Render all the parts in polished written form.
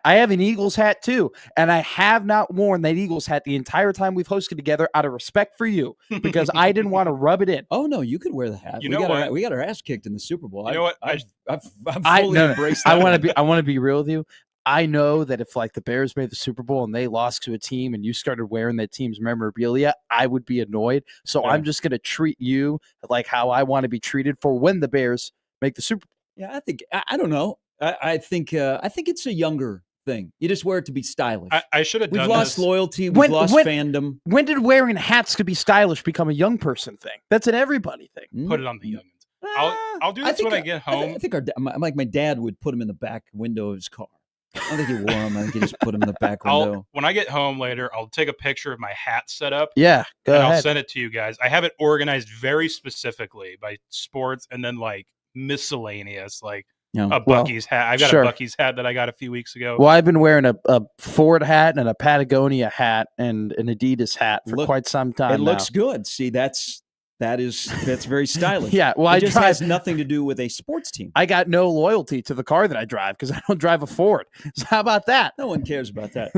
hat. I have an Eagles hat too, and I have not worn that Eagles hat the entire time we've hosted together out of respect for you because I didn't want to rub it in. Oh no, you could wear the hat. You know what? We got our ass kicked in the Super Bowl. You know what? I've fully embraced that. I want to be real with you. I know that if like the Bears made the Super Bowl and they lost to a team and you started wearing that team's memorabilia, I would be annoyed. So I'm just going to treat you like how I want to be treated for when the Bears make the Super Bowl. Yeah, I think I don't know. I think it's a younger thing. You just wear it to be stylish. I should have done We've lost this. loyalty. We've lost fandom. When did wearing hats to be stylish become a young person thing? That's an everybody thing. Put it on the youngins. I'll do this when I get home. I think my dad would put him in the back window of his car. I don't think he wore them. I think he just put them in the back window. When I get home later, I'll take a picture of my hat setup. Yeah, go ahead. I'll send it to you guys. I have it organized very specifically by sports and then like miscellaneous, like a Bucky's hat. I've got a Bucky's hat that I got a few weeks ago. Well, I've been wearing a Ford hat and a Patagonia hat and an Adidas hat for quite some time. It looks good. See, that's very stylish. Yeah, well, it just has nothing to do with a sports team. I got no loyalty to the car that I drive because I don't drive a Ford. So how about that? No one cares about that.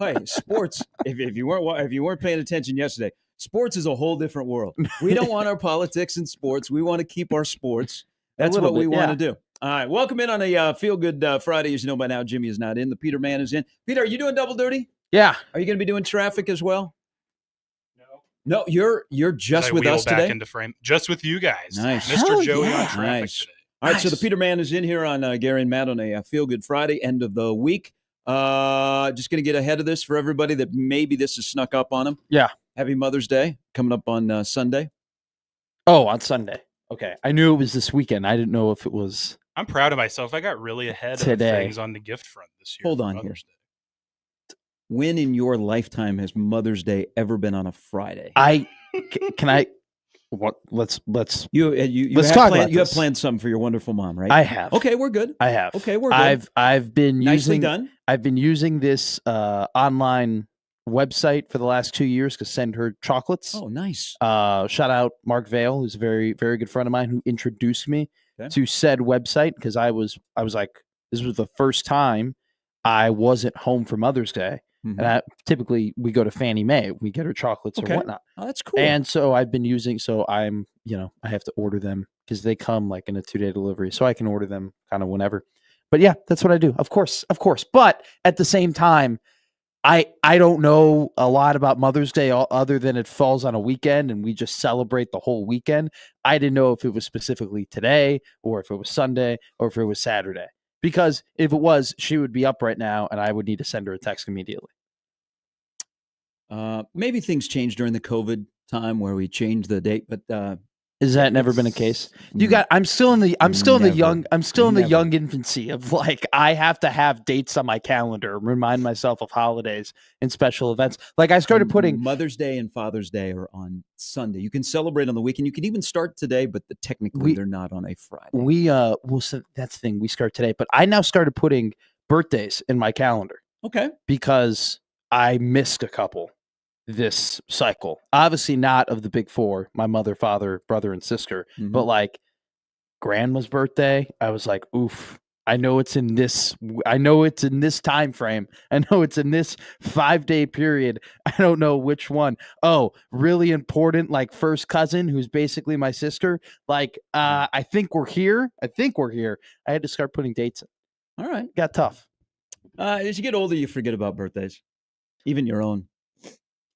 Hey, sports. If you weren't paying attention yesterday, sports is a whole different world. We don't want our politics in sports. We want to keep our sports. That's what we want to do. All right, welcome in on a Feel Good Friday. As you know by now, Jimmy is not in. The Peter man is in. Peter, are you doing double duty? Yeah. Are you going to be doing traffic as well? No, you're just with us today. Back into frame, just with you guys. Nice, Mr. Joey on traffic today. All right, so the Peter man is in here on Gary and Matt on a Feel Good Friday, end of the week. Just going to get ahead of this for everybody that maybe this has snuck up on them. Yeah. Happy Mother's Day coming up on Sunday. Oh, on Sunday. Okay, I knew it was this weekend. I didn't know if it was. I'm proud of myself. I got really ahead of things on the gift front this year. Hold on here. When in your lifetime has Mother's Day ever been on a Friday? Can I? What? Let's. You talk about this. You have planned something for your wonderful mom, right? I have. Okay, we're good. I have. Okay, we're good. I've been nicely using. Done. I've been using this online website for the last 2 years to send her chocolates. Oh, nice. Shout out Mark Vale, who's a very, very good friend of mine who introduced me to said website because I was like, this was the first time I wasn't home for Mother's Day. Mm-hmm. And typically we go to Fannie Mae, we get her chocolates or whatnot. Oh, that's cool. And so I've been using, I have to order them because they come like in a 2-day delivery. So I can order them kind of whenever. But yeah, that's what I do. Of course. But at the same time, I don't know a lot about Mother's Day other than it falls on a weekend and we just celebrate the whole weekend. I didn't know if it was specifically today or if it was Sunday or if it was Saturday. Because if it was, she would be up right now and I would need to send her a text immediately. Maybe things changed during the COVID time where we changed the date, but has that never been a case? I'm still in the young infancy of like I have to have dates on my calendar, remind myself of holidays and special events. Like I started putting Mother's Day and Father's Day are on Sunday. You can celebrate on the weekend. You can even start today, but technically they're not on a Friday. So that's the thing. We start today, but I now started putting birthdays in my calendar. Okay. Because I missed a couple this cycle. Obviously not of the big four, my mother, father, brother, and sister, but like grandma's birthday, I was like, oof, I know it's in this time frame. I know it's in this 5-day period. I don't know which one. Oh, really important, like first cousin, who's basically my sister. Like, I think we're here. I had to start putting dates in. All right. Got tough. As you get older, you forget about birthdays, even your own.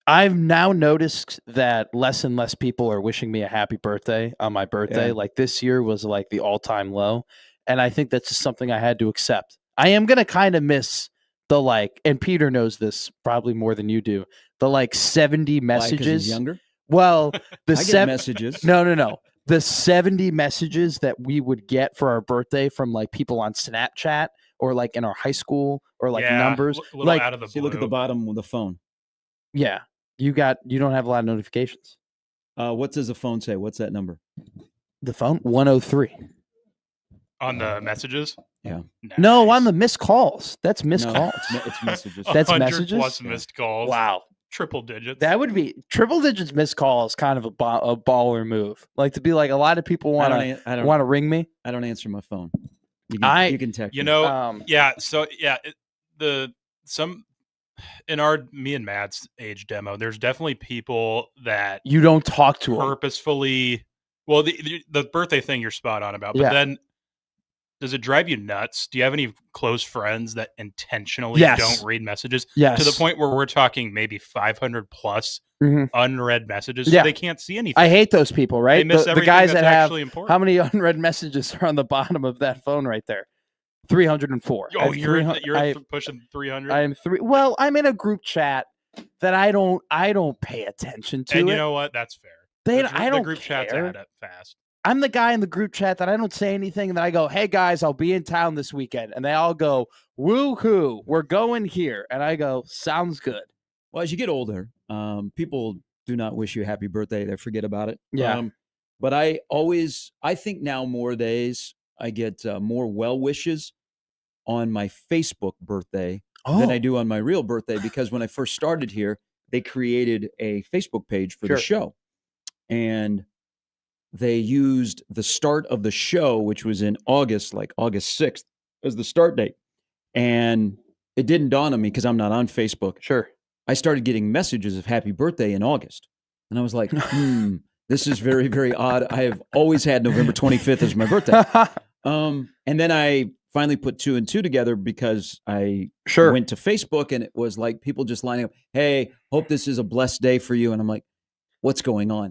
I've now noticed that less and less people are wishing me a happy birthday on my birthday. Yeah. Like this year was like the all-time low. And I think that's just something I had to accept. I am going to kind of miss the like, and Peter knows this probably more than you do, the like 70 messages. Why, 'cause he's younger? Well, the I get messages. No. The 70 messages that we would get for our birthday from like people on Snapchat or like in our high school or like numbers. Like out of the blue. See, look at the bottom of the phone. Yeah. You don't have a lot of notifications. What does the phone say? What's that number? The phone? 103. On the messages? Yeah. Nice. No, on the missed calls. That's missed calls. It's messages. That's messages? Plus missed calls. Wow. Triple digits. That would be triple digits missed calls. Kind of a baller move. Like to be like a lot of people want to ring me. I don't answer my phone. You can text. You know, me. So me and Matt's age demo, there's definitely people that you don't talk to purposefully. Well, the birthday thing you're spot on about, but then does it drive you nuts? Do you have any close friends that intentionally don't read messages to the point where we're talking maybe 500 plus unread messages so they can't see anything? I hate those people, right? They miss the guys that have important. How many unread messages are on the bottom of that phone right there? 304. Oh, you're pushing 300. I am 3. Well, I'm in a group chat that I don't pay attention to. And you know what? That's fair. I don't the group care. Chats add up fast. I'm the guy in the group chat that I don't say anything, and then I go, "Hey guys, I'll be in town this weekend," and they all go, "Woo-hoo, we're going here," and I go, "Sounds good." Well, as you get older, people do not wish you a happy birthday; they forget about it. Yeah. But I think now more days I get more well wishes on my Facebook birthday than I do on my real birthday, because when I first started here, they created a Facebook page for the show, and they used the start of the show, which was in August, like August 6th, as the start date. And it didn't dawn on me because I'm not on Facebook. Sure. I started getting messages of happy birthday in August. And I was like, this is very, very odd. I have always had November 25th as my birthday. And then I finally put 2 and 2 together because I went to Facebook, and it was like people just lining up, "Hey, hope this is a blessed day for you." And I'm like, what's going on?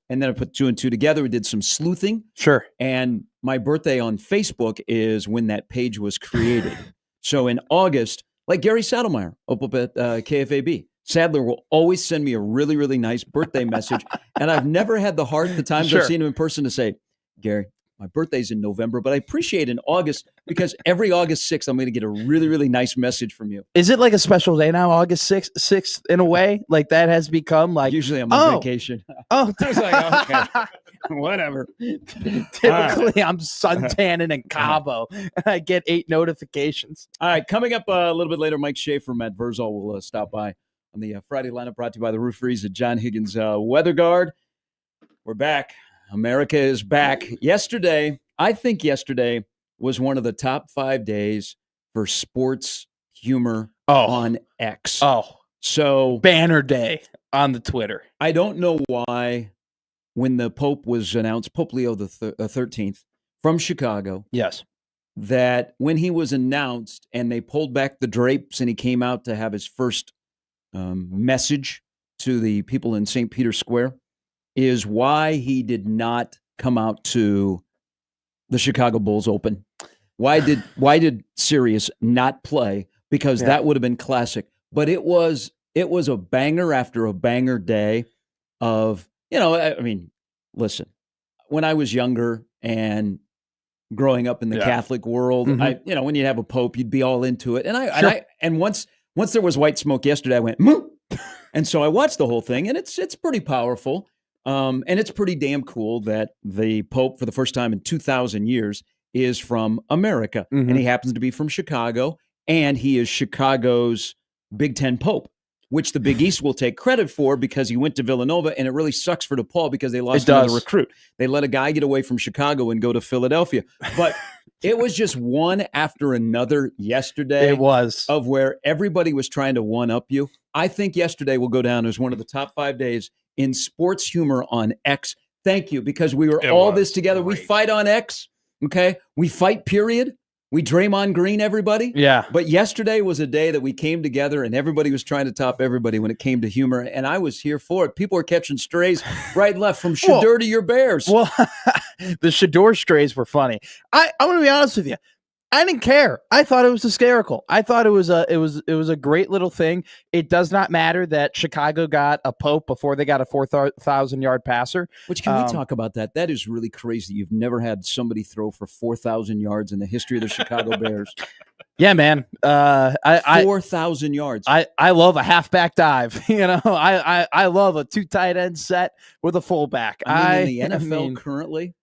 And then I put 2 and 2 together. We did some sleuthing. Sure. And my birthday on Facebook is when that page was created. So in August, like Gary Saddlemeyer up at KFAB, Sadler will always send me a really, really nice birthday message. And I've never had the heart, the times I've seen him in person, to say, "Gary, my birthday's in November, but I appreciate in August, because every August 6th, I'm going to get a really, really nice message from you." Is it like a special day now, August 6th in a way? Like that has become like... Usually I'm on vacation. Oh, I was like, okay, whatever. Typically, I'm suntanning in Cabo, and I get 8 notifications. All right, coming up a little bit later, Mike Schaefer, Matt Verzal will stop by on the Friday lineup, brought to you by the Rooferys at John Higgins Weather Guard. We're back. America is back. I think yesterday was one of the top 5 days for sports humor on X. So banner day on the Twitter. I don't know why, when the Pope was announced, Pope Leo the 13th from Chicago. Yes. That when he was announced and they pulled back the drapes and he came out to have his first message to the people in St. Peter's Square, is why he did not come out to the Chicago Bulls Open. Why did Sirius not play? Because that would have been classic. But it was a banger after a banger day of, I mean, listen, when I was younger and growing up in the Catholic world, when you'd have a pope, you'd be all into it. And once there was white smoke yesterday, I went, and so I watched the whole thing, and it's pretty powerful. And it's pretty damn cool that the Pope, for the first time in 2,000 years, is from America. And he happens to be from Chicago, and he is Chicago's Big Ten Pope, which the Big East will take credit for because he went to Villanova, and it really sucks for DePaul because they lost another recruit. They let a guy get away from Chicago and go to Philadelphia. But it was just one after another yesterday. It was. Of where everybody was trying to one-up you. I think yesterday will go down as one of the top 5 days in sports humor on X. Thank you, because we were all this together. Great. We fight on X, okay? We fight, period. We Draymond Green everybody. Yeah. But yesterday was a day that we came together and everybody was trying to top everybody when it came to humor, and I was here for it. People were catching strays right and left, from Shador to your Bears. Well, the Shador strays were funny. I'm going to be honest with you. I didn't care. I thought it was hysterical. I thought it was a great little thing. It does not matter that Chicago got a Pope before they got a 4,000-yard passer. Which, can we talk about that? That is really crazy. You've never had somebody throw for 4,000 yards in the history of the Chicago Bears. Yeah, man. 4,000 yards. I love a halfback dive. I love a 2 tight end set with a fullback. In the NFL currently,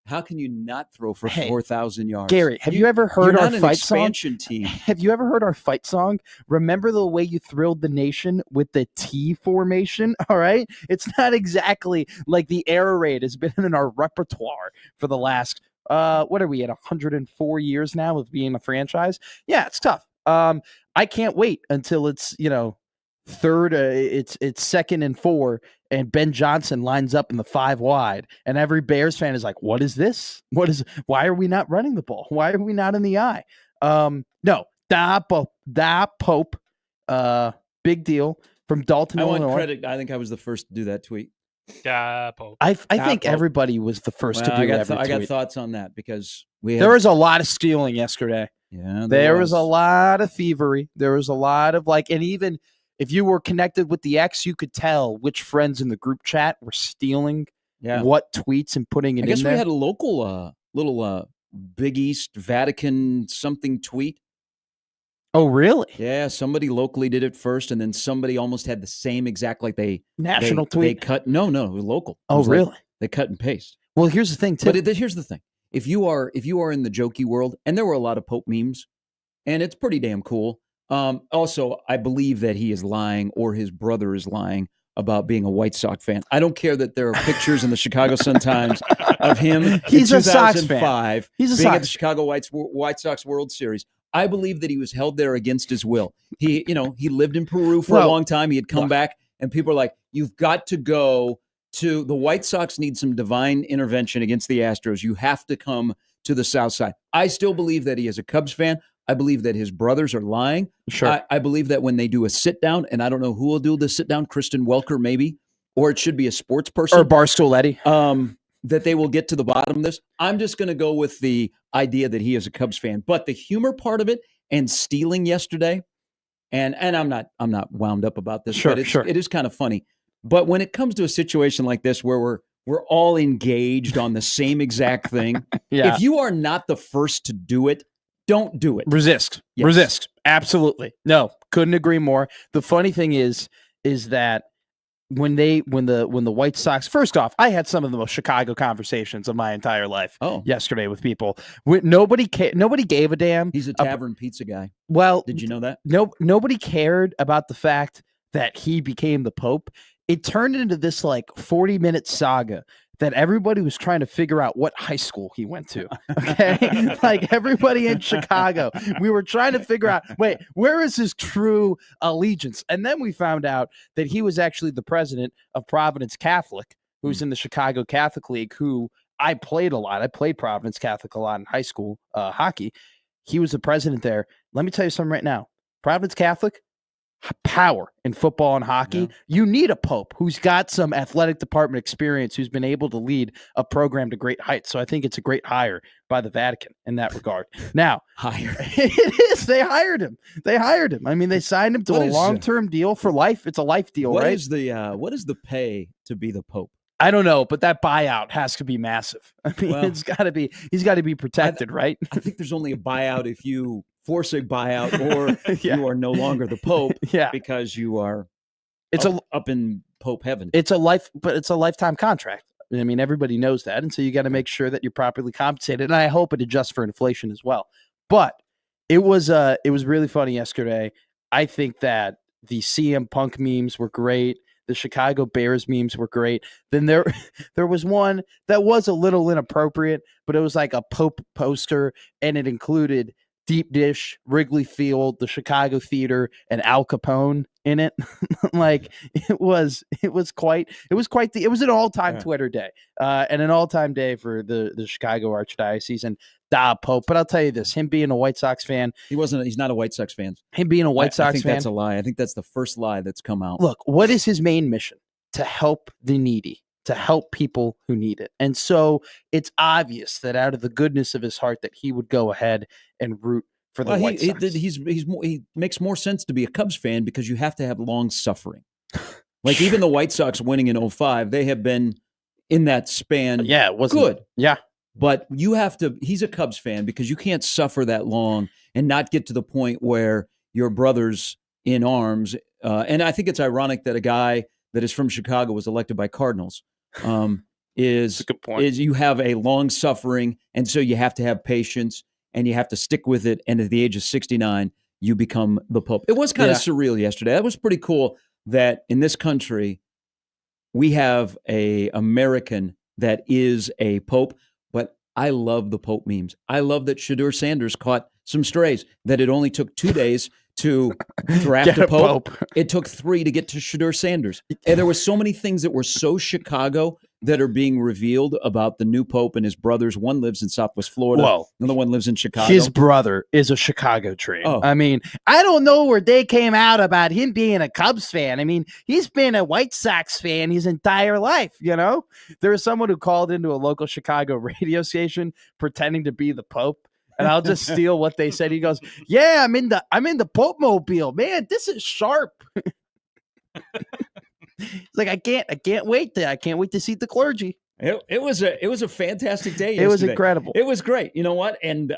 how can you not throw for 4,000 yards? Gary, have you ever heard our fight song? Team. Have you ever heard our fight song? Remember the way you thrilled the nation with the T formation? All right. It's not exactly like the air raid has been in our repertoire for the last, what are we at, 104 years now of being a franchise? Yeah, it's tough. I can't wait until it's, third, it's 2nd and 4, and Ben Johnson lines up in the 5 wide, and every Bears fan is like, "What is this? Why are we not running the ball? Why are we not in the eye?" No, Daaaaa Pope, big deal from Dalton, I Illinois. want credit. I think I was the first to do that tweet. Daaaaa Pope. I think everybody was the first to do that. I got thoughts on that because there was a lot of stealing yesterday. Yeah, there was a lot of thievery. There was a lot of and even if you were connected with the X, you could tell which friends in the group chat were stealing what tweets and putting it in there. I guess we had a local little Big East Vatican something tweet. Oh, really? Yeah, somebody locally did it first, and then somebody almost had the same exact national tweet. They cut. No, it was local. Oh, really? They cut and paste. Well, here's the thing, too. But here's the thing: if you are in the jokey world, and there were a lot of Pope memes, and it's pretty damn cool. Also, I believe that he is lying, or his brother is lying about being a White Sox fan. I don't care that there are pictures in the Chicago Sun-Times of him. He's in a Sox fan. He's being at the Chicago White Sox World Series. I believe that he was held there against his will. He lived in Peru for a long time. He had come back, and people are like, "You've got to go to the White Sox. Need some divine intervention against the Astros. You have to come to the South Side." I still believe that he is a Cubs fan. I believe that his brothers are lying. Sure. I believe that when they do a sit down, and I don't know who will do the sit down, Kristen Welker maybe, or it should be a sports person. Or Barstool Eddie. That they will get to the bottom of this. I'm just going to go with the idea that he is a Cubs fan. But the humor part of it and stealing yesterday, and I'm not wound up about this, but it is kind of funny. But when it comes to a situation like this where we're all engaged on the same exact thing, if you are not the first to do it, don't do it. Resist. Yes. Resist. Absolutely. No, couldn't agree more. The funny thing is that when the White Sox, first off, I had some of the most Chicago conversations of my entire life yesterday with people. Nobody gave a damn. He's a tavern pizza guy. Well, did you know that? Nobody cared about the fact that he became the Pope. It turned into this 40-minute saga that everybody was trying to figure out what high school he went to. Okay. Everybody in Chicago, we were trying to figure out, wait, where is his true allegiance? And then we found out that he was actually the president of Providence Catholic, who's in the Chicago Catholic League, who I played a lot. I played Providence Catholic a lot in high school hockey. He was the president there. Let me tell you something right now. Providence Catholic, power in football and hockey. You need a Pope who's got some athletic department experience, who's been able to lead a program to great heights. So I think it's a great hire by the Vatican in that regard. Now, it is. They hired him. I mean, they signed him to a long-term deal for life. It's a life deal, right? What is the pay to be the Pope? I don't know, but that buyout has to be massive. I mean, it's got to be. He's got to be protected, right? I think there's only a buyout if you force a buyout, or you are no longer the Pope, because you are. Up in Pope heaven. It's a lifetime contract. I mean, everybody knows that, and so you got to make sure that you're properly compensated. And I hope it adjusts for inflation as well. But it was really funny yesterday. I think that the CM Punk memes were great. The Chicago Bears memes were great. Then there was one that was a little inappropriate, but it was like a Pope poster, and it included Deep Dish, Wrigley Field, the Chicago Theater, and Al Capone in it. It was an all-time Twitter day, and an all-time day for the Chicago Archdiocese and Daaaaa Pope. But I'll tell you this: him being a White Sox fan, he's not a White Sox fan. Him being a White Sox fan, I think that's a lie. I think that's the first lie that's come out. Look, what is his main mission? To help the needy, to help people who need it. And so it's obvious that out of the goodness of his heart that he would go ahead and root for the White Sox. He makes more sense to be a Cubs fan because you have to have long suffering. Even the White Sox winning in 2005, they have been in that span. Yeah, it wasn't good. Yeah. But he's a Cubs fan because you can't suffer that long and not get to the point where your brother's in arms. And I think it's ironic that a guy that is from Chicago was elected by Cardinals. Is a good point. Is you have a long suffering, and so you have to have patience, and you have to stick with it. And at the age of 69, you become the Pope. It was kind of surreal yesterday. That was pretty cool that in this country we have a American that is a Pope. But I love the Pope memes. I love that Shadur Sanders caught some strays, that it only took 2 days to draft a pope. It took 3 to get to Shedeur Sanders. And there were so many things that were so Chicago that are being revealed about the new pope and his brothers. One lives in Southwest Florida. Whoa. Another one lives in Chicago. His brother is a Chicago tree. Oh. I mean, I don't know where they came out about him being a Cubs fan. I mean, he's been a White Sox fan his entire life, you know? There was someone who called into a local Chicago radio station pretending to be the Pope. And I'll just steal what they said. He goes, "Yeah, I'm in the Pope mobile. Man, this is sharp." It's like I can't wait to see the clergy. It was a fantastic day yesterday. It was incredible. It was great. You know what? And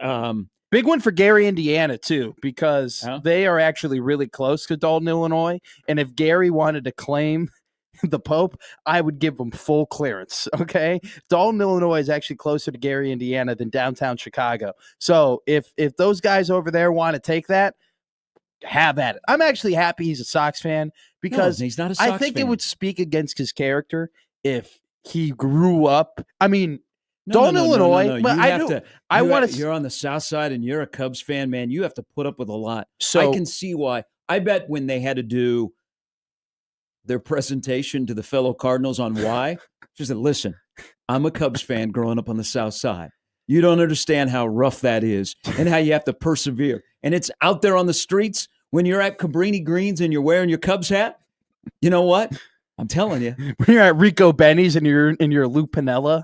big one for Gary, Indiana, too, because they are actually really close to Dalton, Illinois. And if Gary wanted to claim the Pope, I would give him full clearance. Okay. Dalton, Illinois is actually closer to Gary, Indiana than downtown Chicago. So if those guys over there want to take that, have at it. I'm actually happy he's a Sox fan because he's not a Sox I think fan. It would speak against his character if he grew up. I mean, Dalton, Illinois, but I want to. You're on the South Side and you're a Cubs fan, man. You have to put up with a lot. So I can see why. I bet when they had to do their presentation to the fellow Cardinals on why, she said, "Listen, I'm a Cubs fan growing up on the South Side. You don't understand how rough that is and how you have to persevere. And it's out there on the streets when you're at Cabrini Greens and you're wearing your Cubs hat. You know what? I'm telling you. When you're at Rico Benny's and you're in your Lou Piniella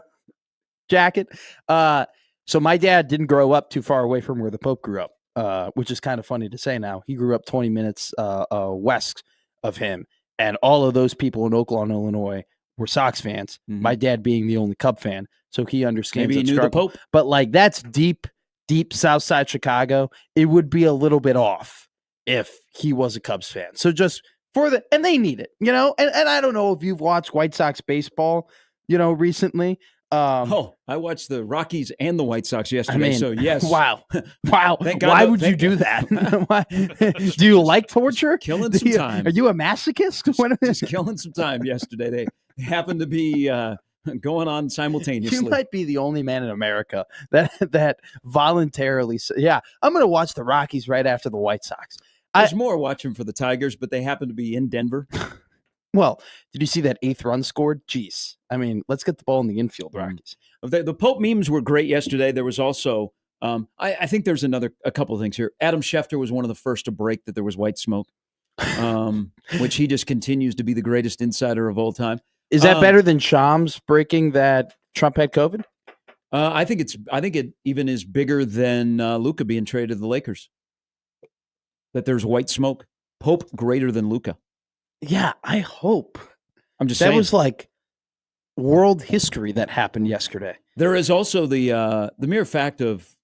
jacket." So my dad didn't grow up too far away from where the Pope grew up, which is kind of funny to say now. He grew up 20 minutes west of him. And all of those people in Oakland, Illinois were Sox fans. Mm-hmm. My dad being the only Cub fan. So he understands. Maybe he knew the Pope. But like that's deep South Side Chicago. It would be a little bit off if he was a Cubs fan. So just and they need it, you know? And I don't know if you've watched White Sox baseball, you know, recently. I watched the Rockies and the White Sox yesterday. I mean, so yes. Wow. Why would you do that? Do you like torture? Killing some time. Are you a masochist? Just killing some time yesterday. They happened to be going on simultaneously. You might be the only man in America that voluntarily said, "Yeah, I'm going to watch the Rockies right after the White Sox." There's more watching for the Tigers, but they happen to be in Denver. Well, did you see that 8th run scored? Jeez. I mean, let's get the ball in the infield, Rockies. The Pope memes were great yesterday. There was also, I think there's a couple of things here. Adam Schefter was one of the first to break that there was white smoke, which he just continues to be the greatest insider of all time. Is that better than Shams breaking that Trump had COVID? I think it even is bigger than Luka being traded to the Lakers. That there's white smoke. Pope greater than Luka. Yeah, I hope. I'm just saying. That was like world history that happened yesterday. There is also the mere fact of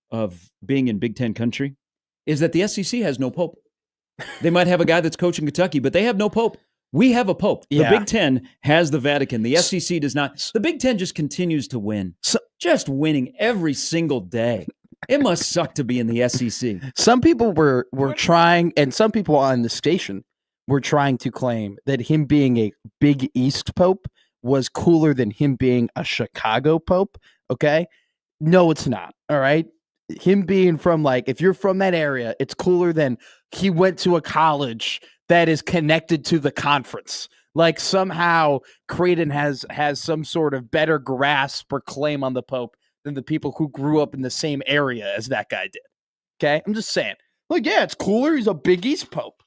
being in Big Ten country is that the SEC has no pope. They might have a guy that's coaching Kentucky, but they have no pope. We have a pope. The Big Ten has the Vatican. The SEC does not. The Big Ten just continues to win. Just winning every single day. It must suck to be in the SEC. Some people were trying, and some people on the station were trying to claim that him being a Big East Pope was cooler than him being a Chicago Pope. Okay. No, it's not. All right. Him being from like, if you're from that area, it's cooler than he went to a college that is connected to the conference. Like somehow Creighton has some sort of better grasp or claim on the Pope than the people who grew up in the same area as that guy did. Okay. I'm just saying, like, yeah, it's cooler. He's a Big East Pope.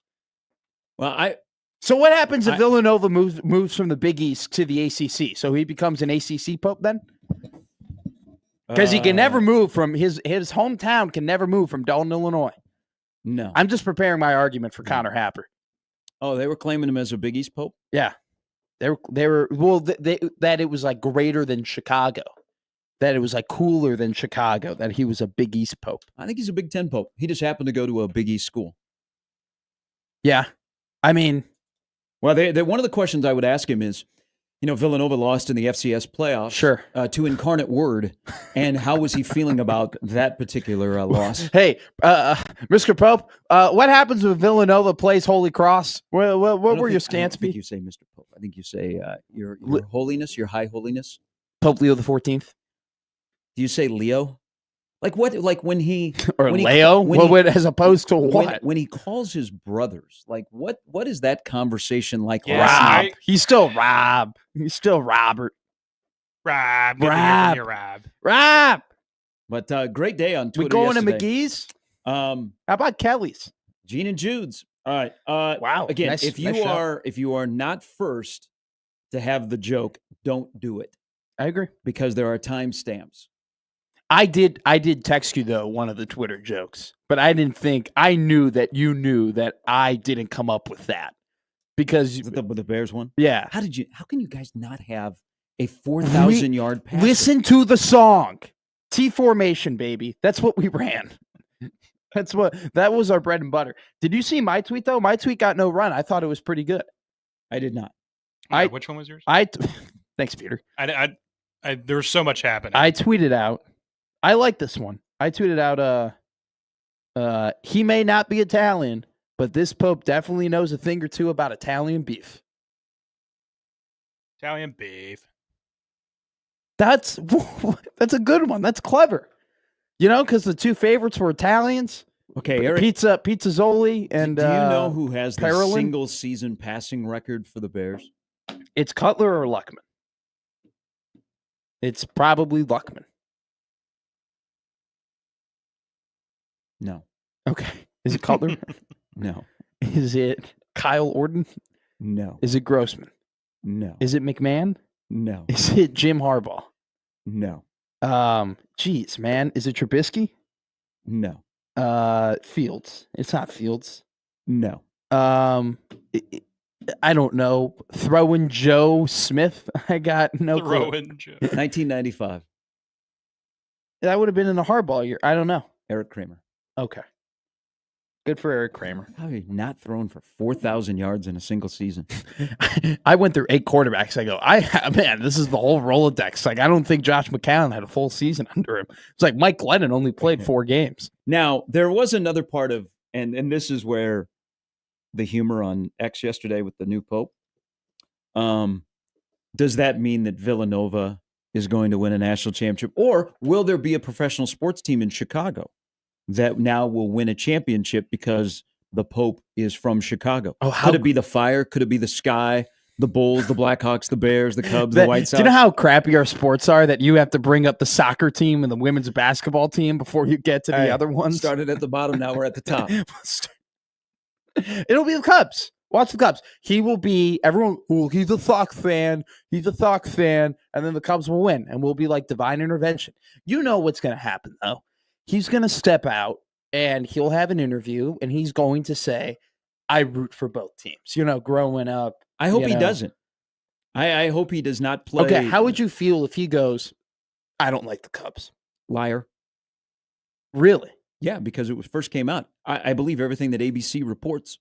Well, So what happens if Villanova moves from the Big East to the ACC? So he becomes an ACC Pope then? Because he can never move from his hometown. Can never move from Dalton, Illinois. No, I'm just preparing my argument for Connor Happer. Oh, they were claiming him as a Big East Pope. Yeah, they were. Well, that it was like greater than Chicago. That it was like cooler than Chicago. That he was a Big East Pope. I think he's a Big Ten Pope. He just happened to go to a Big East school. Yeah, I mean, well, one of the questions I would ask him is, you know, Villanova lost in the FCS playoffs, sure, to Incarnate Word, and how was he feeling about that particular loss? Hey, Mr. Pope, what happens when Villanova plays Holy Cross? What were your stance be? I think you say Mr. Pope. I think you say your holiness, your high holiness. Pope Leo the 14th. Do you say Leo? Like what? Like when he or when Leo? As opposed to what? When he calls his brothers, like what is that conversation like? Yeah, Rob. He's still Rob. He's still Robert. Rob. Good to hear from you, Rob. Rob. But great day on Twitter. We going yesterday. to McGee's? How about Kelly's? Gene and Jude's. All right. Wow. Again, if you are not first to have the joke, don't do it. I agree. Because there are timestamps. I did text you though one of the Twitter jokes, but I knew that you knew that I didn't come up with that because the Bears one. Yeah. How can you guys not have a 4,000-yard pass? Listen to the song, T formation, baby. That's what we ran. That was our bread and butter. Did you see my tweet though? My tweet got no run. I thought it was pretty good. I did not. Which one was yours? Thanks, Peter. There was so much happening. I tweeted out. I like this one. I tweeted out, he may not be Italian, but this Pope definitely knows a thing or two about Italian beef. Italian beef. That's a good one. That's clever. You know, because the two favorites were Italians. Okay, Eric. Pizzazzoli and do you know who has the Carolyn? Single season passing record for the Bears? It's Cutler or Luckman. It's probably Luckman. No. Okay. Is it Cutler? No. Is it Kyle Orton? No. Is it Grossman? No. Is it McMahon? No. Is it Jim Harbaugh? No. Geez, man. Is it Trubisky? No. Fields. It's not Fields. No. I don't know. Throwing Joe Smith. I got no clue. Throwing Joe. 1995. That would have been in the Harbaugh year. I don't know. Eric Kramer. Okay. Good for Eric Kramer. How are you not thrown for 4,000 yards in a single season? I went through 8 quarterbacks. I go, man, this is the whole Rolodex. Like, I don't think Josh McCown had a full season under him. It's like Mike Glennon only played 4 games. Now, there was another part of, and this is where the humor on X yesterday with the new Pope. Does that mean that Villanova is going to win a national championship? Or will there be a professional sports team in Chicago that now will win a championship because the Pope is from Chicago? Oh, could it be the Fire? Could it be the Sky, the Bulls, the Blackhawks, the Bears, the Cubs, the White Sox? Do you know how crappy our sports are that you have to bring up the soccer team and the women's basketball team before you get to the other ones? Started at the bottom, now we're at the top. It'll be the Cubs. Watch the Cubs. He will be everyone. He's a Sox fan. He's a Sox fan, and then the Cubs will win, and we'll be like divine intervention. You know what's going to happen though. He's going to step out and he'll have an interview and he's going to say, I root for both teams. You know, growing up. I hope he doesn't. I hope he does not play. Okay, how would you feel if he goes, I don't like the Cubs? Liar. Really? Yeah, because it first came out. I believe everything that ABC reports.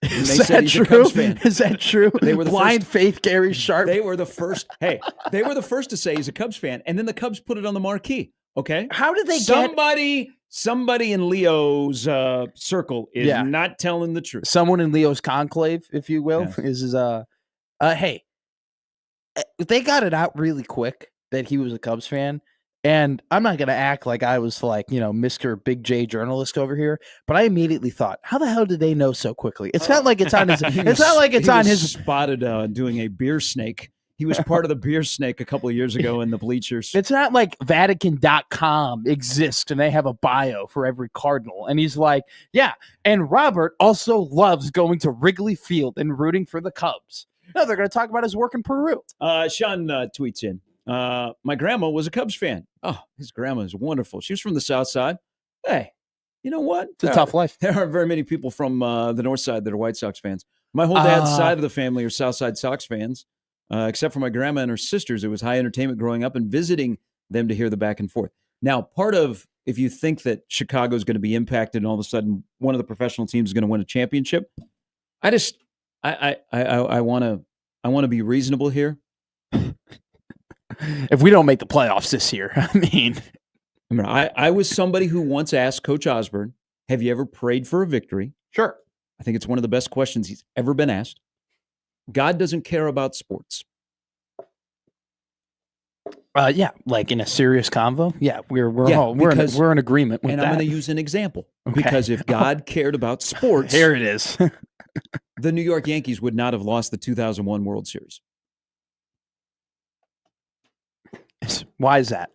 Is that true? Is that true? They were the blind faith, Gary Sharp. They were the first. Hey, they were the first to say he's a Cubs fan, and then the Cubs put it on the marquee. Okay, how did they somebody in Leo's circle is not telling the truth. Someone in Leo's conclave, if you will, is hey, they got it out really quick that he was a Cubs fan. And I'm not going to act like I was like, Mr. Big J journalist over here, but I immediately thought, how the hell did they know so quickly? It's not like it's on his, it's not like it's on his spotted doing a beer snake. He was part of the beer snake a couple of years ago in the bleachers. It's not like Vatican.com exists and they have a bio for every Cardinal. And he's like, yeah. And Robert also loves going to Wrigley Field and rooting for the Cubs. No, they're going to talk about his work in Peru. Sean tweets in. My grandma was a Cubs fan. Oh, his grandma is wonderful. She was from the South Side. Hey, you know what? It's a tough life. There aren't very many people from the North Side that are White Sox fans. My whole dad's side of the family are South Side Sox fans, except for my grandma and her sisters. It was high entertainment growing up and visiting them to hear the back and forth. Now, part of, if you think that Chicago is going to be impacted and all of a sudden one of the professional teams is going to win a championship, I want to be reasonable here. If we don't make the playoffs this year, I was somebody who once asked Coach Osborne, have you ever prayed for a victory? Sure. I think it's one of the best questions he's ever been asked. God doesn't care about sports. Yeah, like in a serious convo. Yeah, we're in agreement with that. And I'm going to use an example because if God cared about sports, here it is. The New York Yankees would not have lost the 2001 World Series. Why is that?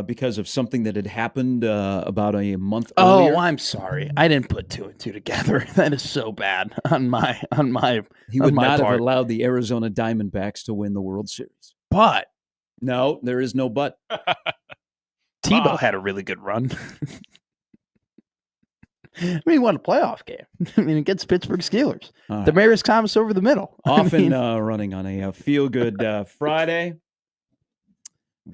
Because of something that had happened about a month earlier. Oh, I'm sorry. I didn't put two and two together. That is so bad on my He would not have allowed the Arizona Diamondbacks to win the World Series. But no, there is no but. Tebow had a really good run. I mean, he won a playoff game. I mean, against Pittsburgh Steelers. Right. Demaryius Thomas over the middle. Often running on a feel-good Friday.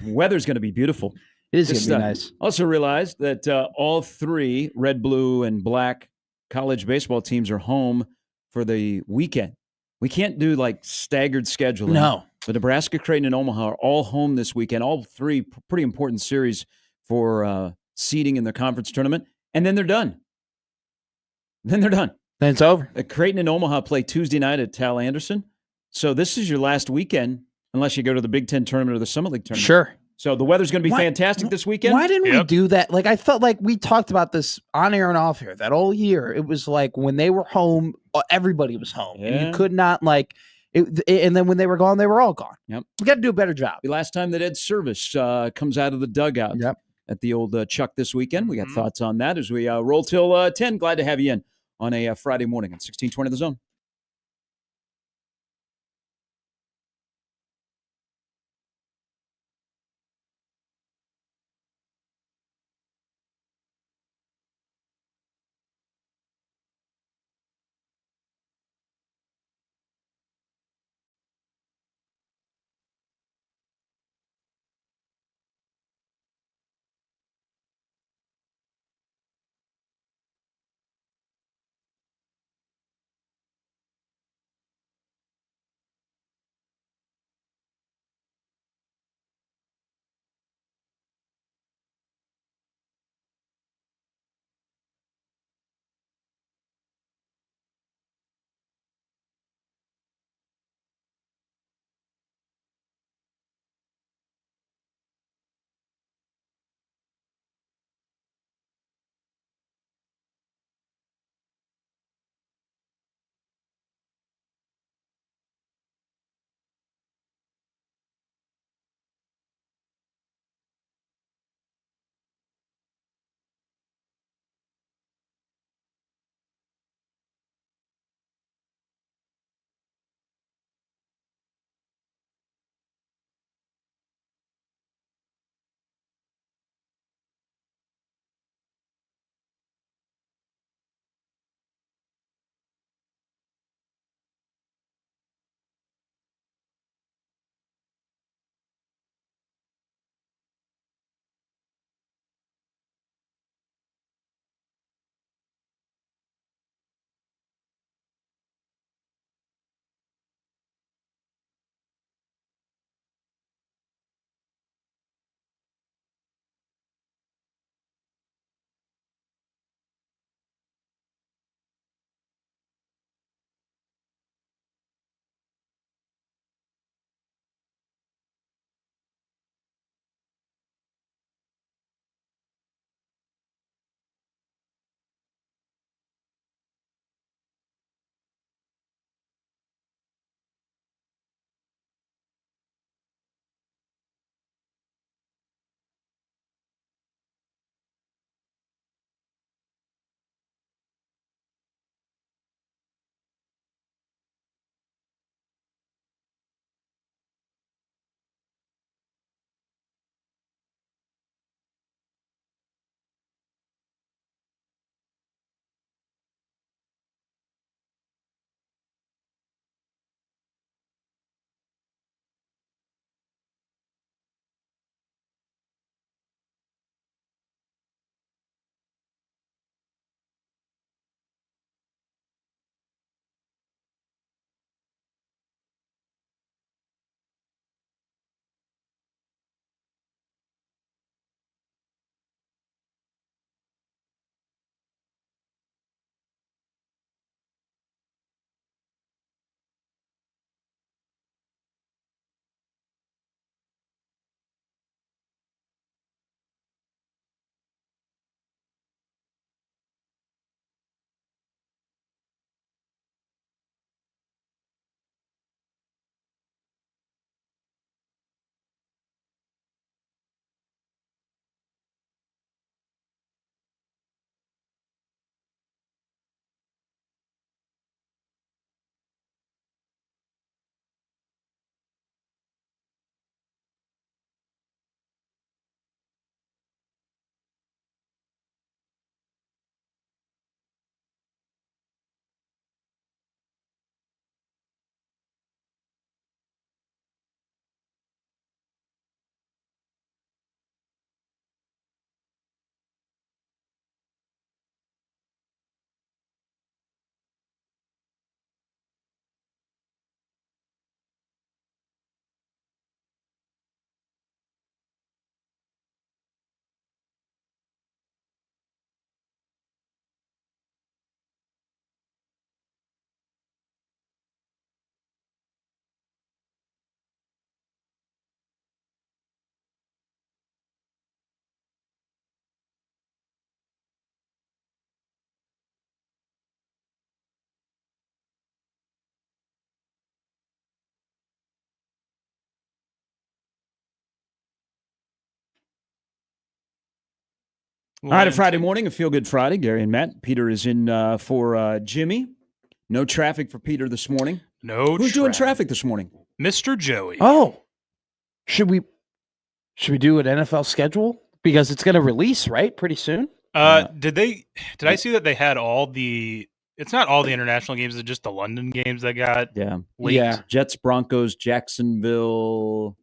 Weather's going to be beautiful. It is going to be nice. Also realized that all three red, blue, and black college baseball teams are home for the weekend. We can't do like staggered scheduling. No. The Nebraska, Creighton, and Omaha are all home this weekend. All three pretty important series for seeding in the conference tournament. And then they're done. Then it's over. Creighton and Omaha play Tuesday night at Tal Anderson. So this is your last weekend, unless you go to the Big Ten tournament or the Summit League tournament. Sure. So the weather's going to be fantastic this weekend. Why didn't we do that? Like, I felt like we talked about this on air and off here that whole year. It was like when they were home, everybody was home. Yeah. And you could not and then when they were gone, they were all gone. Yep. We got to do a better job. The last time that Ed Service comes out of the dugout at the old Chuck this weekend. We got thoughts on that as we roll till 10. Glad to have you in on a Friday morning at 1620 The Zone. All right, a Friday morning, a feel-good Friday. Gary and Matt. Peter is in for Jimmy. No traffic for Peter this morning. Who's doing traffic this morning? Mr. Joey. Oh, should we do an NFL schedule? Because it's going to release, right, pretty soon? Did I see that they had it's not all the international games, it's just the London games that got leaked? Yeah. Jets, Broncos, Jacksonville.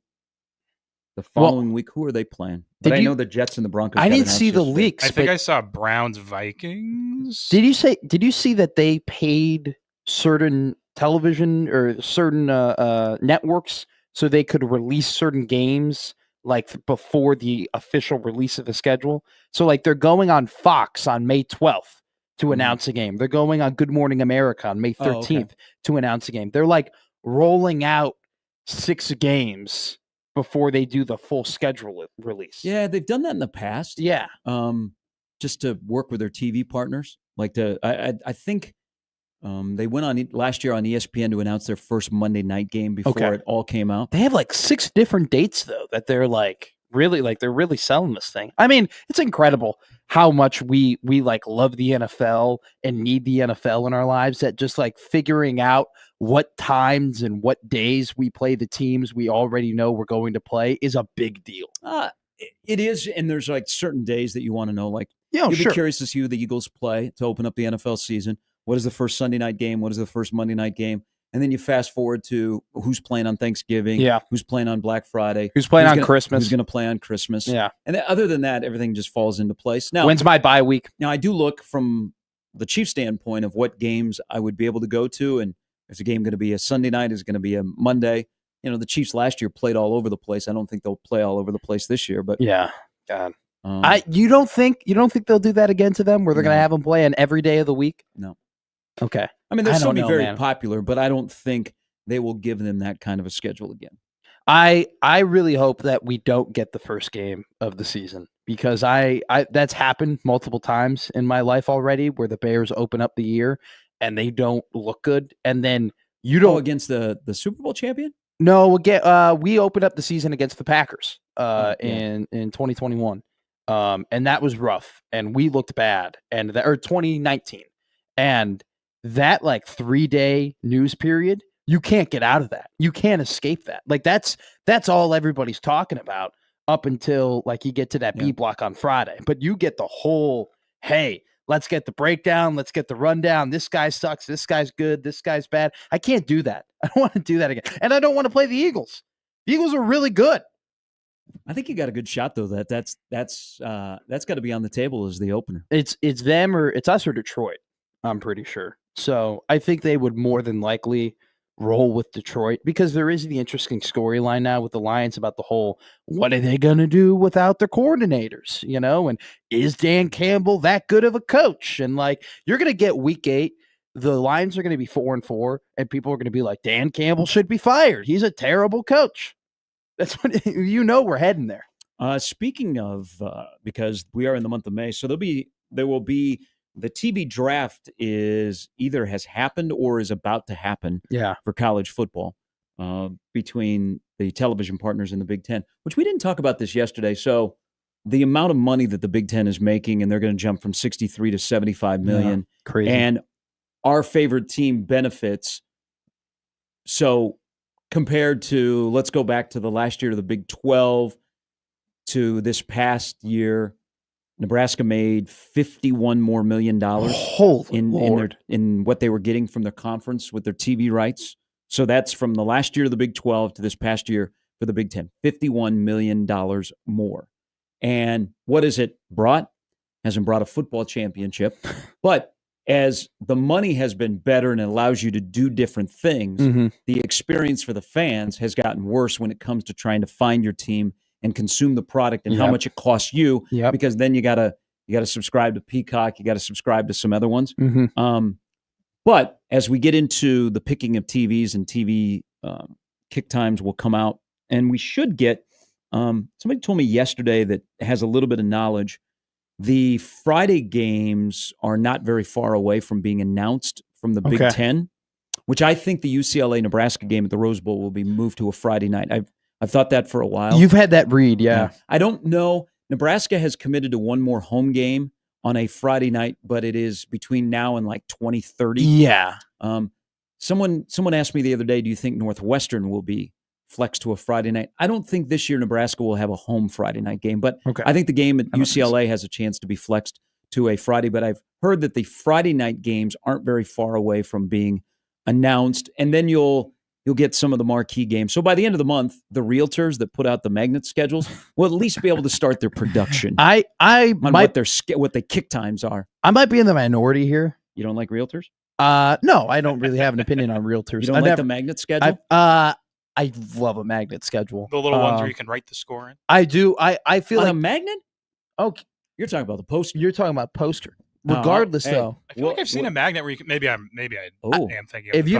The following week, who are they playing? But I know the Jets and the Broncos. I didn't see the leaks. I think I saw Browns, Vikings. Did you see that they paid certain television or certain networks so they could release certain games like before the official release of the schedule? So like they're going on Fox on May 12th to announce a game. They're going on Good Morning America on May 13th to announce a game. They're like rolling out 6 games before they do the full schedule release. Yeah, they've done that in the past. Yeah. Just to work with their TV partners. I think they went on last year on ESPN to announce their first Monday night game before it all came out. They have like 6 different dates though that they're like they're really selling this thing. I mean, it's incredible how much we like love the NFL and need the NFL in our lives, that just like figuring out what times and what days we play the teams we already know we're going to play is a big deal. It is, and there's like certain days that you want to know. Like, you'll be curious to see who the Eagles play to open up the NFL season. What is the first Sunday night game? What is the first Monday night game? And then you fast forward to who's playing on Thanksgiving, who's playing on Black Friday, who's playing on Christmas, who's going to play on Christmas. Yeah. And then, other than that, everything just falls into place. Now, when's my bye week? Now, I do look from the Chiefs standpoint of what games I would be able to go to, and is the game going to be a Sunday night? Is it going to be a Monday? You know, the Chiefs last year played all over the place. I don't think they'll play all over the place this year. But God, you don't think they'll do that again to them, where they're going to have them play on every day of the week? No. Okay. I mean, they'll still be very popular, but I don't think they will give them that kind of a schedule again. I really hope that we don't get the first game of the season, because I that's happened multiple times in my life already, where the Bears open up the year and they don't look good, and then you don't against the Super Bowl champion. No, we opened up the season against the Packers in 2021, and that was rough, and we looked bad, or 2019, and that like 3-day news period. You can't get out of that. You can't escape that. Like that's all everybody's talking about up until like you get to that B block on Friday. But you get the whole, hey, let's get the breakdown, let's get the rundown. This guy sucks, this guy's good, this guy's bad. I can't do that. I don't want to do that again. And I don't want to play the Eagles. The Eagles are really good. I think you got a good shot though. That's got to be on the table as the opener. It's them, or it's us or Detroit, I'm pretty sure. So I think they would more than likely roll with Detroit, because there is the interesting storyline now with the Lions about the whole, what are they going to do without their coordinators, you know, and is Dan Campbell that good of a coach? And like, you're going to get week 8, the Lions are going to be 4-4, and people are going to be like, Dan Campbell should be fired. He's a terrible coach. That's what, we're heading there. Speaking of, because we are in the month of May, so there will be the TV draft is either has happened or is about to happen for college football between the television partners in the Big Ten, which we didn't talk about this yesterday. So the amount of money that the Big Ten is making, and they're going to jump from 63 to 75 million. Crazy. And our favorite team benefits. So compared to, let's go back to the last year of the Big 12 to this past year, Nebraska made $51 more million in what they were getting from their conference with their TV rights. So that's from the last year of the Big 12 to this past year for the Big 10, $51 million more. And what has it brought? Hasn't brought a football championship, but as the money has been better and it allows you to do different things, the experience for the fans has gotten worse when it comes to trying to find your team and consume the product and how much it costs you, because then you gotta subscribe to Peacock, you gotta subscribe to some other ones. But as we get into the picking of TVs and TV kick times will come out, and we should get. Somebody told me yesterday that has a little bit of knowledge. The Friday games are not very far away from being announced from the Big Ten, which I think the UCLA-Nebraska game at the Rose Bowl will be moved to a Friday night. I've thought that for a while. You've had that read, yeah. I don't know. Nebraska has committed to one more home game on a Friday night, but it is between now and like 2030. Yeah. Someone asked me the other day, do you think Northwestern will be flexed to a Friday night? I don't think this year Nebraska will have a home Friday night game, but I think the game at UCLA has a chance to be flexed to a Friday. But I've heard that the Friday night games aren't very far away from being announced, and then you'll get some of the marquee games. So by the end of the month, the realtors that put out the magnet schedules will at least be able to start their production. I might what the kick times are. I might be in the minority here. You don't like realtors? No, I don't really have an opinion on realtors. You don't like the magnet schedule? I love a magnet schedule. The little ones where you can write the score in. I do. I feel on like a magnet. Okay, you're talking about the poster. You're talking about poster. Regardless, though, I feel like I've seen a magnet where you can, maybe I am thinking. Have you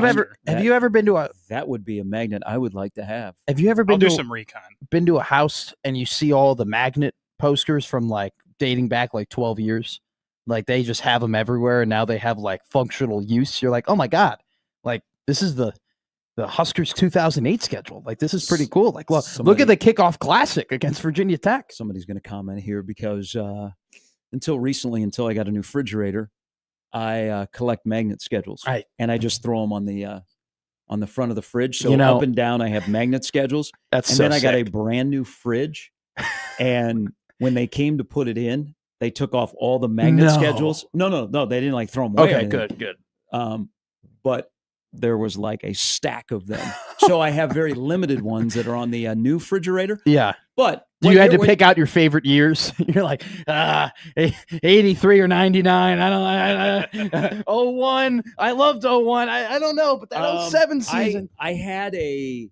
ever been to a? That would be a magnet I would like to have. Have you ever been to some recon? Been to a house and you see all the magnet posters from like dating back like 12 years? Like they just have them everywhere, and now they have like functional use. You're like, oh my god, like this is the Huskers 2008 schedule. Like this is pretty cool. Like look at the kickoff classic against Virginia Tech. Somebody's going to comment here because. Until recently, until I got a new refrigerator, I collect magnet schedules, and I just throw them on the front of the fridge. So up and down, I have magnet schedules. That's and so then I got a sick. brand new fridge, and when they came to put it in, they took off all the magnet schedules. No, they didn't like throw them away. Okay, good. But there was like a stack of them. So I have very limited ones that are on the new refrigerator. Yeah. But you had to pick out your favorite years. You're like, 83 or 99. I don't 01. I loved 01. I don't know, but that 07 season. I had a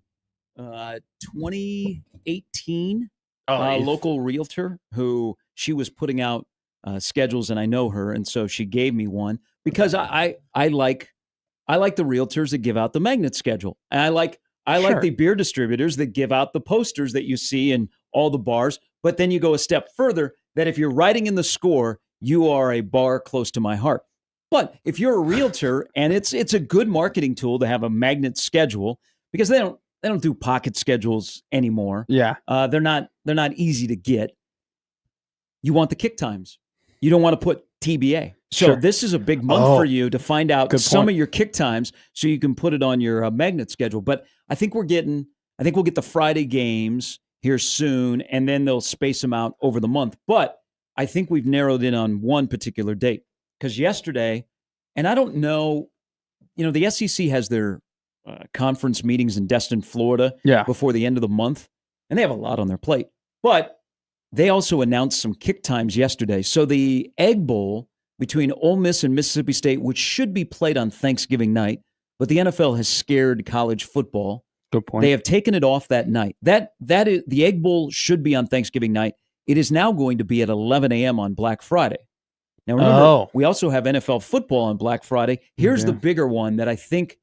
2018 local realtor who she was putting out schedules, and I know her, and so she gave me one because I like the realtors that give out the magnet schedule, and I like the beer distributors that give out the posters that you see in all the bars. But then you go a step further that if you're writing in the score, you are a bar close to my heart. But if you're a realtor, and it's a good marketing tool to have a magnet schedule because they don't do pocket schedules anymore. Yeah, they're not easy to get. You want the kick times. You don't want to put TBA. So this is a big month for you to find out some of your kick times so you can put it on your magnet schedule. But I think we'll get the Friday games here soon, and then they'll space them out over the month. But I think we've narrowed in on one particular date because yesterday, and I don't know, the SEC has their conference meetings in Destin, Florida before the end of the month, and they have a lot on their plate. But they also announced some kick times yesterday. So the Egg Bowl between Ole Miss and Mississippi State, which should be played on Thanksgiving night, but the NFL has scared college football. Good point. They have taken it off that night. That is, the Egg Bowl should be on Thanksgiving night. It is now going to be at 11 a.m. on Black Friday. Now, remember, we also have NFL football on Black Friday. Here's the bigger one that I think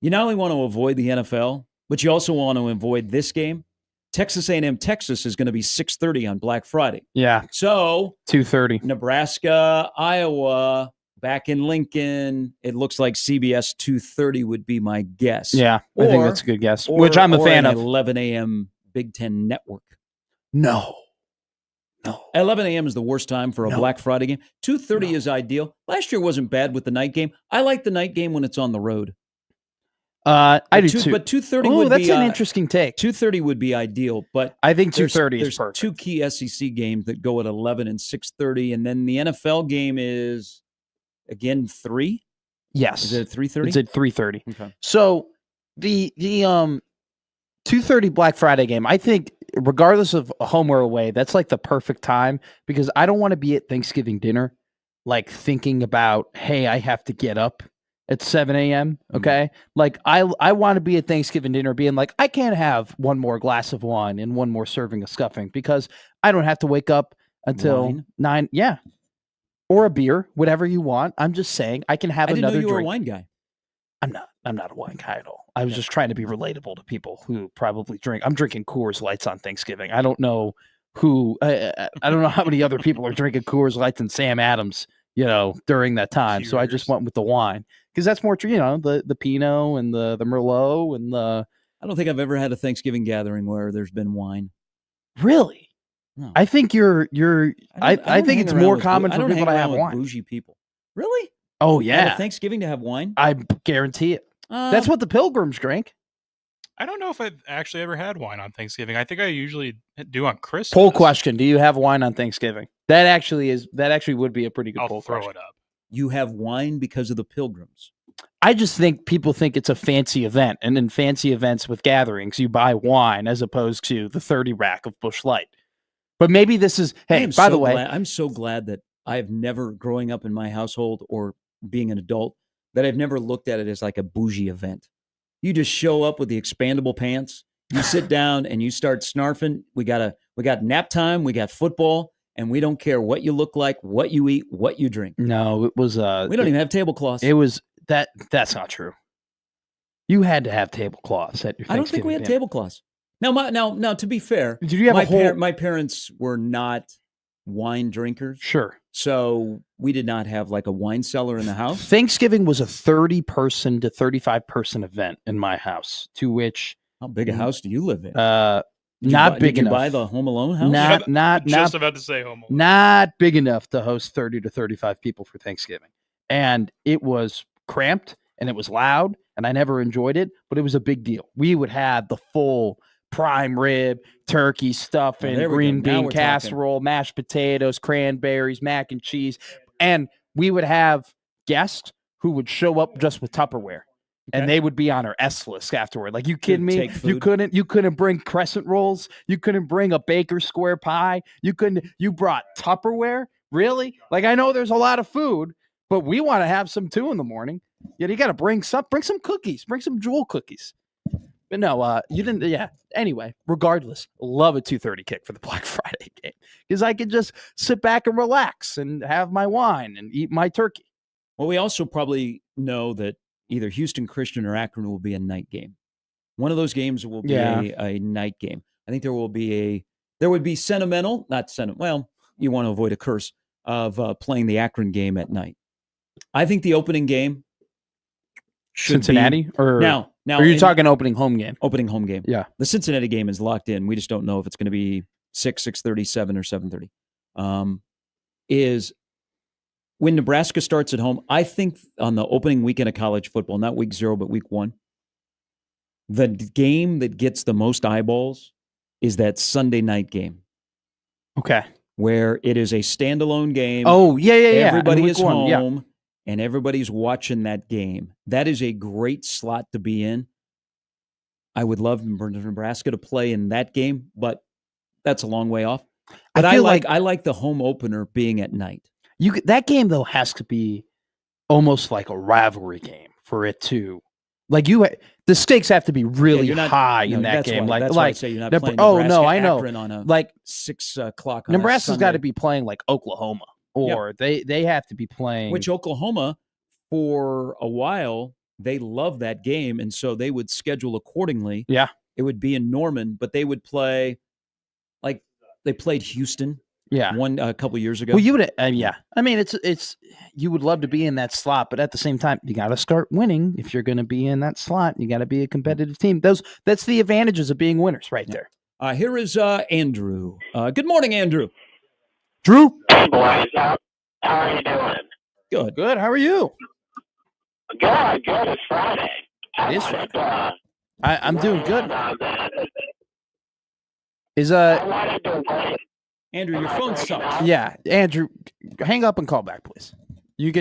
you not only want to avoid the NFL, but you also want to avoid this game. Texas A&M Texas is going to be 6:30 on Black Friday. Yeah. So 2:30. Nebraska, Iowa, back in Lincoln. It looks like CBS 2:30 would be my guess. Yeah, I think that's a good guess, which I'm a fan of. 11 a.m. Big Ten Network. No. 11 a.m. is the worst time for a Black Friday game. 2:30 is ideal. Last year wasn't bad with the night game. I like the night game when it's on the road. I do too. But 2:30 would be... that's an interesting take. 2:30 would be ideal, but... I think 2:30 is perfect. There's two key SEC games that go at 11 and 6:30, and then the NFL game is, again, 3? Yes. Is it at 3:30? It's at 3:30. Okay. So the 2:30 Black Friday game, I think, regardless of home or away, that's like the perfect time because I don't want to be at Thanksgiving dinner, like thinking about, hey, I have to get up at 7 a.m. Okay. Like I want to be at Thanksgiving dinner being like, I can't have one more glass of wine and one more serving of stuffing because I don't have to wake up until 9. Yeah. Or a beer, whatever you want. I'm just saying I can have another drink. You were a wine guy. I'm not a wine guy at all. I was just trying to be relatable to people who probably drink. I'm drinking Coors Lights on Thanksgiving. I don't know who, I don't know how many other people are drinking Coors Lights and Sam Adams, during that time. Cheers. So I just went with the wine because that's more, the Pinot and the Merlot and the. I don't think I've ever had a Thanksgiving gathering where there's been wine. Really? No. I think I think it's more common for people to have wine. Bougie people. Really? Oh yeah. At a Thanksgiving to have wine? I guarantee it. That's what the Pilgrims drank. I don't know if I've actually ever had wine on Thanksgiving. I think I usually do on Christmas. Poll question: do you have wine on Thanksgiving? That actually would be a pretty good poll question. I'll throw it up. You have wine because of the Pilgrims. I just think people think it's a fancy event, and in fancy events with gatherings, you buy wine as opposed to the 30 rack of Busch Light. But maybe this is. Hey, by the way, I'm so glad that I've never, growing up in my household or being an adult, that I've never looked at it as like a bougie event. You just show up with the expandable pants. You sit down and you start snarfing. We got nap time. We got football, and we don't care what you look like, what you eat, what you drink. No, it was. We don't even have tablecloths. It was that. That's not true. You had to have tablecloths at your Thanksgiving. I don't think we had tablecloths. Now, to be fair, did you have my parents were not wine drinkers. Sure. So we did not have like a wine cellar in the house. Thanksgiving was a 30-person to 35-person event in my house, to which... How big a house do you live in? Not big enough. Did you buy the Home Alone house? Just about to say Home Alone. Not big enough to host 30 to 35 people for Thanksgiving. And it was cramped, and it was loud, and I never enjoyed it, but it was a big deal. We would have the full prime rib, turkey stuffing, green bean casserole, mashed potatoes, cranberries, mac and cheese. And we would have guests who would show up just with Tupperware. Okay. And they would be on our S list afterward. Like, you kidding me? You couldn't bring crescent rolls. You couldn't bring a Baker Square pie. You brought Tupperware? Really? Like, I know there's a lot of food, but we want to have some too in the morning. Yeah, you got to bring some cookies, bring some Jewel cookies. But no, you didn't. Yeah. Anyway, regardless, love a 2:30 kick for the Black Friday game because I could just sit back and relax and have my wine and eat my turkey. Well, we also probably know that either Houston Christian or Akron will be a night game. One of those games will be a night game. I think there would be sentimental, not sentimental. Well, you want to avoid a curse of playing the Akron game at night. I think the opening game should Cincinnati be, or now. Are you talking opening home game? Opening home game. Yeah. The Cincinnati game is locked in. We just don't know if it's going to be 6:30, 7, or 7:30. Is when Nebraska starts at home, I think on the opening weekend of college football, not week 0, but week 1, the game that gets the most eyeballs is that Sunday night game. Okay. Where it is a standalone game. Oh, yeah. Everybody is home. And everybody's watching that game. That is a great slot to be in. I would love Nebraska to play in that game, but that's a long way off. But I like the home opener being at night. That game though has to be almost like a rivalry game for it to the stakes have to be really high in that game. That's why I say you're not playing Nebraska on a like 6 o'clock. Nebraska's got to be playing like Oklahoma. Or they have to be playing. Which Oklahoma, for a while, they love that game, and so they would schedule accordingly. Yeah. It would be in Norman, but they would play, like they played Houston. Yeah. A couple years ago. Well, you would, yeah. I mean, it's you would love to be in that slot, but at the same time, you got to start winning if you're going to be in that slot. You got to be a competitive team. That's the advantages of being winners, right there. Here is Andrew. Good morning, Andrew. Drew. Hey, boys. How are you doing? Good. How are you? Good. It's Friday. It is Friday. I'm doing good. Andrew, your phone sucks. Yeah, Andrew, hang up and call back, please. You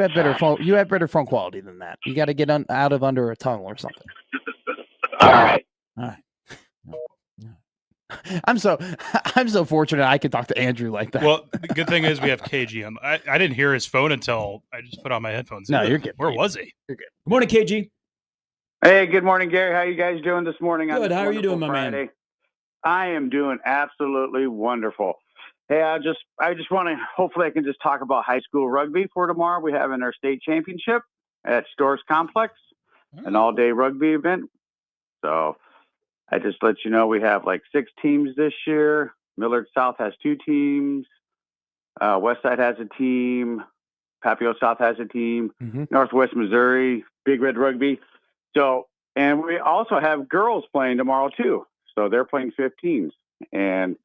have better phone. You have better phone quality than that. You got to get out of under a tunnel or something. All right. I'm so fortunate I can talk to Andrew like that. Well, the good thing is we have KG. I didn't hear his phone until I just put on my headphones. No, you're good. Where was he? You're good. Good morning, KG. Hey, good morning, Gary. How you guys doing this morning? Good. How are you doing, my man? I am doing absolutely wonderful. Hey, I just want to, hopefully I can just talk about high school rugby for tomorrow. We have in our state championship at Storrs Complex, an all-day rugby event. So I just let you know we have like 6 teams this year. Millard South has 2 teams. Westside has a team. Papio South has a team. Mm-hmm. Northwest Missouri, Big Red Rugby. So, and we also have girls playing tomorrow too. So they're playing 15s. And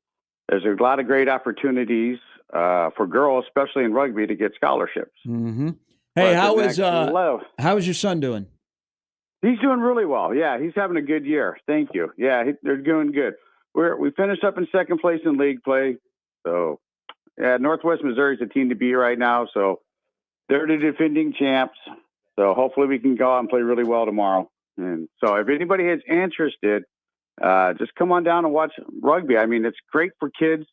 there's a lot of great opportunities for girls, especially in rugby, to get scholarships. Mm-hmm. Hey, how is your son doing? He's doing really well. Yeah, he's having a good year. Thank you. Yeah, they're doing good. We finished up in second place in league play. So, yeah, Northwest Missouri is a team to beat right now. So, they're the defending champs. So, hopefully we can go out and play really well tomorrow. And so, if anybody is interested, just come on down and watch rugby. I mean, it's great for kids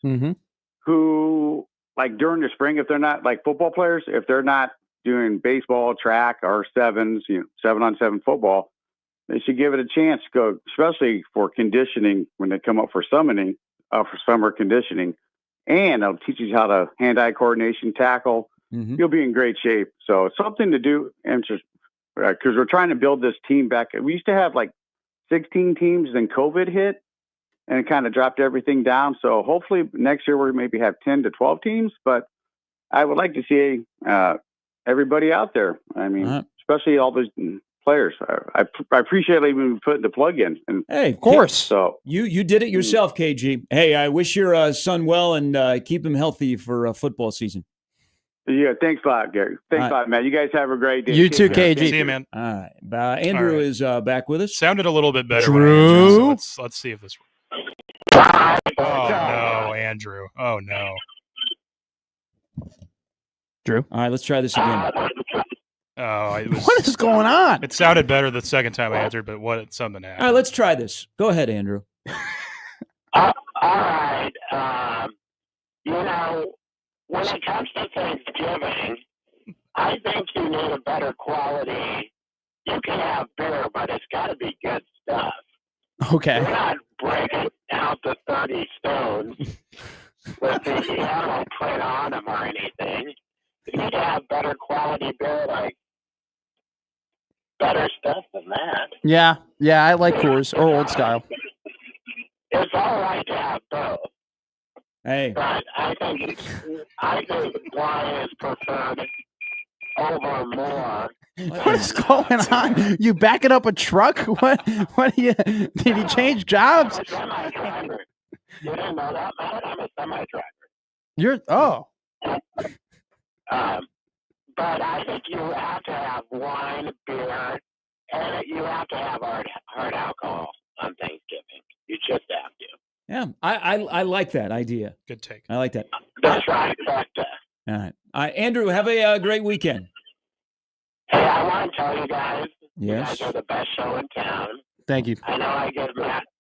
who, like during the spring, if they're not like football players, if they're not doing baseball, track, or sevens, 7-on-7 football, they should give it a chance to go, especially for conditioning when they come up for for summer conditioning. And it'll teach you how to hand-eye coordination, tackle. You'll be in great shape. So it's something to do, and just because we're trying to build this team back. We used to have like 16 teams, then COVID hit, and it kind of dropped everything down. So hopefully next year we maybe have 10 to 12 teams, but I would like to see everybody out there. I mean, especially all those players. I appreciate even putting the plug in. And hey, of course. So you did it yourself, KG. Hey, I wish your son well and keep him healthy for football season. Yeah, thanks a lot, Gary. Thanks a lot, man. You guys have a great day. You too, KG. See you, man. All right. Andrew is back with us. Sounded a little bit better. Drew? So let's see if this works. Oh, no, Andrew. Oh, no. Drew? All right, let's try this again. What is going on? It sounded better the second time I answered, but something happened. All right, let's try this. Go ahead, Andrew. All right. When it comes to Thanksgiving, I think you need a better quality. You can have beer, but it's got to be good stuff. Okay. You're not breaking out the 30 stones with the animal print on them or anything. You need to have better quality beer, like better stuff than that. Yeah, I like Coors or Old Style. It's all right to have both. Hey. But I think wine is preferred over more. What is going on? You backing up a truck? What do you, did he change jobs? I'm a semi-driver. You didn't know that, Matt? I'm a semi-driver. But I think you have to have wine, beer, and you have to have hard alcohol on Thanksgiving. You just have to. Yeah, I like that idea. Good take. I like that. That's right. All right. Andrew, have a great weekend. Hey, I want to tell you guys, yes, you guys are the best show in town. Thank you. I know I give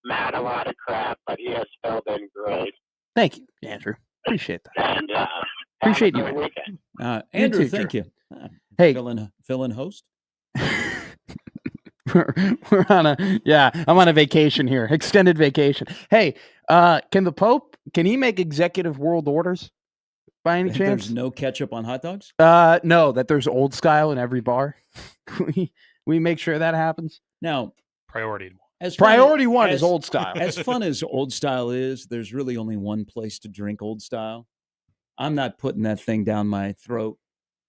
Matt a lot of crap, but he has still been great. Thank you, Andrew. Appreciate that. And appreciate you. Andrew, thank you. Hey, fill in host. we're on I'm on a vacation here, extended vacation. Hey, can the Pope, can he make executive world orders by any chance? There's no ketchup on hot dogs? No, that there's Old Style in every bar. we make sure that happens. Now, priority one is Old Style. As fun as Old Style is, there's really only one place to drink Old Style. I'm not putting that thing down my throat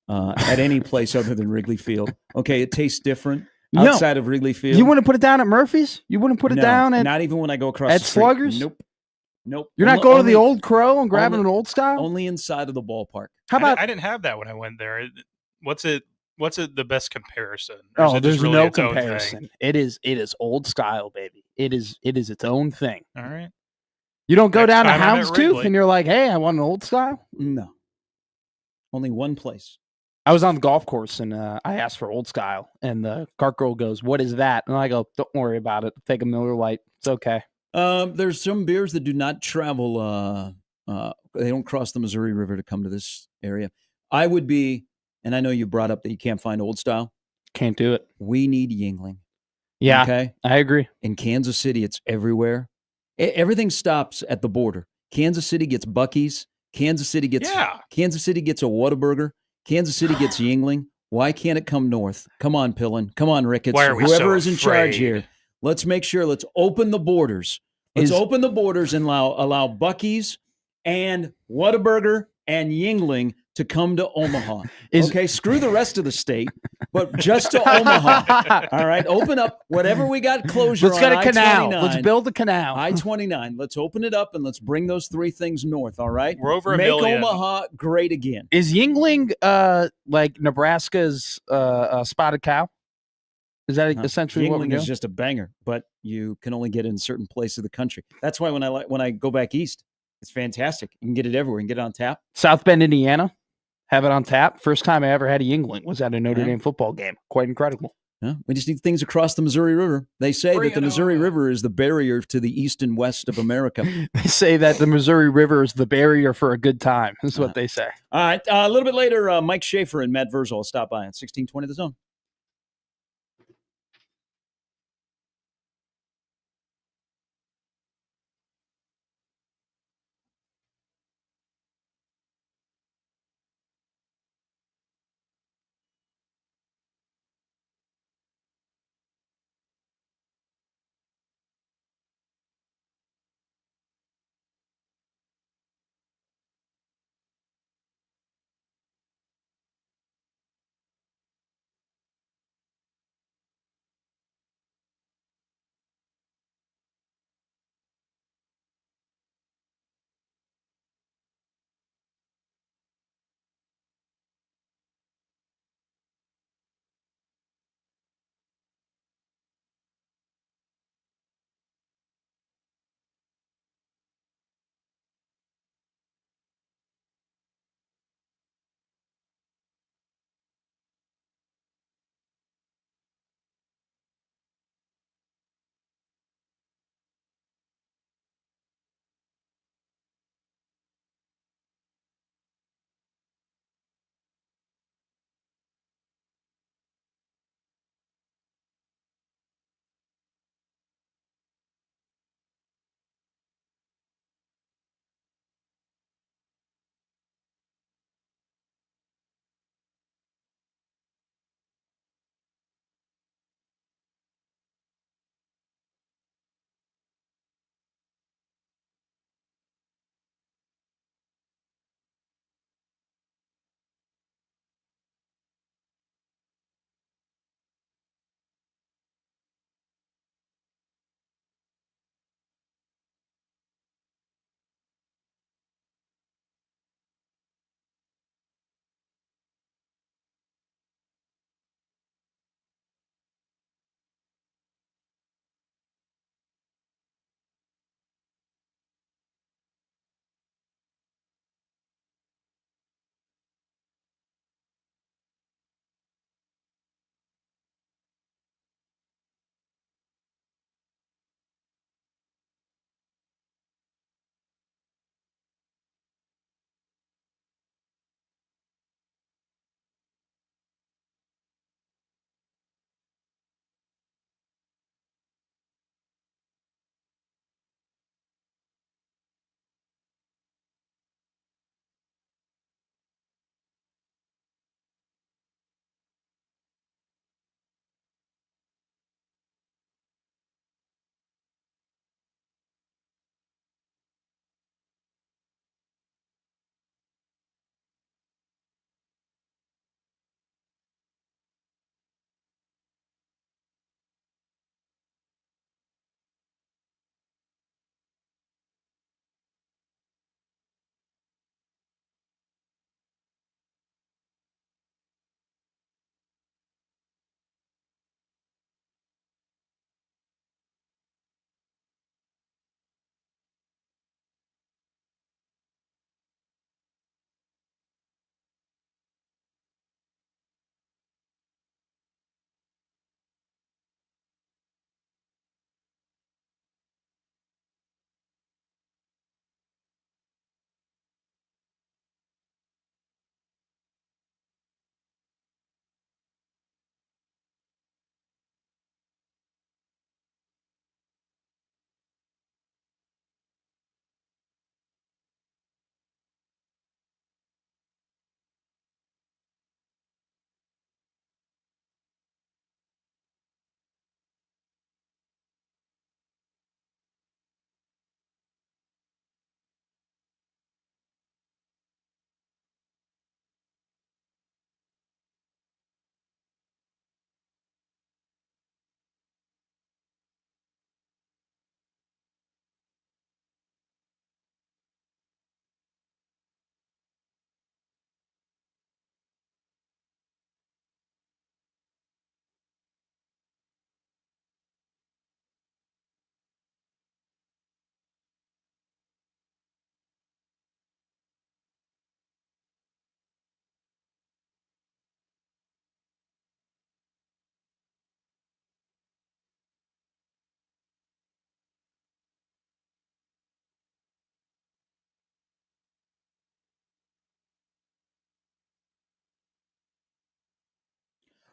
at any place other than Wrigley Field. Okay, it tastes different outside of Wrigley Field. You wouldn't put it down at Murphy's? You wouldn't put it down at... Not even when I go across the street. Sluggers? Nope. You're not going to the Old Crow and grabbing an Old Style? Only inside of the ballpark. How about... I didn't have that when I went there. What's it the best comparison? There's really no comparison. It is Old Style, baby. It is its own thing. All right. You don't go down to Houndstooth and you're like, hey, I want an Old Style? No. Only one place. I was on the golf course and I asked for Old Style, and the cart girl goes, "What is that?" And I go, "Don't worry about it. Take a Miller Lite. It's okay." There's some beers that do not travel. They don't cross the Missouri River to come to this area. I would be, and I know you brought up that you can't find Old Style. Can't do it. We need Yuengling. Yeah. Okay. I agree. In Kansas City, it's everywhere. Everything stops at the border. Kansas City gets Buc-ee's. Kansas City gets a Whataburger. Kansas City gets Yuengling. Why can't it come north? Come on, Pillin. Come on, Ricketts. Whoever is in charge here. Let's make sure. Let's open the borders. Let's open the borders and allow Buc-ee's and Whataburger and Yuengling to come to Omaha. Okay, screw the rest of the state, but just to Omaha. All right, open up whatever we got closure. Let's get a canal. Let's build a canal. I-29. Let's open it up and let's bring those three things north. All right, we're over Make million. Omaha great again. Is Yuengling like Nebraska's spotted cow? Is that essentially what we're doing? Yuengling is just a banger, but you can only get it in certain places of the country. That's why when I go back east, it's fantastic. You can get it everywhere. You can get it on tap. South Bend, Indiana, have it on tap. First time I ever had a Yuengling was at a Notre Dame football game. Quite incredible. Yeah, we just need things across the Missouri River. They say that the Missouri River is the barrier to the east and west of America. They say that the Missouri River is the barrier for a good time. That's what they say. All right. A little bit later, Mike Schaefer and Matt Virgil will stop by at 1620 The Zone.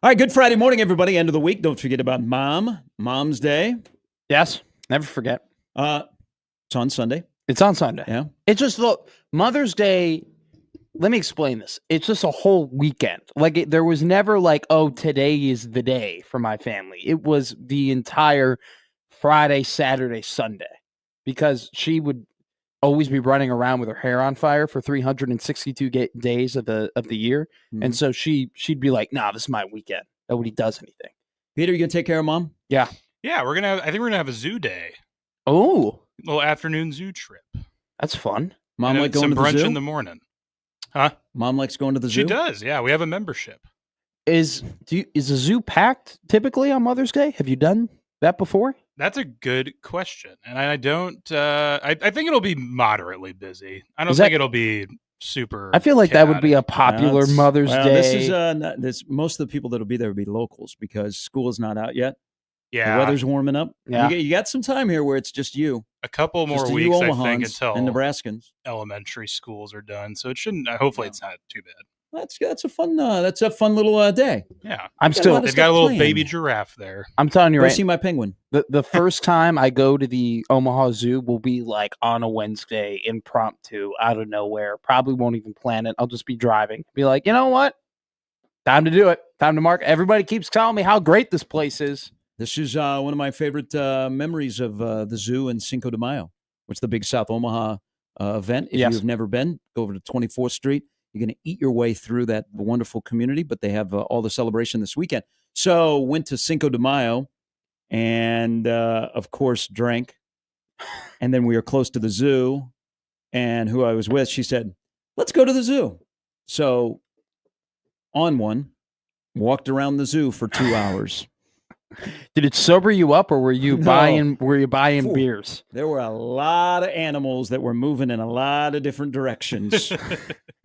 All right, good Friday morning, everybody. End of the week. Don't forget about Mom's Day. Yes, never forget. It's on Sunday. It's on Sunday. Yeah. It's just, look, Mother's Day, let me explain this. It's just a whole weekend. Like, there was never like, oh, today is the day for my family. It was the entire Friday, Saturday, Sunday, because she would always be running around with her hair on fire for 362 days of the year. Mm-hmm. And so she'd be like, nah, this is my weekend. Nobody does anything. Peter, you going to take care of Mom? Yeah. Yeah, I think we're going to have a zoo day. Oh. A little afternoon zoo trip. That's fun. Mom like going to the zoo? Brunch in the morning. Huh? Mom likes going to the zoo? She does, yeah. We have a membership. Is the zoo packed typically on Mother's Day? Have you done that before? That's a good question. And I don't, I think it'll be moderately busy. I don't think it'll be super. I feel like chaotic. that would be a popular Mother's Day. This is, most of the people that'll be there will be locals because school is not out yet. Yeah. The weather's warming up. Yeah. You got some time here where it's just you. A couple more weeks, I think, until and Nebraskans. Elementary schools are done. So it shouldn't, hopefully it's not too bad. That's a fun little day. Yeah. They've got a little baby giraffe there. I'm telling you, Go right? see my penguin. The first time I go to the Omaha Zoo will be like on a Wednesday, impromptu, out of nowhere. Probably won't even plan it. I'll just be driving. Be like, you know what? Time to do it. Time to mark. Everybody keeps telling me how great this place is. This is one of my favorite memories of the zoo in Cinco de Mayo, which is the big South Omaha event. If you've never been, go over to 24th Street. You're going to eat your way through that wonderful community, but they have all the celebration this weekend. So went to Cinco de Mayo and, of course, drank. And then we were close to the zoo. And who I was with, she said, let's go to the zoo. So on one, walked around the zoo for 2 hours. Did it sober you up, or were you buying beers? There were a lot of animals that were moving in a lot of different directions.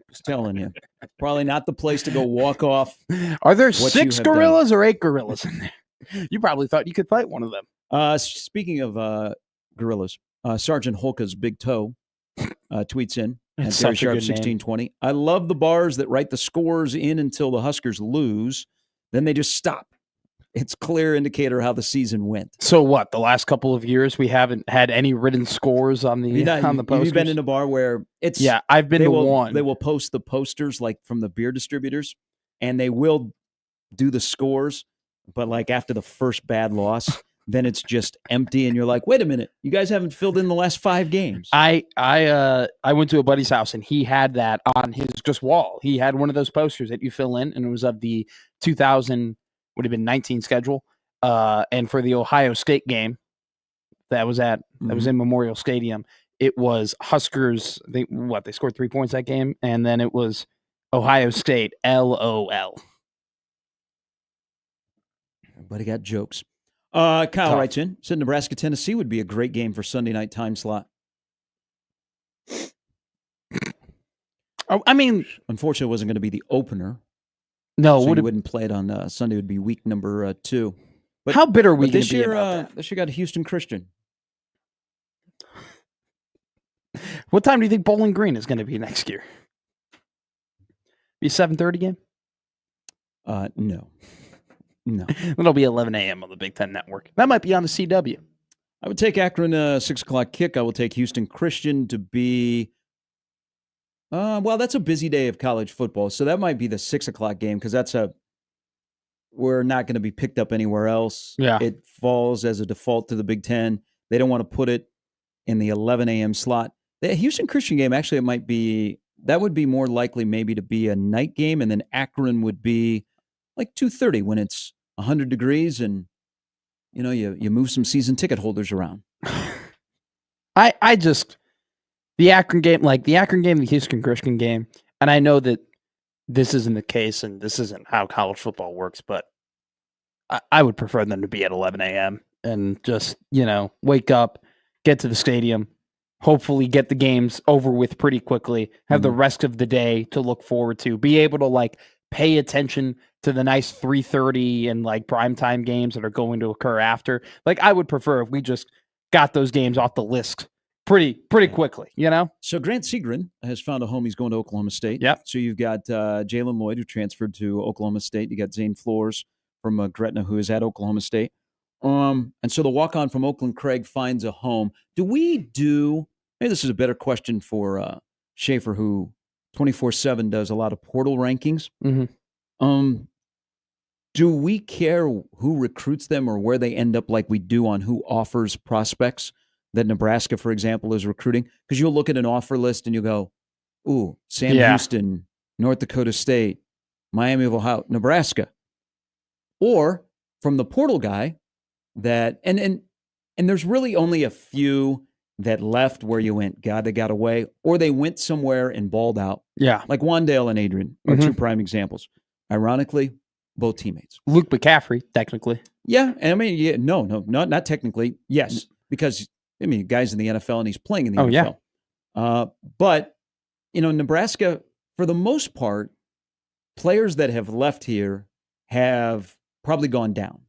Just telling you, probably not the place to go walk off. Are there 6 gorillas or 8 gorillas in there? You probably thought you could fight one of them. Speaking of gorillas, Sergeant Holka's Big Toe tweets in at Very Sharp 1620. I love the bars that write the scores in until the Huskers lose. Then they just stop. It's a clear indicator how the season went. So what? The last couple of years, we haven't had any written scores on the posters. You've been in a bar where it's I've been to one. They will post the posters like from the beer distributors, and they will do the scores. But like after the first bad loss, then it's just empty, and you're like, wait a minute, you guys haven't filled in the last 5 games. I went to a buddy's house, and he had that on his just wall. He had one of those posters that you fill in, and it was of the 2000. Would have been 19 schedule. And for the Ohio State game that was in Memorial Stadium, it was Huskers. They scored 3 points that game. And then it was Ohio State, LOL. Everybody got jokes. Kyle writes in, said Nebraska, Tennessee would be a great game for Sunday night time slot. I mean, unfortunately, it wasn't going to be the opener. No, so you wouldn't play it on Sunday. It would be week number 2. But how bitter are we this year? About that? This year got Houston Christian. What time do you think Bowling Green is going to be next year? Be a 7:30 game? No. It'll be 11 a.m. on the Big Ten Network. That might be on the CW. I would take Akron 6:00 kick. I will take Houston Christian to be. Well, that's a busy day of college football, so that might be the 6:00 game because we're not going to be picked up anywhere else. Yeah. It falls as a default to the Big Ten. They don't want to put it in the 11 a.m. slot. The Houston Christian game, actually, that would be more likely maybe to be a night game, and then Akron would be like 2:30 when it's 100 degrees and, you move some season ticket holders around. The Akron game, the Houston Christian game, and I know that this isn't the case and this isn't how college football works, but I would prefer them to be at 11 a.m. and just, wake up, get to the stadium, hopefully get the games over with pretty quickly, have the rest of the day to look forward to, be able to pay attention to the nice 3:30 and primetime games that are going to occur after. I would prefer if we just got those games off the list pretty quickly, you know? So Grant Segrin has found a home. He's going to Oklahoma State. Yep. So you've got Jalen Lloyd, who transferred to Oklahoma State. You got Zane Flores from Gretna, who is at Oklahoma State. And so the walk-on from Oakland Craig finds a home. Maybe this is a better question for Schaefer, who 24/7 does a lot of portal rankings. Mm-hmm. Do we care who recruits them or where they end up like we do on who offers prospects that Nebraska, for example, is recruiting? Because you'll look at an offer list and you'll go, ooh, Sam Houston, North Dakota State, Miami of Ohio, Nebraska. Or from the portal guy that, and there's really only a few that left where you went, God, they got away, or they went somewhere and balled out. Yeah. Like Wandale and Adrian are two prime examples. Ironically, both teammates. Luke McCaffrey, technically. Yeah. And I mean, not technically. Yes. Because, I mean, guy's in the NFL and he's playing in the NFL. Yeah. But, Nebraska, for the most part, players that have left here have probably gone down.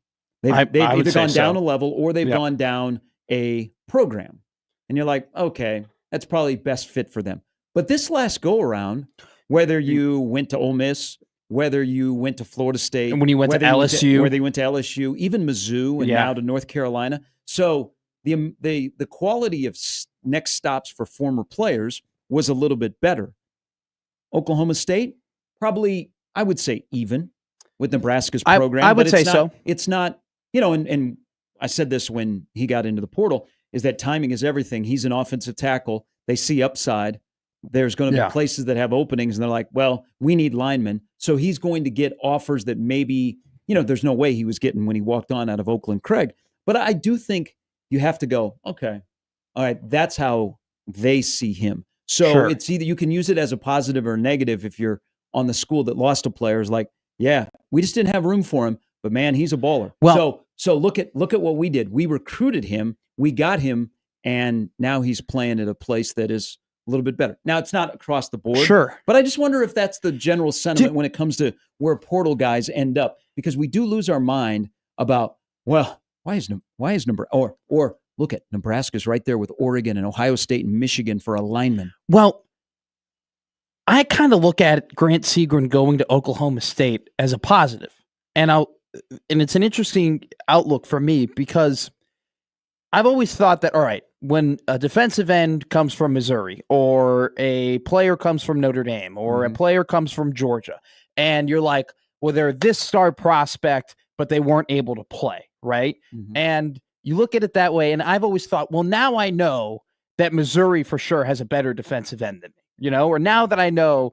They've either gone down a level or they've gone down a program. And you're like, okay, that's probably best fit for them. But this last go around, whether you went to Ole Miss, whether you went to Florida State, and when you went to LSU, whether you went to LSU, even Mizzou, and now to North Carolina. So the quality of next stops for former players was a little bit better. Oklahoma State, probably, I would say, even with Nebraska's program. I would say so. It's not, and I said this when he got into the portal, is that timing is everything. He's an offensive tackle. They see upside. There's going to be places that have openings, and they're like, well, we need linemen. So he's going to get offers that maybe, there's no way he was getting when he walked on out of Oakland Craig. But I do think you have to go, okay, all right, that's how they see him. So it's either you can use it as a positive or a negative if you're on the school that lost a player. Is like, yeah, we just didn't have room for him, but man, he's a baller. Well, so look at what we did. We recruited him, we got him, and now he's playing at a place that is a little bit better. Now, it's not across the board. Sure. But I just wonder if that's the general sentiment when it comes to where portal guys end up, because we do lose our mind about, well, why is Nebraska, or look at Nebraska's right there with Oregon and Ohio State and Michigan for a lineman. Well, I kind of look at Grant Segrin going to Oklahoma State as a positive. And it's an interesting outlook for me because I've always thought that, all right, when a defensive end comes from Missouri or a player comes from Notre Dame or a player comes from Georgia, and you're like, well, they're this star prospect, but they weren't able to play, right? And you look at it that way, and I've always thought, well, now I know that Missouri for sure has a better defensive end than me, or now I know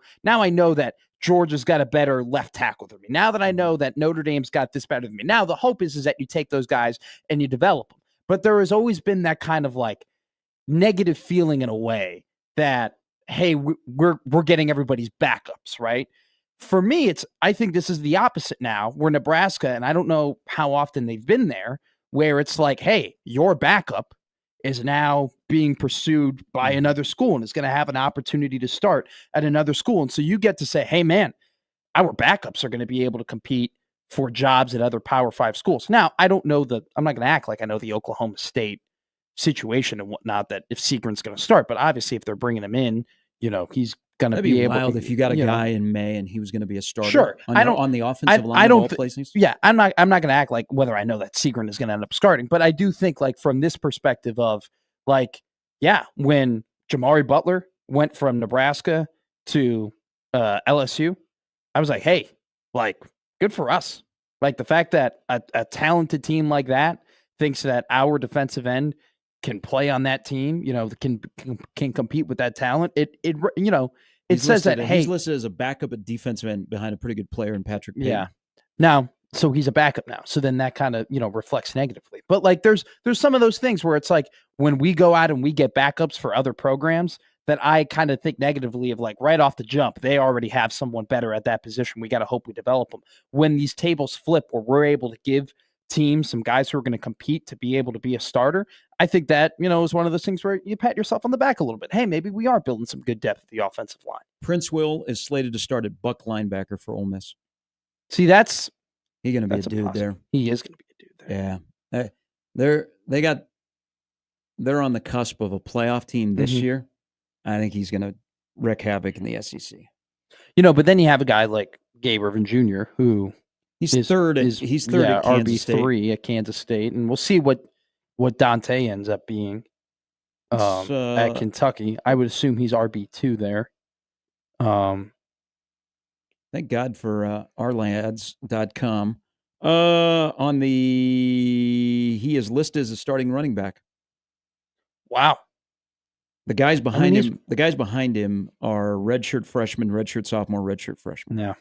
that Georgia's got a better left tackle than me. Now that I know that Notre Dame's got this better than me. Now the hope is that you take those guys and you develop them. But there has always been that kind of like negative feeling in a way that, hey, we're getting everybody's backups, right? For me, I think this is the opposite now, where Nebraska, and I don't know how often they've been there, where it's like, hey, your backup is now being pursued by another school and is going to have an opportunity to start at another school. And so you get to say, hey, man, our backups are going to be able to compete for jobs at other Power 5 schools. Now, I don't know I'm not going to act like I know the Oklahoma State situation and whatnot, that if Segrin's going to start, but obviously if they're bringing him in, he's going to be able. Wild if you got a guy in May and he was going to be a starter. Sure, on the offensive line. I don't places. Yeah, I'm not going to act like whether I know that Segrin is going to end up starting, but I do think like from this perspective of like, yeah, when Jamari Butler went from Nebraska to LSU, I was like, hey, like, good for us. Like the fact that a talented team like that thinks that our defensive end can play on that team, can compete with that talent. It says that, hey, he's listed as a backup at defensive end behind a pretty good player in Patrick Payton. Yeah. Now, so he's a backup now. So then that kind of, reflects negatively. But like there's some of those things where it's like when we go out and we get backups for other programs, that I kind of think negatively of like right off the jump, they already have someone better at that position. We got to hope we develop them. When these tables flip where we're able to give teams some guys who are going to compete to be able to be a starter, I think that, is one of those things where you pat yourself on the back a little bit. Hey, maybe we are building some good depth at the offensive line. Prince Will is slated to start at Buck linebacker for Ole Miss. See, he's going to be a dude there. He is going to be a dude there. Yeah. They got they're on the cusp of a playoff team this Mm-hmm. year, I think he's going to wreak havoc in the SEC. But then you have a guy like Gabe Irvin Jr. who he's third at Kansas RB3 State. at Kansas State, and we'll see what Dante ends up being at Kentucky. I would assume he's RB2 there. Thank God for ourlads.com. He is listed as a starting running back. Wow. The guys behind him. The guys behind him are redshirt freshman, redshirt sophomore, redshirt freshman. Yeah.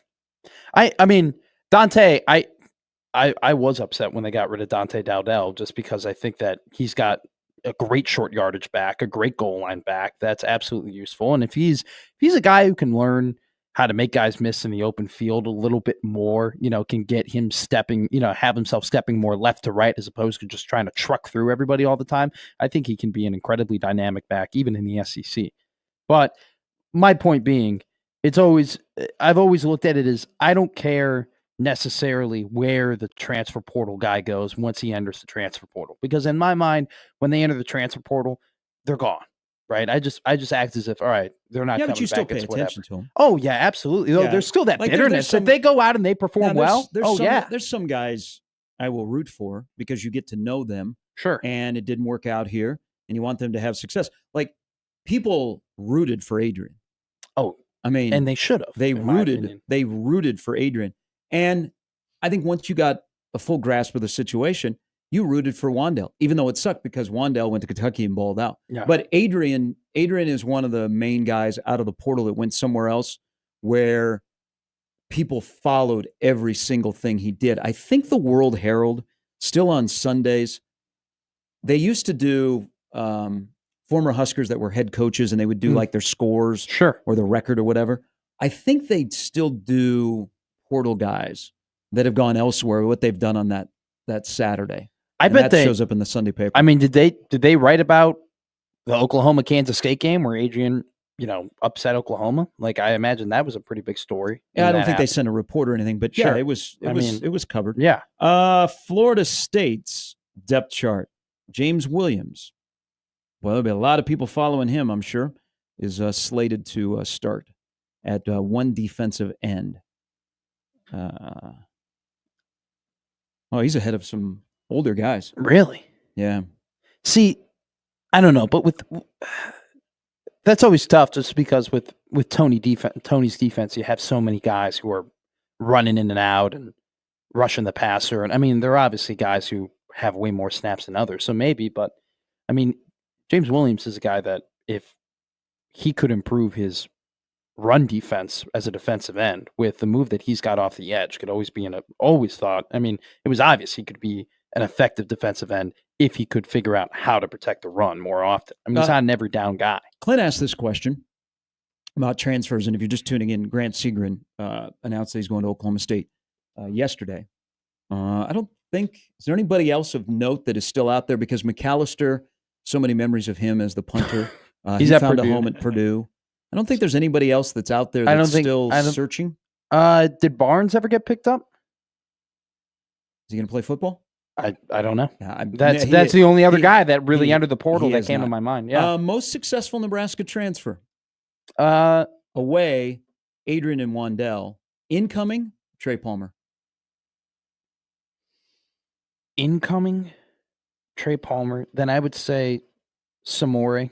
I mean, Dante, I was upset when they got rid of Dante Dowdell just because I think that he's got a great short yardage back, a great goal line back. That's absolutely useful. And if he's a guy who can learn how to make guys miss in the open field a little bit more, can get him stepping, have himself stepping more left to right as opposed to just trying to truck through everybody all the time. I think he can be an incredibly dynamic back, even in the SEC. But my point being, I've always looked at it as I don't care necessarily where the transfer portal guy goes once he enters the transfer portal, because in my mind, when they enter the transfer portal, they're gone. Right. I just act as if, all right, they're not coming back. But you still pay attention to them. Oh, yeah, absolutely. Yeah. There's still that bitterness. If they go out and they perform there's some guys I will root for because you get to know them. Sure. And it didn't work out here and you want them to have success. Like, people rooted for Adrian. Oh, I mean, and they should have. They rooted for Adrian. And I think once you got a full grasp of the situation, you rooted for Wandale, even though it sucked because Wandale went to Kentucky and balled out. Yeah. But Adrian is one of the main guys out of the portal that went somewhere else where people followed every single thing he did. I think the World Herald, still on Sundays, they used to do former Huskers that were head coaches, and they would do like their scores or the record or whatever. I think they'd still do portal guys that have gone elsewhere, what they've done on that Saturday. I bet that shows up in the Sunday paper. I mean, did they write about the Oklahoma Kansas State game where Adrian, upset Oklahoma? Like, I imagine that was a pretty big story. Yeah, I don't think they sent a report or anything, but yeah, it was covered. Yeah. Florida State's depth chart. James Williams. Well, there'll be a lot of people following him, I'm sure, is slated to start at one defensive end. He's ahead of some older guys. Really? Yeah. See, I don't know, but that's always tough just because with Tony's defense, you have so many guys who are running in and out and rushing the passer. And I mean, there are obviously guys who have way more snaps than others. So maybe, but I mean, James Williams is a guy that if he could improve his run defense as a defensive end with the move that he's got off the edge, could always thought. I mean, it was obvious he could be an effective defensive end if he could figure out how to protect the run more often. I mean, he's not an every down guy. Clint asked this question about transfers, and if you're just tuning in, Grant Segrin announced that he's going to Oklahoma State yesterday. I don't think, is there anybody else of note that is still out there? Because McAllister, so many memories of him as the punter. He's he at found Purdue. a home at Purdue. I don't think there's anybody else that's out there that's still searching. Did Barnes ever get picked up? Is he going to play football? I don't know. Yeah, that's the only other guy that really entered the portal that came to my mind. Yeah. Most successful Nebraska transfer. Away, Adrian and Wandale. Incoming, Trey Palmer. Incoming, Trey Palmer. Then I would say Samori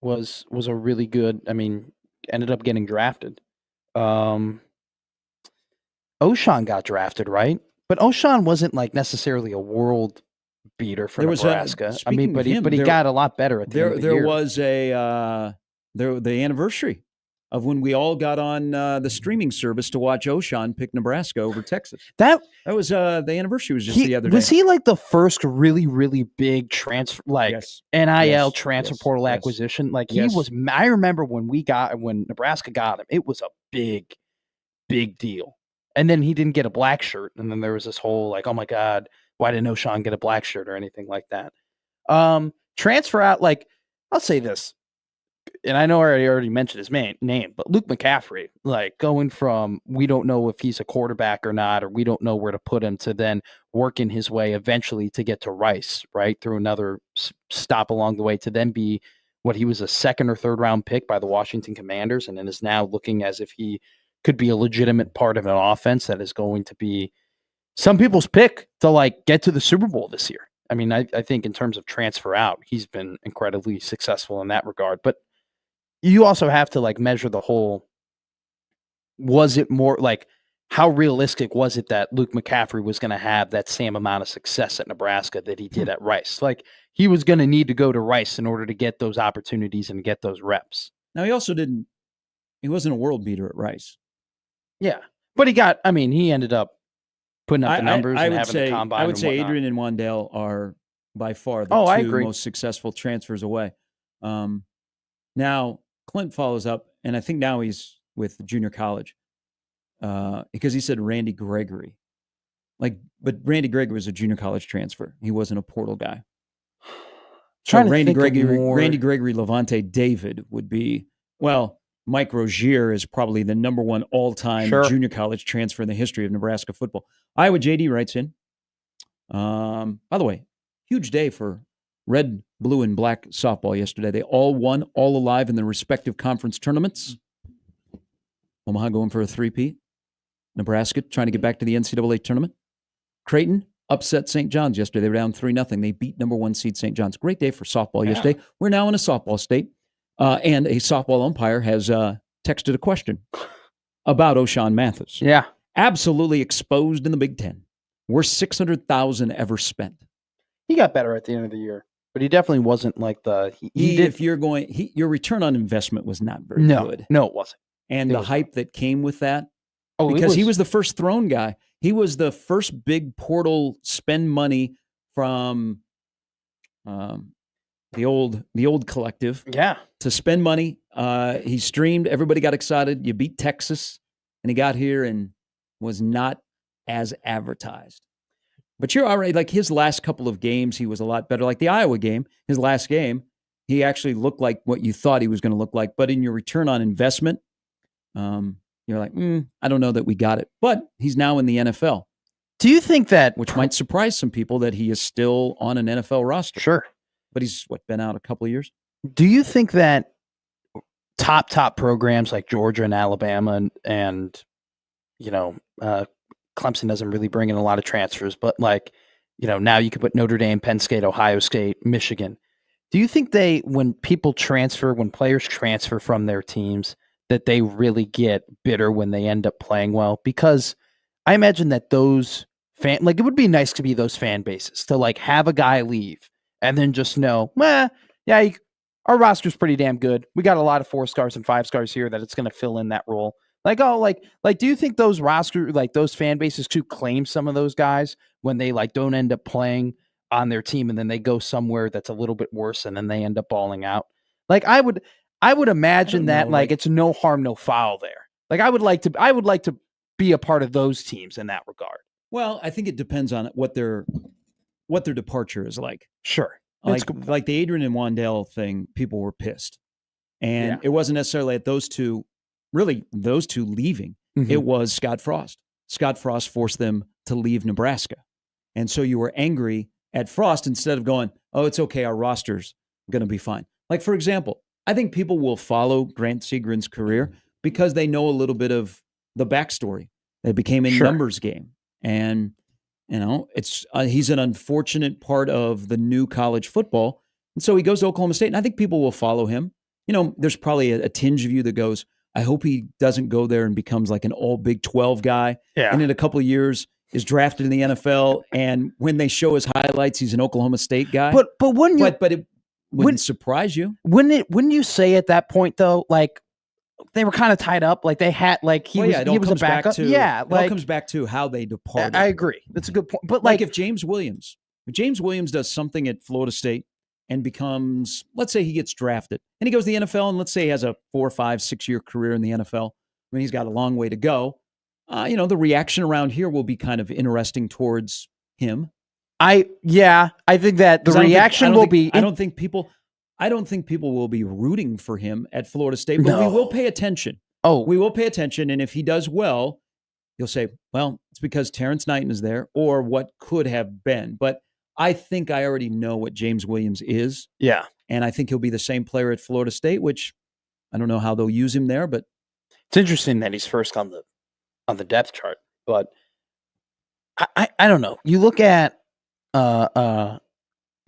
was a really good. I mean, ended up getting drafted. O'Shawn got drafted, right? But O'Shawn wasn't like necessarily a world beater for Nebraska. But he got a lot better at the end of the year. There was the anniversary of when we all got on the streaming service to watch O'Shawn pick Nebraska over Texas. That was the anniversary was just the other day. Was he like the first really, really big transfer, NIL transfer portal acquisition? Like he was. I remember when Nebraska got him, it was a big, big deal. And then he didn't get a black shirt, and then there was this whole like, oh my God, why didn't O'Shawn get a black shirt or anything like that? Transfer out, like I'll say this. And I know I already mentioned his name, but Luke McCaffrey, like going from we don't know if he's a quarterback or not, or we don't know where to put him, to then working his way eventually to get to Rice, right, through another stop along the way to then be what he was a second or third round pick by the Washington Commanders, and then is now looking as if he could be a legitimate part of an offense that is going to be some people's pick to like get to the Super Bowl this year. I mean, I think in terms of transfer out, he's been incredibly successful in that regard. But you also have to like measure the whole. Was it more like how realistic was it that Luke McCaffrey was going to have that same amount of success at Nebraska that he did at Rice? Like he was going to need to go to Rice in order to get those opportunities and get those reps. Now he also didn't. He wasn't a world beater at Rice. Yeah, but he ended up putting up the numbers and having the combine. I would say Adrian and Wandale are by far the two most successful transfers away. Now Clint follows up, and I think now he's with junior college because he said Randy Gregory. But Randy Gregory was a junior college transfer. He wasn't a portal guy. So Randy Gregory, Levante David would be, Mike Rozier is probably the number one all-time junior college transfer in the history of Nebraska football. Iowa JD writes in. By the way, huge day for red, blue, and black softball yesterday. They all won, all alive in their respective conference tournaments. Omaha going for a three-peat. Nebraska trying to get back to the NCAA tournament. Creighton upset St. John's yesterday. They were down 3-0. They beat number one seed St. John's. Great day for softball yesterday. We're now in a softball state. And a softball umpire has texted a question about O'Shawn Mathis. Yeah. Absolutely exposed in the Big Ten. Worst $600,000 ever spent. He got better at the end of the year, but he definitely wasn't like your return on investment was not very good. No, it wasn't. And the hype that came with that, because he was the first thrown guy. He was the first big portal spend money from the old collective. Yeah. To spend money. He streamed. Everybody got excited. You beat Texas. And he got here and was not as advertised. But you're already, like his last couple of games, he was a lot better. Like the Iowa game, his last game, he actually looked like what you thought he was going to look like. But in your return on investment, you're like, I don't know that we got it. But he's now in the NFL. Do you think that... Which might surprise some people that he is still on an NFL roster. Sure. But he's, been out a couple of years? Do you think that top programs like Georgia and Alabama and Clemson doesn't really bring in a lot of transfers, but now you could put Notre Dame, Penn State, Ohio State, Michigan. Do you think when players transfer from their teams, that they really get bitter when they end up playing well? Because I imagine that those it would be nice to be those fan bases to have a guy leave and then just know, our roster's pretty damn good. We got a lot of 4 stars and 5 stars here that it's going to fill in that role. Do you think those those fan bases too claim some of those guys when they don't end up playing on their team and then they go somewhere that's a little bit worse and then they end up balling out? I would imagine that it's no harm, no foul there. I would like to be a part of those teams in that regard. Well, I think it depends on what their departure is like. Sure. Like the Adrian and Wandale thing, people were pissed. And it wasn't necessarily at those two leaving. Mm-hmm. It was Scott Frost. Scott Frost forced them to leave Nebraska. And so you were angry at Frost instead of going, oh, it's okay, our roster's going to be fine. Like, for example, I think people will follow Grant Segrin's career because they know a little bit of the backstory. They became a numbers game. And it's he's an unfortunate part of the new college football. And so he goes to Oklahoma State, and I think people will follow him. There's probably a tinge of you that goes, I hope he doesn't go there and becomes like an all Big 12 guy. Yeah. And in a couple of years is drafted in the NFL. And when they show his highlights, he's an Oklahoma State guy. But it wouldn't surprise you. Wouldn't you say at that point though, they were kind of tied up. They had he was a backup. It all comes back to how they departed. I agree. That's a good point. But if James Williams does something at Florida State and becomes, let's say he gets drafted and he goes to the NFL and let's say he has a 4, 5, 6 year career in the NFL. I mean, he's got a long way to go. The reaction around here will be kind of interesting towards him. I think that the reaction will be. I don't think people will be rooting for him at Florida State, but we will pay attention. Oh, we will pay attention, and if he does well, you'll say, well, it's because Terrence Knighton is there or what could have been. But I think I already know what James Williams is. Yeah. And I think he'll be the same player at Florida State, which I don't know how they'll use him there, but it's interesting that he's first on the depth chart. But I don't know. You look at I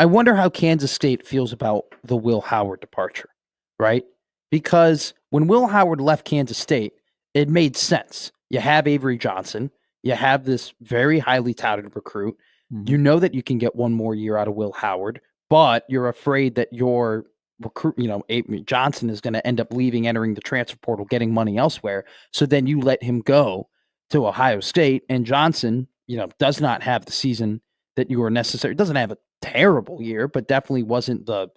wonder how Kansas State feels about the Will Howard departure, right? Because when Will Howard left Kansas State, it made sense. You have Avery Johnson. You have this very highly touted recruit. Mm-hmm. You know that you can get one more year out of Will Howard, but you're afraid that your recruit, Avery Johnson is going to end up leaving, entering the transfer portal, getting money elsewhere. So then you let him go to Ohio State, and Johnson, does not have the season that you were necessary. Doesn't have a terrible year, but definitely wasn't the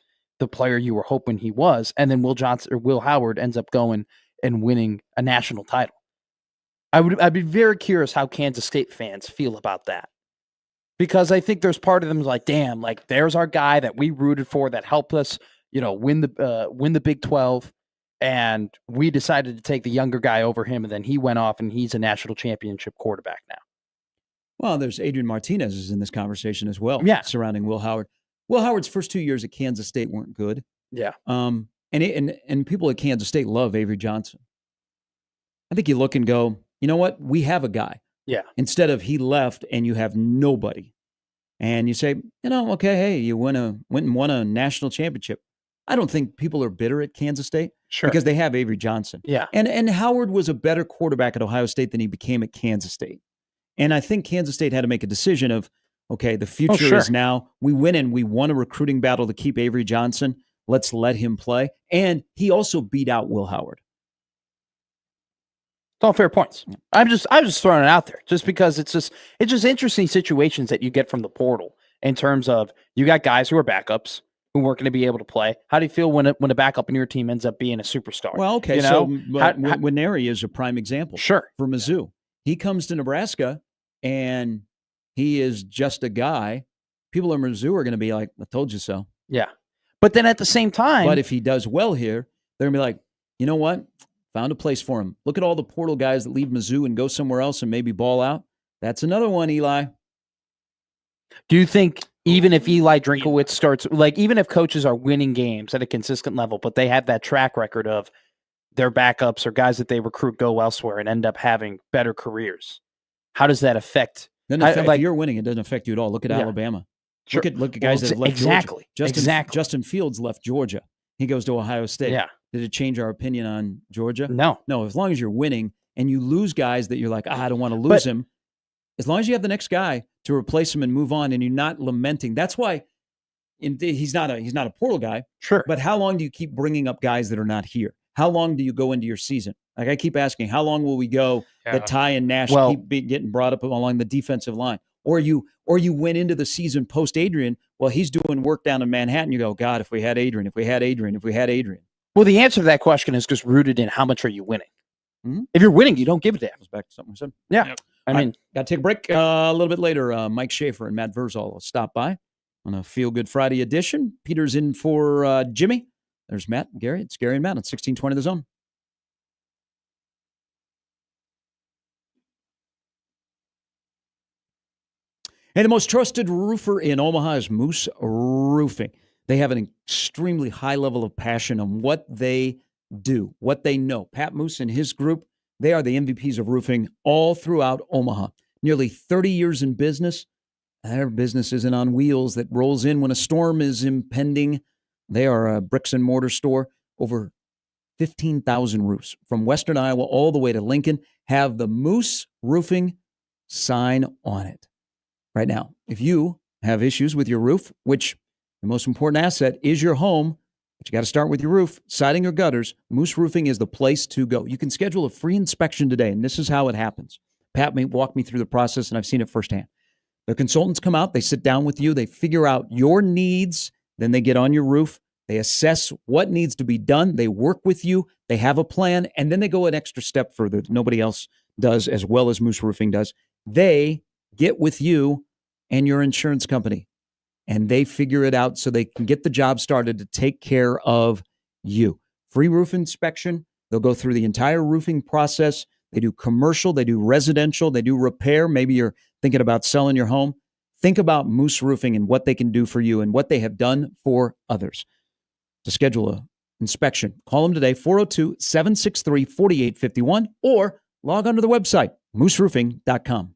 player you were hoping he was. And then Will Howard ends up going and winning a national title. I'd be very curious how Kansas State fans feel about that, because I think there's part of them like, damn, like there's our guy that we rooted for that helped us, win the Big 12, and we decided to take the younger guy over him, and then he went off and he's a national championship quarterback now. Well, there's Adrian Martinez is in this conversation as well. Yeah, surrounding Will Howard. Will Howard's first 2 years at Kansas State weren't good. Yeah. And people at Kansas State love Avery Johnson. I think you look and go, you know what? We have a guy. Yeah. Instead of he left and you have nobody. And you say, okay, hey, you went and won a national championship. I don't think people are bitter at Kansas State. Sure. Because they have Avery Johnson. Yeah. And Howard was a better quarterback at Ohio State than he became at Kansas State. And I think Kansas State had to make a decision of, okay, the future is now, we win and we won a recruiting battle to keep Avery Johnson. Let's let him play. And he also beat out Will Howard. It's all fair points. I was just throwing it out there just because it's just interesting situations that you get from the portal in terms of you got guys who are backups who weren't going to be able to play. How do you feel when a backup in your team ends up being a superstar? Well, okay, so Winery is a prime example. Sure. For Mizzou. He comes to Nebraska and he is just a guy. People in Mizzou are going to be like, I told you so. Yeah. But then at the same time. But if he does well here, they're going to be like, you know what? Found a place for him. Look at all the portal guys that leave Mizzou and go somewhere else and maybe ball out. That's another one, Eli. Do you think even if Eli Drinkowitz starts, like even if coaches are winning games at a consistent level, but they have that track record of their backups or guys that they recruit go elsewhere and end up having better careers, how does that affect? If you're winning, it doesn't affect you at all. Look at Alabama. Sure. Look at guys that have left Georgia. Justin Fields left Georgia. He goes to Ohio State. Yeah. Did it change our opinion on Georgia? No. As long as you're winning and you lose guys that you're like, I don't want to lose him. As long as you have the next guy to replace him and move on, and you're not lamenting. That's why he's not a portal guy. Sure. But how long do you keep bringing up guys that are not here? How long do you go into your season? Like I keep asking, how long will we go that Ty and Nash keep getting brought up along the defensive line? Or you went into the season post Adrian. Well, he's doing work down in Manhattan. You go, God, if we had Adrian. Well, the answer to that question is just rooted in how much are you winning. Mm-hmm. If you're winning, you don't give a damn. Goes back to something we said. Yeah. Yep. I mean, got to take a break. A little bit later, Mike Schaefer and Matt Verzal will stop by on a Feel Good Friday edition. Peter's in for Jimmy. There's Matt and Gary. It's Gary and Matt on 1620 The Zone. And the most trusted roofer in Omaha is Moose Roofing. They have an extremely high level of passion on what they do, what they know. Pat Moose and his group, they are the MVPs of roofing all throughout Omaha. Nearly 30 years in business. Their business isn't on wheels that rolls in when a storm is impending. They are a bricks and mortar store. Over 15,000 roofs from Western Iowa all the way to Lincoln have the Moose Roofing sign on it. Right now, if you have issues with your roof, which the most important asset is your home, but you got to start with your roof, siding or gutters, Moose Roofing is the place to go. You can schedule a free inspection today, and this is how it happens. Pat may walk me through the process, and I've seen it firsthand. Their consultants come out, they sit down with you, they figure out your needs, then they get on your roof, they assess what needs to be done, they work with you, they have a plan, and then they go an extra step further that nobody else does as well as Moose Roofing does. They get with you and your insurance company, and they figure it out so they can get the job started to take care of you. Free roof inspection. They'll go through the entire roofing process. They do commercial, they do residential, they do repair. Maybe you're thinking about selling your home. Think about Moose Roofing and what they can do for you and what they have done for others. To schedule an inspection, call them today, 402-763-4851, or log on to the website, mooseroofing.com.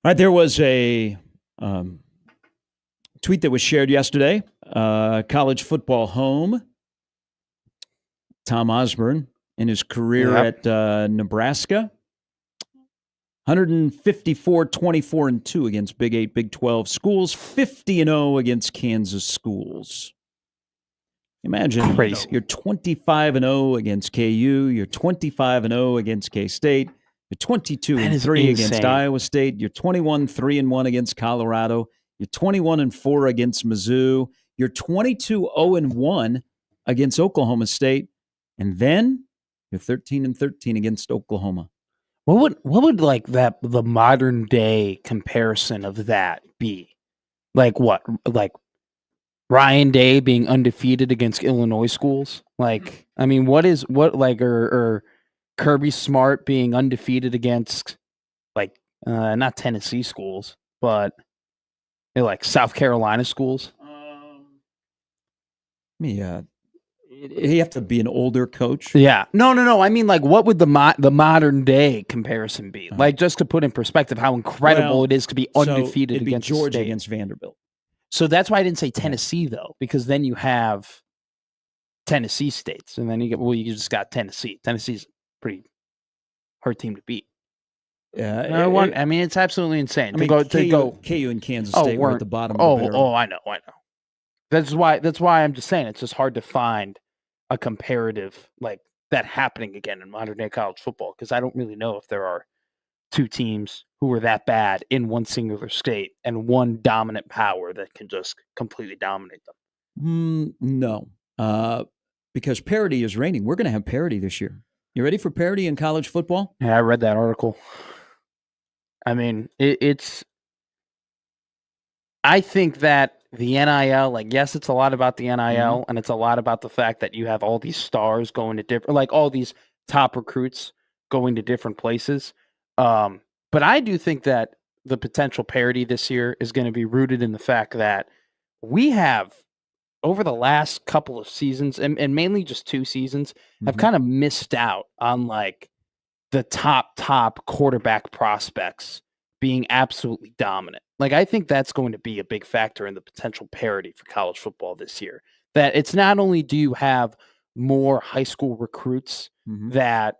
All right, there was a tweet that was shared yesterday. College football home. Tom Osborne in his career at Nebraska. 154-24-2 against Big 8, Big 12 schools. 50-0 against Kansas schools. Imagine you're 25-0 against KU. You're 25-0 against K-State. You're 22-3 against Iowa State. You're 21-3-1 against Colorado. You're 21-4 against Mizzou. You're 22-0-1 against Oklahoma State. And then you're 13-13 against Oklahoma. What would like that the modern day comparison of that be? Like what? Like Ryan Day being undefeated against Illinois schools? Like, I mean, or Kirby Smart being undefeated against like not Tennessee schools, but like South Carolina schools? You have to be an older coach. Yeah. No. I mean, like, what would the modern day comparison be? Like, just to put in perspective how incredible it is to be undefeated against Georgia against Vanderbilt. So that's why I didn't say Tennessee, though, because then you have Tennessee states, and then you just got Tennessee. Tennessee's a pretty hard team to beat. Yeah. I mean, it's absolutely insane to go. KU and Kansas State were at the bottom of the barrel. I know. That's why I'm just saying it's just hard to find a comparative like that happening again in modern day college football, because I don't really know if there are two teams who were that bad in one singular state and one dominant power that can just completely dominate them. No, because parity is reigning. We're going to have parity this year. You ready for parity in college football? Yeah, I read that article. I mean, I think that the NIL, like, yes, it's a lot about the NIL, and it's a lot about the fact that you have all these stars going to different, like all these top recruits going to different places. But I do think that the potential parity this year is going to be rooted in the fact that we have, over the last couple of seasons, and mainly just 2 seasons, have kind of missed out on like the top quarterback prospects being absolutely dominant. Like, I think that's going to be a big factor in the potential parity for college football this year. That it's not only do you have more high school recruits that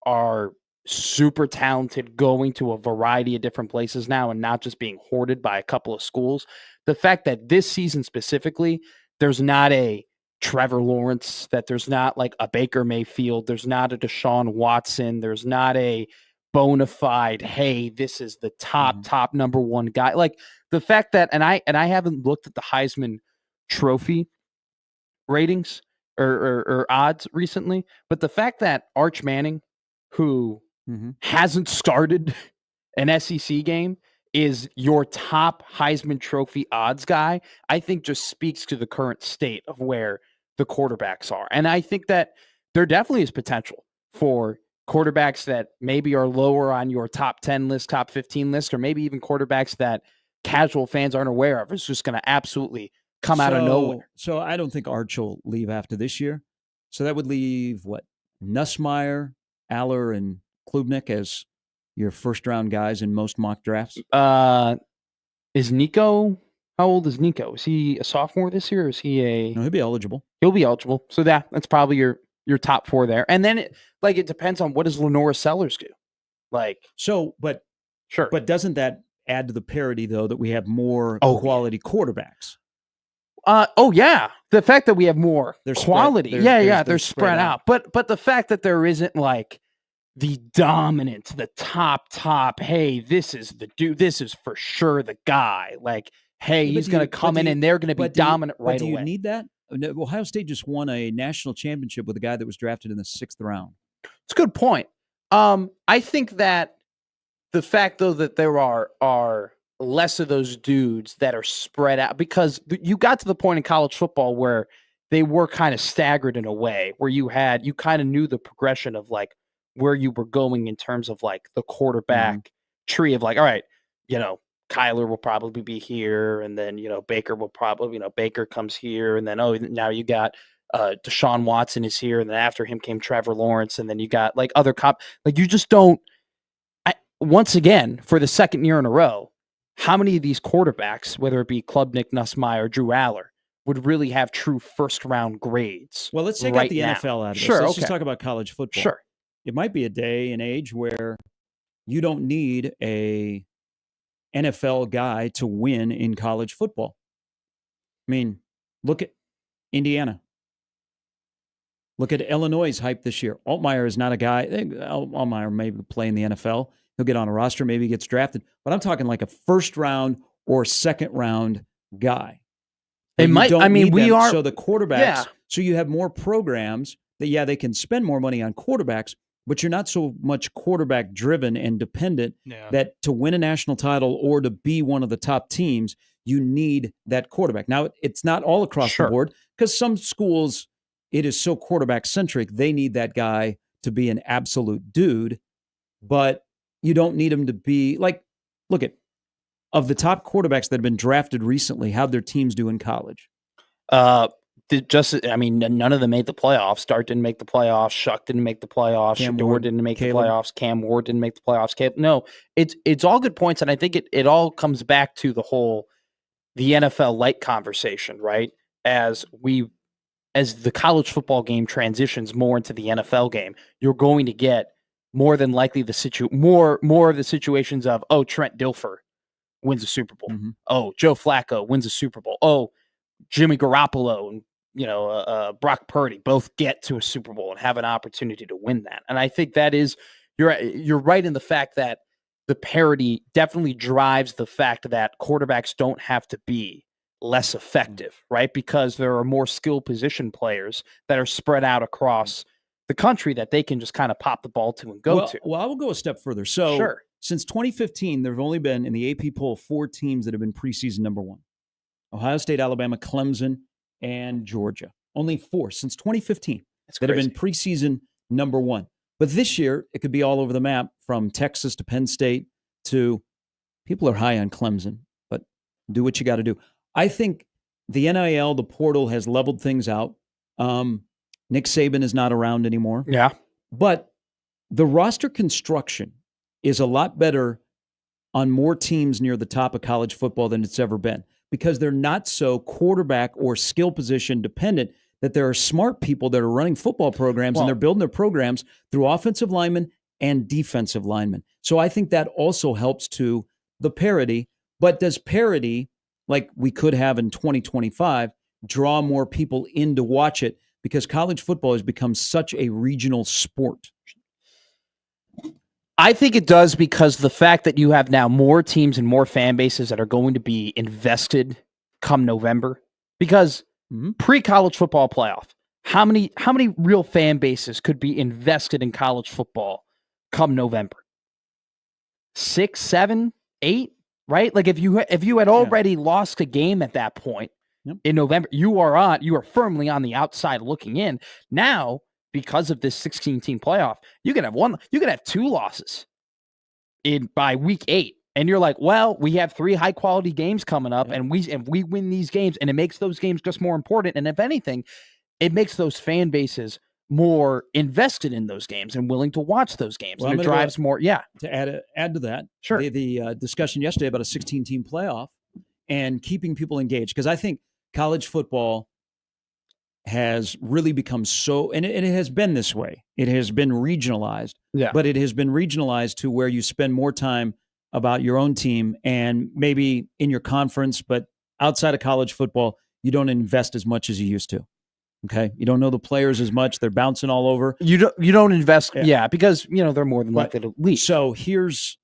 are super talented going to a variety of different places now and not just being hoarded by a couple of schools. The fact that this season specifically, there's not a Trevor Lawrence, that there's not like a Baker Mayfield, there's not a Deshaun Watson, there's not a bona fide, hey, this is the top number one guy. Like the fact that, and I haven't looked at the Heisman Trophy ratings or odds recently, but the fact that Arch Manning, who hasn't started an SEC game, is your top Heisman Trophy odds guy, I think just speaks to the current state of where the quarterbacks are. And I think that there definitely is potential for quarterbacks that maybe are lower on your top 10 list, top 15 list, or maybe even quarterbacks that casual fans aren't aware of. It's just going to absolutely come out of nowhere. So I don't think Arch will leave after this year. So that would leave what? Nussmeier, Aller, and Klubnik as your first-round guys in most mock drafts. Is Nico? How old is Nico? Is he a sophomore this year? Or is he a? No, he'll be eligible. He'll be eligible. So that's probably your top 4 there. And then it depends on what does Lenora Sellers do. But doesn't that add to the parity though that we have more quality quarterbacks? Yeah. The fact that we have more quality. They're spread out. But the fact that there isn't like the dominance, the top, hey, this is the dude, this is for sure the guy. Like, hey, he's going to come in and they're going to be dominant right away. Do you need that? Ohio State just won a national championship with a guy that was drafted in the 6th round. It's a good point. I think that the fact, though, that there are less of those dudes that are spread out, because you got to the point in college football where they were kind of staggered in a way, where you kind of knew the progression of like where you were going in terms of like the quarterback tree of like, all right, Kyler will probably be here, and then Baker will probably Baker comes here, and then now you got Deshaun Watson is here, and then after him came Trevor Lawrence, and then you got like other like you just don't. once again, for the second year in a row, how many of these quarterbacks, whether it be Klubnik, Nussmeier, Drew Aller, would really have true first-round grades? Well, let's take out the NFL out of this. Sure, let's just talk about college football. Sure. It might be a day and age where you don't need a NFL guy to win in college football. I mean, look at Indiana. Look at Illinois' hype this year. Altmaier is not a guy. Altmaier may play in the NFL. He'll get on a roster. Maybe he gets drafted. But I'm talking like a first-round or second-round guy. It might. I mean, we are. So the quarterbacks. So you have more programs that, they can spend more money on quarterbacks, but you're not so much quarterback-driven and dependent that to win a national title or to be one of the top teams, you need that quarterback. Now, it's not all across the board because some schools, it is so quarterback-centric, they need that guy to be an absolute dude, but you don't need him to be like, look at, of the top quarterbacks that have been drafted recently, how'd their teams do in college? None of them made the playoffs. Dart didn't make the playoffs. Shuck didn't make the playoffs. Shador didn't make the playoffs. Cam Ward didn't make the playoffs. No, it's all good points, and I think it all comes back to the NFL light conversation, right? As the college football game transitions more into the NFL game, you're going to get more than likely more of the situations of, Trent Dilfer wins a Super Bowl. Mm-hmm. Oh, Joe Flacco wins a Super Bowl. Oh, Jimmy Garoppolo and Brock Purdy both get to a Super Bowl and have an opportunity to win that. And I think that is you're right in the fact that the parity definitely drives the fact that quarterbacks don't have to be less effective, right? Because there are more skill position players that are spread out across the country that they can just kind of pop the ball to and go to. Well, I will go a step further. So since 2015, there have only been, in the AP poll, 4 teams that have been preseason number 1. Ohio State, Alabama, Clemson, and Georgia. Only 4 since 2015 that have been preseason number 1. But this year, it could be all over the map, from Texas to Penn State to people are high on Clemson, but do what you got to do. I think the NIL, the portal, has leveled things out. Nick Saban is not around anymore. Yeah. But the roster construction is a lot better on more teams near the top of college football than it's ever been, because they're not so quarterback or skill position dependent, that there are smart people that are running football programs and they're building their programs through offensive linemen and defensive linemen. So I think that also helps to the parity. But does parity, like we could have in 2025, draw more people in to watch it, because college football has become such a regional sport? I think it does, because the fact that you have now more teams and more fan bases that are going to be invested come November, because pre-college football playoff, how many real fan bases could be invested in college football come November? 6, 7, 8, right? Like if you had already lost a game at that point in November, you are firmly on the outside looking in. Now, because of this 16-team playoff, you could have 2 losses by week 8. And you're like, well, we have 3 high-quality games coming up, and we win these games, and it makes those games just more important. And if anything, it makes those fan bases more invested in those games and willing to watch those games. Well, and it drives more, To add to that, sure. The discussion yesterday about a 16-team playoff and keeping people engaged, because I think college football has really become so, and it has been this way. It has been regionalized, but it has been regionalized to where you spend more time about your own team and maybe in your conference, but outside of college football, you don't invest as much as you used to. Okay, you don't know the players as much; they're bouncing all over. You don't invest, because they're more than likely to leave. So here's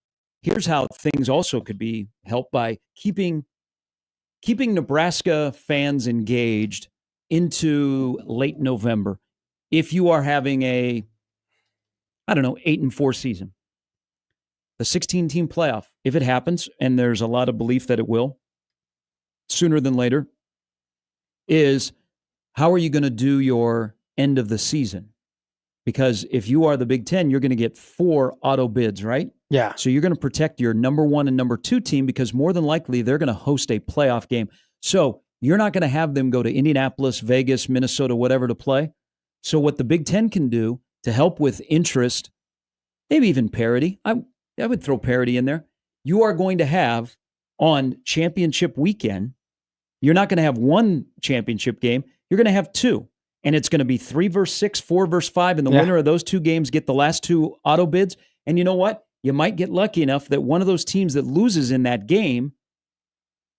how things also could be helped by keeping Nebraska fans engaged into late November. If you are having a 8-4 season, the 16-team playoff, if it happens, and there's a lot of belief that it will, sooner than later, is how are you going to do your end of the season? Because if you are the Big Ten, you're going to get 4 auto bids, right? Yeah. So you're going to protect your number 1 and number 2 team, because more than likely they're going to host a playoff game. So you're not going to have them go to Indianapolis, Vegas, Minnesota, whatever to play. So what the Big Ten can do to help with interest, maybe even parity, I would throw Parity in there. You are going to have on championship weekend, you're not going to have one championship game. You're going to have two. And it's going to be 3 versus 6, 4 versus 5. And the winner of those two games get the last two auto bids. And you know what? You might get lucky enough that one of those teams that loses in that game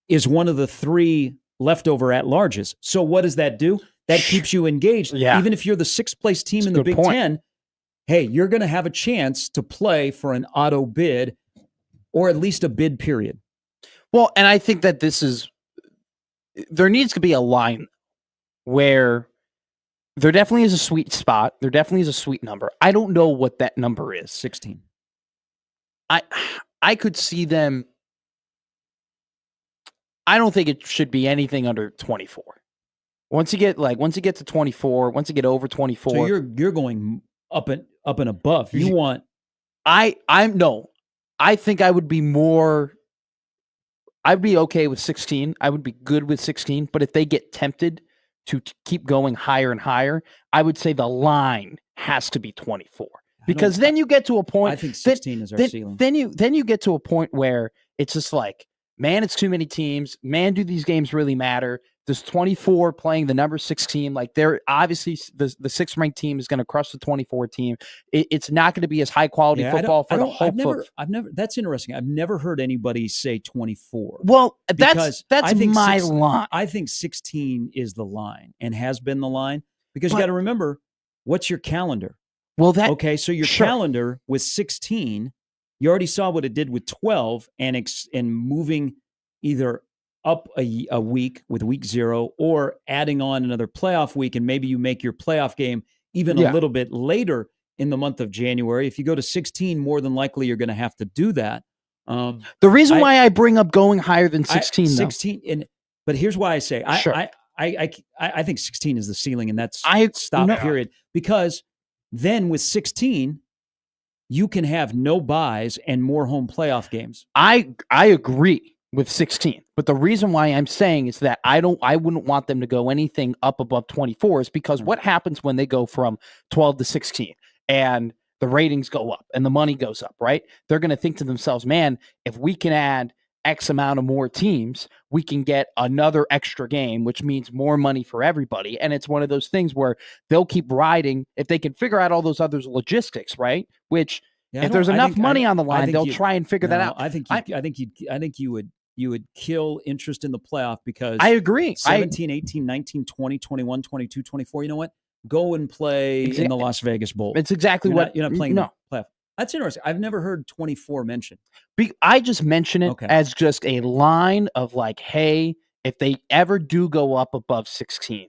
is one of the 3 leftover at-larges. So what does that do? That keeps you engaged. Yeah. Even if you're the 6th place team in the Big Ten, hey, you're going to have a chance to play for an auto bid or at least a bid period. Well, and I think that there needs to be a line where there definitely is a sweet spot. There definitely is a sweet number. I don't know what that number is. 16. I could see them. I don't think it should be anything under 24. Once you get to 24, once you get over 24. So you're going up and above. You want I think I would be more. I'd be okay with 16. I would be good with 16. But if they get tempted to keep going higher and higher, I would say the line has to be 24. Because then you get to a point. I think 16 is our ceiling. Then you get to a point where it's just like, man, it's too many teams. Man, do these games really matter? There's 24 playing the number 6 team. Like, they're obviously the 6th ranked team is going to crush the 24 team. It's not going to be as high quality football for the hope of. I've never. That's interesting. I've never heard anybody say 24. Well, that's my line. I think 16 is the line and has been the line because you got to remember, what's your calendar? Well, so your calendar with 16, you already saw what it did with 12 and moving either up a week with week 0 or adding on another playoff week, and maybe you make your playoff game even a little bit later in the month of January. If you go to 16, more than likely you're going to have to do that. The reason why I bring up going higher than 16, but here's why I say I think 16 is the ceiling, and that's period. Because then with 16, you can have no buys and more home playoff games. I agree with 16, but the reason why I'm saying is that I wouldn't want them to go anything up above 24 is because what happens when they go from 12 to 16 and the ratings go up and the money goes up, right? They're going to think to themselves, man, if we can add X amount of more teams, we can get another extra game, which means more money for everybody. And it's one of those things where they'll keep riding if they can figure out all those other logistics, right? Which if there's enough money on the line, they'll try and figure that out. I think you would kill interest in the playoff because I agree. 17, 18, 19, 20, 21, 22, 24. You know what? Go and play in the Las Vegas Bowl. It's exactly you're not playing the playoff. That's interesting. I've never heard 24 mentioned. I just mention it as just a line of like, hey, if they ever do go up above 16,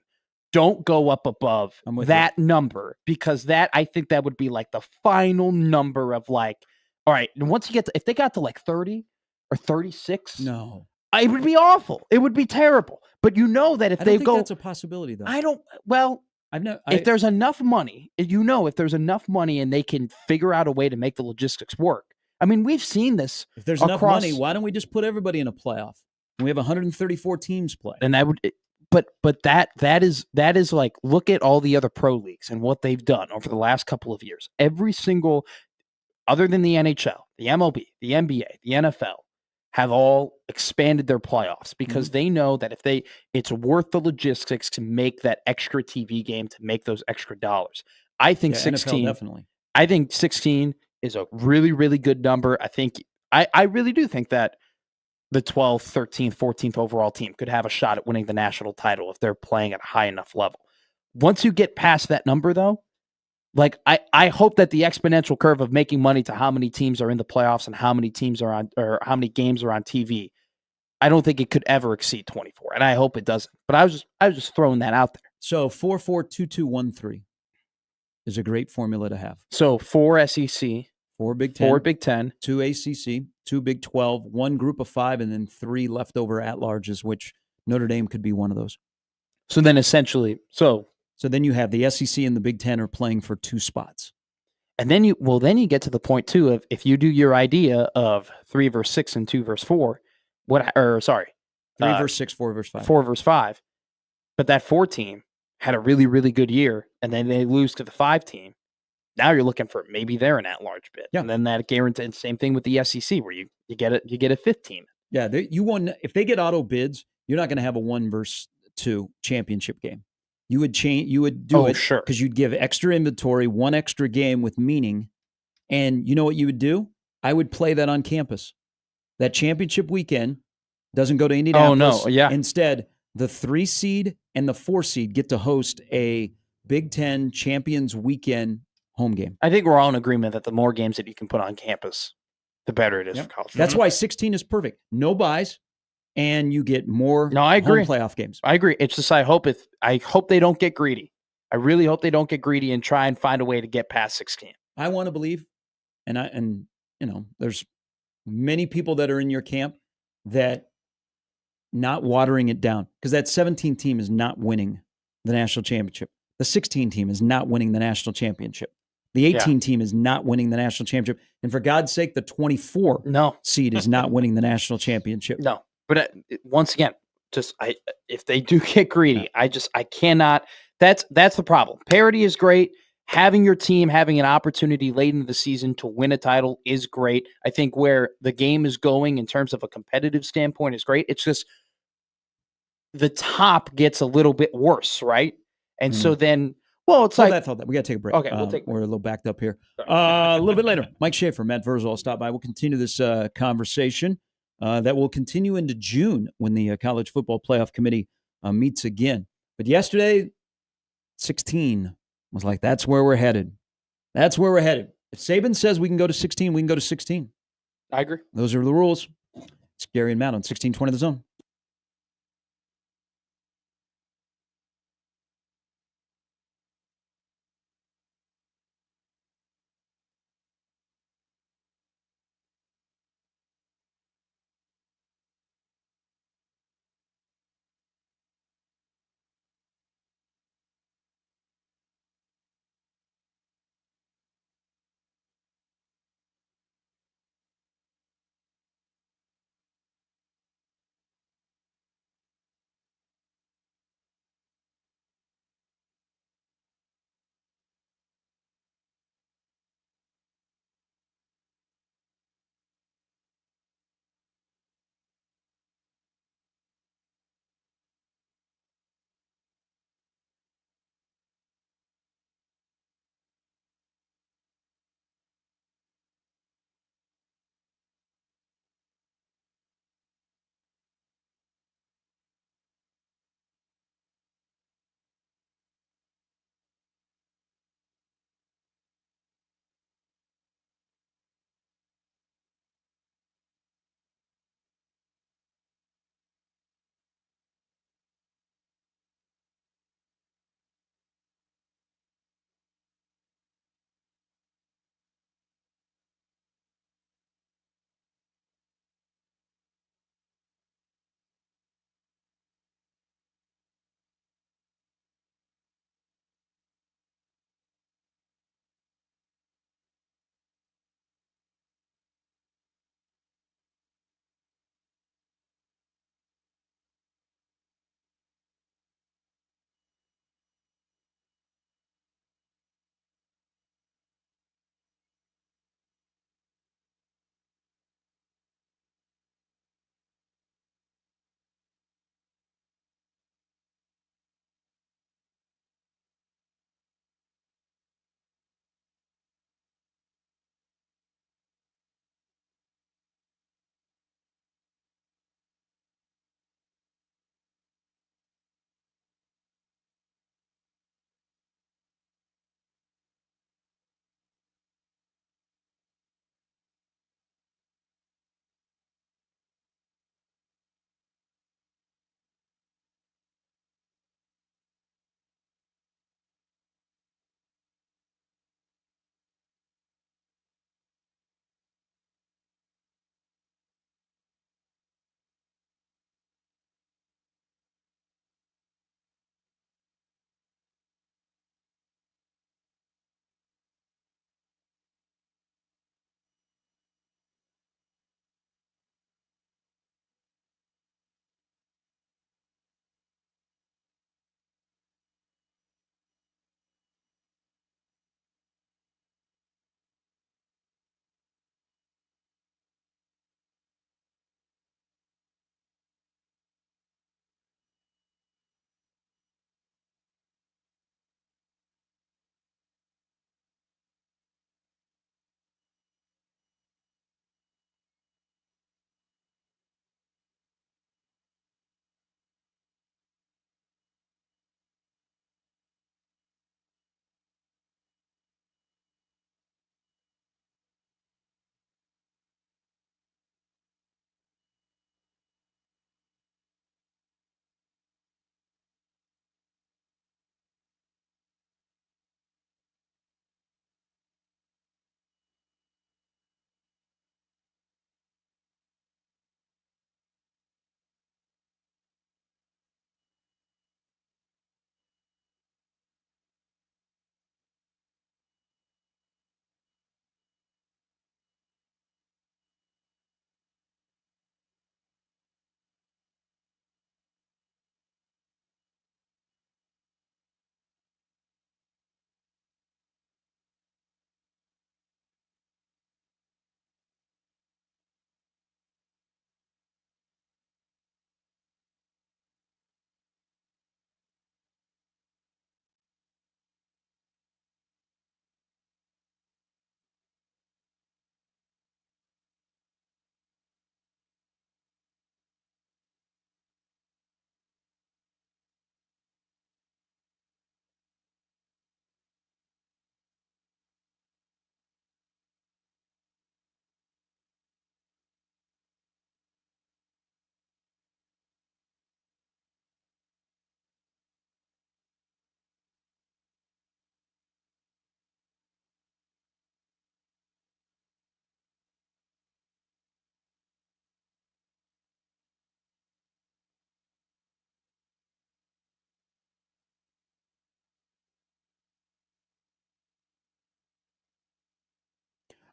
don't go up above that number, because that, I think that would be like the final number of like, all right, and once you get to, if they got to like 30 or 36, no, it would be awful. It would be terrible. But you know that if they go, that's a possibility though. If there's enough money, if there's enough money and they can figure out a way to make the logistics work. I mean, we've seen this. If there's enough money, why don't we just put everybody in a playoff? We have 134 teams play. And that would, but that is like, look at all the other pro leagues and what they've done over the last couple of years. Every single, other than the NHL, the MLB, the NBA, the NFL, have all expanded their playoffs because they know that it's worth the logistics to make that extra TV game, to make those extra dollars. I think 16, NFL definitely. I think 16 is a really, really good number. I really do think that the 12th, 13th, 14th overall team could have a shot at winning the national title if they're playing at a high enough level. Once you get past that number, though, like I hope that the exponential curve of making money to how many teams are in the playoffs and how many teams are on, or how many games are on TV, I don't think it could ever exceed 24, and I hope it doesn't. But I was just throwing that out there. So 4-4-2-2-1-3 is a great formula to have. So 4 SEC, 4 Big Ten, 4 Big Ten, 2 ACC, 2 Big 12, 1 Group of 5, and then 3 leftover at-larges, which Notre Dame could be one of those. So then essentially, so then you have the SEC and the Big Ten are playing for 2 spots. And then you get to the point too of, if you do your idea of 3 versus 6 and 2 versus 4, 3 versus 6, 4 versus 5. 4 versus 5. But that 4 team had a really, really good year, and then they lose to the 5 team. Now you're looking for maybe they're an at-large bid. Yeah. And then that guarantees, same thing with the SEC where you get a fifth team. Yeah, if they get auto bids, you're not going to have a 1-2 championship game. You would do it sure, because you'd give extra inventory, one extra game with meaning. And you know what you would do? I would play that on campus. That championship weekend doesn't go to Indianapolis. Oh, no, yeah. Instead, the 3 seed and the 4 seed get to host a Big Ten Champions Weekend home game. I think we're all in agreement that the more games that you can put on campus, the better it is for college. That's why 16 is perfect. No buys, and you get more I agree. home playoff games. I agree. It's just I hope they don't get greedy. I really hope they don't get greedy and try and find a way to get past 16. I want to believe, and there's many people that are in your camp that not watering it down, because that 17 team is not winning the national championship. The 16 team is not winning the national championship. The 18 team is not winning the national championship. And for God's sake, the 24 seed is not winning the national championship. No. But once again, if they do get greedy, I cannot. That's the problem. Parity is great. Having your team having an opportunity late into the season to win a title is great. I think where the game is going in terms of a competitive standpoint is great. It's just the top gets a little bit worse, right? And so then, it's hold that. We got to take a break. Okay, we'll take a break. We're a little backed up here. A little bit later, Mike Schaefer, Matt Verzel will stop by. We'll continue this conversation that will continue into June when the College Football Playoff Committee meets again. But yesterday, 16 was like, that's where we're headed. That's where we're headed. If Saban says we can go to 16, we can go to 16. I agree. Those are the rules. It's Gary and Matt on 1620 The Zone.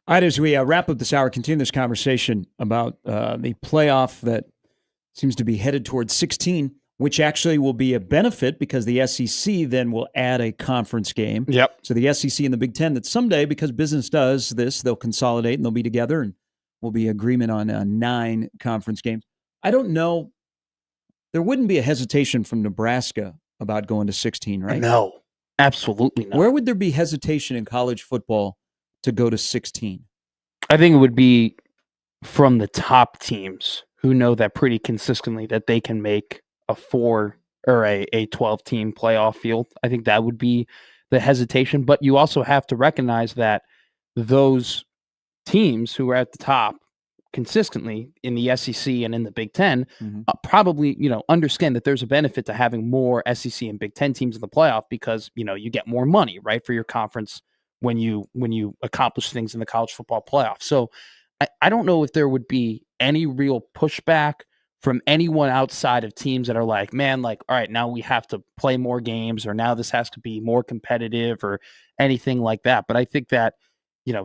All right, as we wrap up this hour, continue this conversation about the playoff that seems to be headed towards 16, which actually will be a benefit because the SEC then will add a conference game. Yep. So the SEC and the Big Ten, that someday, because business does this, they'll consolidate and they'll be together and will be agreement on 9 conference games. I don't know. There wouldn't be a hesitation from Nebraska about going to 16, right? No, absolutely not. Where would there be hesitation in college football to go to 16? I think it would be from the top teams who know that pretty consistently that they can make a 4 or a 12-team playoff field. I think that would be the hesitation. But you also have to recognize that those teams who are at the top consistently in the SEC and in the Big Ten probably, understand that there's a benefit to having more SEC and Big Ten teams in the playoff because, you get more money, right, for your conference when you accomplish things in the college football playoff. So I don't know if there would be any real pushback from anyone outside of teams that are like, man, all right, now we have to play more games or now this has to be more competitive or anything like that. But I think that,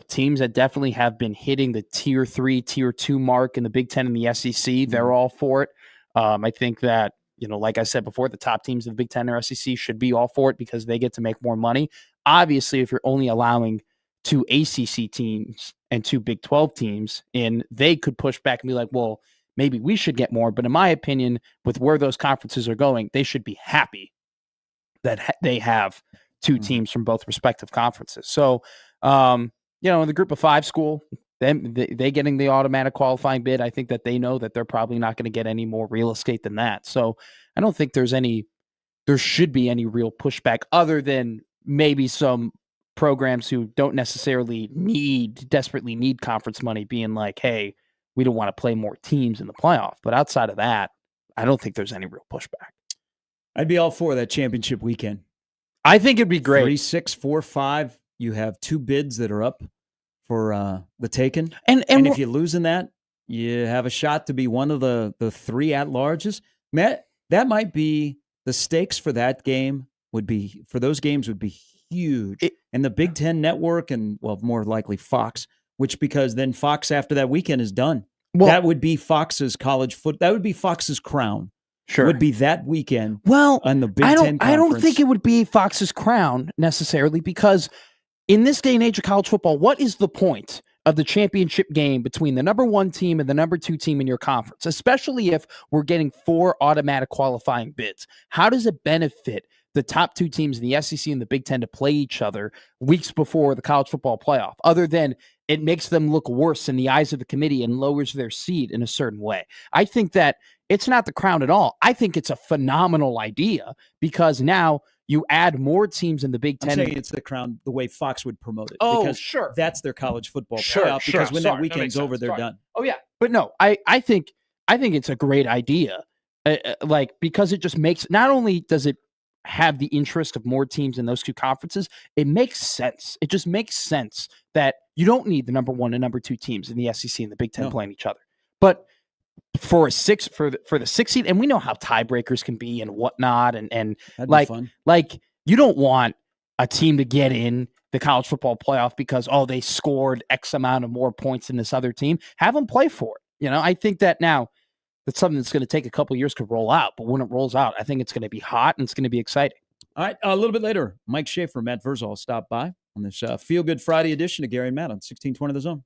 teams that definitely have been hitting the tier 3, tier 2 mark in the Big Ten and the SEC, they're all for it. I think that, like I said before, the top teams of the Big Ten or SEC should be all for it because they get to make more money. Obviously, if you're only allowing 2 ACC teams and 2 Big 12 teams in, they could push back and be like, well, maybe we should get more. But in my opinion, with where those conferences are going, they should be happy that they have 2 teams from both respective conferences. So, in the group of 5 school, they getting the automatic qualifying bid, I think that they know that they're probably not going to get any more real estate than that. So I don't think there should be any real pushback other than maybe some programs who don't necessarily desperately need conference money being like, hey, we don't want to play more teams in the playoff. But outside of that, I don't think there's any real pushback. I'd be all for that championship weekend. I think it'd be great. 3, 6, 4, 5. You have 2 bids that are up for the taken. And if you lose in that, you have a shot to be one of the 3 at-larges. Matt, that might be the stakes for that game would be huge. And the Big Ten Network and, well, more likely Fox, because then Fox after that weekend is done. Well, that would be Fox's that would be Fox's crown. Sure. Would be that weekend. Well, on the Big Ten Conference. I don't think it would be Fox's crown necessarily because in this day and age of college football, what is the point of the championship game between the number 1 team and the number 2 team in your conference, especially if we're getting 4 automatic qualifying bids? How does it benefit the top 2 teams in the SEC and the Big Ten to play each other weeks before the college football playoff, other than it makes them look worse in the eyes of the committee and lowers their seed in a certain way? I think that it's not the crown at all. I think it's a phenomenal idea because now you add more teams in the Big Ten. I'm saying it's the crown the way Fox would promote it. Oh, because sure. That's their college football playoff. Because when that weekend's over, they're done. Oh, yeah. But no, I think it's a great idea. Because it just makes, not only does it have the interest of more teams in those 2 conferences, it makes sense. It just makes sense that you don't need the number 1 and number 2 teams in the SEC and the Big Ten playing each other. But for the 6 seed, and we know how tiebreakers can be and whatnot, and that'd be fun. You don't want a team to get in the college football playoff because they scored X amount of more points than this other team. Have them play for it. I think that now that's something that's going to take a couple years to roll out, but when it rolls out, I think it's going to be hot and it's going to be exciting. All right, a little bit later, Mike Schaefer, Matt Verzal stop by on this Feel Good Friday edition of Gary and Matt on 1620 The Zone.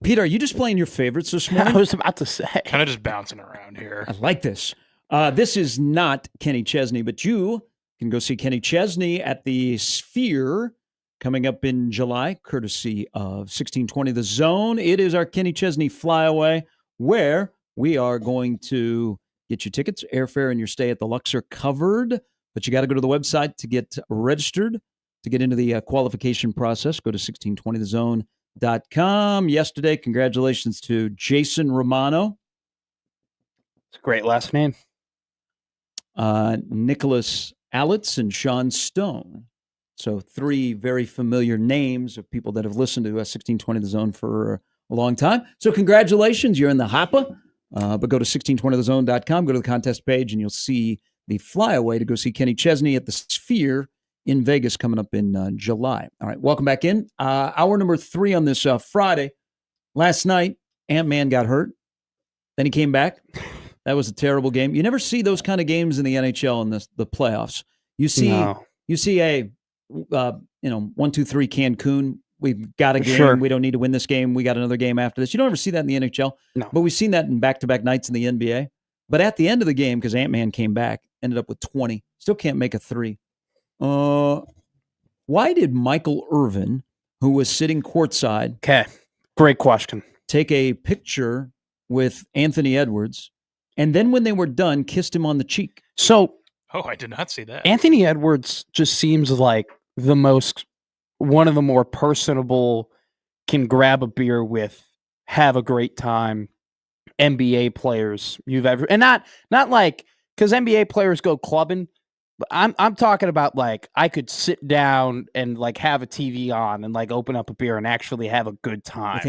Pete, are you just playing your favorites this morning? I was about to say. Kind of just bouncing around here. I like this. This is not Kenny Chesney, but you can go see Kenny Chesney at the Sphere coming up in July, courtesy of 1620 The Zone. It is our Kenny Chesney Flyaway, where we are going to get you tickets. Airfare and your stay at the Luxor covered, but you got to go to the website to get registered, to get into the qualification process. Go to 1620thezone.com. Yesterday, congratulations to Jason Romano. It's a great last name. Nicholas Allitz and Sean Stone. So 3 very familiar names of people that have listened to 1620 The Zone for a long time. So congratulations, you're in the hopper. But go to 1620thezone.com, go to the contest page, and you'll see the flyaway to go see Kenny Chesney at the Sphere in Vegas coming up in July. All right, welcome back in. Hour number 3 on this Friday. Last night, Ant-Man got hurt. Then he came back. That was a terrible game. You never see those kind of games in the NHL in the playoffs. You see a 1-2-3 Cancun. We've got a game. Sure. We don't need to win this game. We got another game after this. You don't ever see that in the NHL. No. But we've seen that in back-to-back nights in the NBA. But at the end of the game, because Ant-Man came back, ended up with 20. Still can't make a 3. Why did Michael Irvin, who was sitting courtside, great question, take a picture with Anthony Edwards, and then when they were done, kissed him on the cheek? So, I did not see that. Anthony Edwards just seems like one of the more personable, can grab a beer with, have a great time NBA players you've ever, and not like, because NBA players go clubbing, but I'm talking about like I could sit down and like have a TV on and like open up a beer and actually have a good time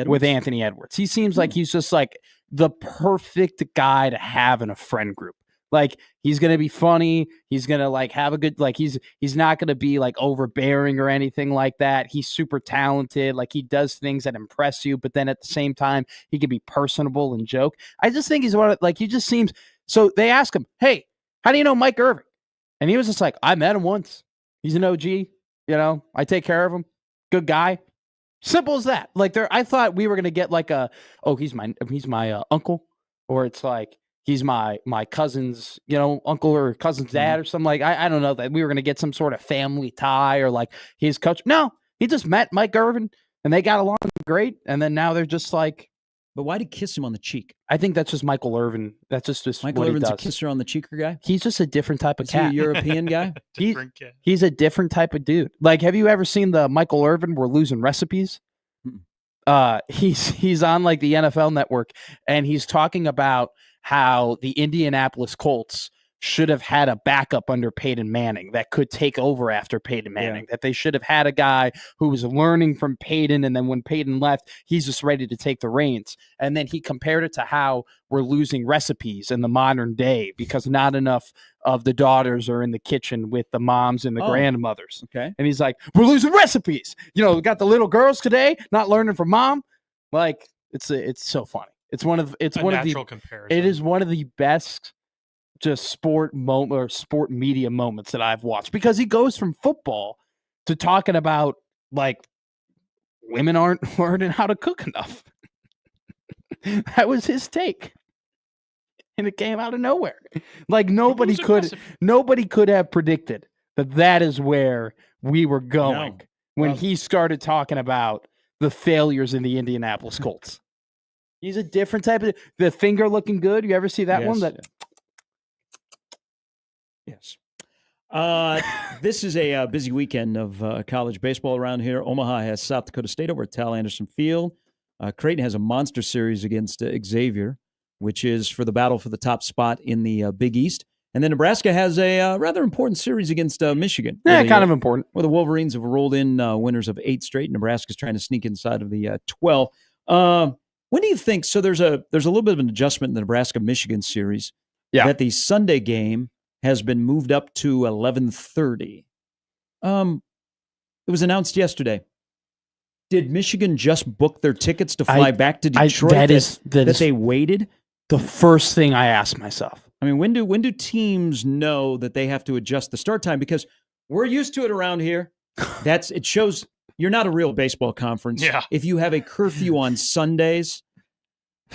with Anthony Edwards. He seems like he's just like the perfect guy to have in a friend group. Like, he's going to be funny. He's going to like have a good, like he's not going to be like overbearing or anything like that. He's super talented. Like, he does things that impress you, but then at the same time, he can be personable and joke. I just think he's one of, like, he just seems, so they ask him, hey, how do you know Mike Irving? And he was just like, I met him once. He's an OG, I take care of him. Good guy. Simple as that. Like, I thought we were going to get like he's my uncle, or it's like, he's my cousin's, uncle or cousin's dad or something. Like, I don't know, that we were going to get some sort of family tie or like his coach. No, he just met Mike Irvin and they got along great. And then now they're just like. But why did kiss him on the cheek? I think that's just Michael Irvin. That's just Michael what Irvin's he a does. Kisser on the cheeker guy? He's just a different type of cat. He a European guy? He's a different type of dude. Like, have you ever seen the Michael Irvin We're Losing Recipes? He's on like the NFL Network, and he's talking about how the Indianapolis Colts should have had a backup under Peyton Manning that could take over after Peyton Manning, that they should have had a guy who was learning from Peyton, and then when Peyton left, he's just ready to take the reins. And then he compared it to how we're losing recipes in the modern day because not enough of the daughters are in the kitchen with the moms and the grandmothers. Okay. And he's like, we're losing recipes. We got the little girls today not learning from mom. Like, it's so funny. It is one of the best just sport media moments that I've watched, because he goes from football to talking about like women aren't learning how to cook enough. That was his take. And it came out of nowhere. Like, nobody could have predicted that is where we were going when he started talking about the failures in the Indianapolis Colts. He's a different type of, the finger looking good. You ever see that one? Yes. This is a busy weekend of college baseball around here. Omaha has South Dakota State over at Tal Anderson Field. Creighton has a monster series against Xavier, which is for the battle for the top spot in the Big East. And then Nebraska has a rather important series against Michigan. Yeah, kind of important. Where the Wolverines have rolled in winners of 8 straight. Nebraska's trying to sneak inside of the 12. When do you think, so there's a little bit of an adjustment in the Nebraska-Michigan series, that the Sunday game has been moved up to 11:30. It was announced yesterday. Did Michigan just book their tickets to fly back to Detroit? That they waited? The first thing I asked myself. I mean, when do teams know that they have to adjust the start time? Because we're used to it around here. It shows you're not a real baseball conference. Yeah. If you have a curfew on Sundays,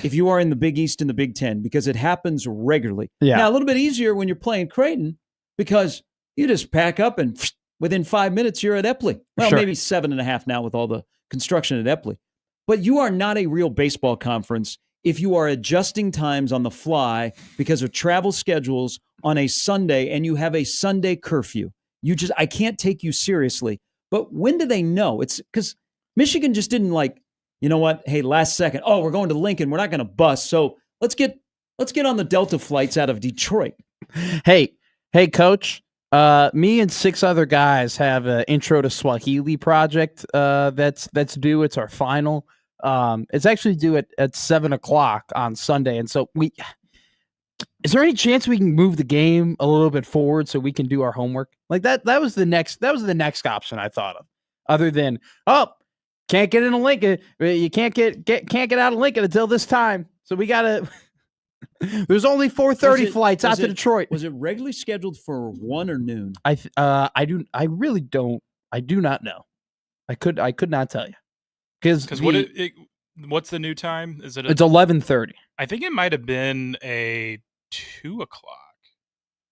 if you are in the Big East and the Big Ten, because it happens regularly. Yeah. Now, a little bit easier when you're playing Creighton because you just pack up and within 5 minutes, you're at Epley. Well, maybe 7.5 now with all the construction at Epley. But you are not a real baseball conference if you are adjusting times on the fly because of travel schedules on a Sunday and you have a Sunday curfew. I can't take you seriously. But when do they know? It's because Michigan just didn't you know what? Hey, last second. Oh, we're going to Lincoln. We're not going to bus. So let's get on the Delta flights out of Detroit. Hey, Coach. Me and 6 other guys have an Intro to Swahili project that's due. It's our final. It's actually due at 7:00 on Sunday, and so is there any chance we can move the game a little bit forward so we can do our homework? Like that was the next option I thought of, other than can't get into Lincoln. You can't get out of Lincoln until this time, so we gotta. There's only 4:30 flights out to Detroit. Was it regularly scheduled for 1 or noon? I really don't. I do not know. I could not tell you. Because what's the new time? It's 11:30. I think it might have been a 2:00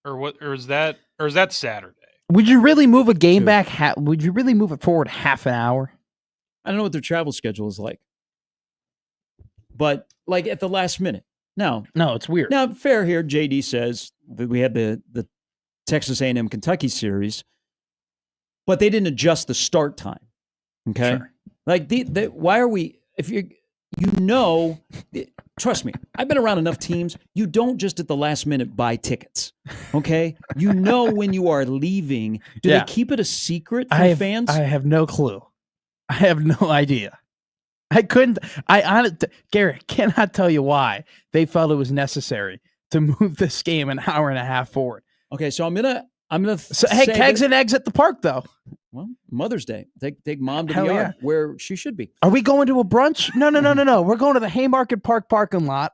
or is that Saturday? Would you really move a game back? Would you really move it forward half an hour? I don't know what their travel schedule is like, but at the last minute. No, it's weird. Now, fair here. JD says that we had the Texas A&M Kentucky series, but they didn't adjust the start time. Okay, sure. Why are we? If trust me, I've been around enough teams. You don't just at the last minute buy tickets. Okay, when you are leaving. Do they keep it a secret from fans? I have no clue. I have no idea. Garrett cannot tell you why they felt it was necessary to move this game an hour and a half forward. Okay, so I'm gonna. Hey, kegs and eggs at the park though. Well, Mother's Day. Take mom to the yard where she should be. Are we going to a brunch? No. We're going to the Haymarket Park parking lot.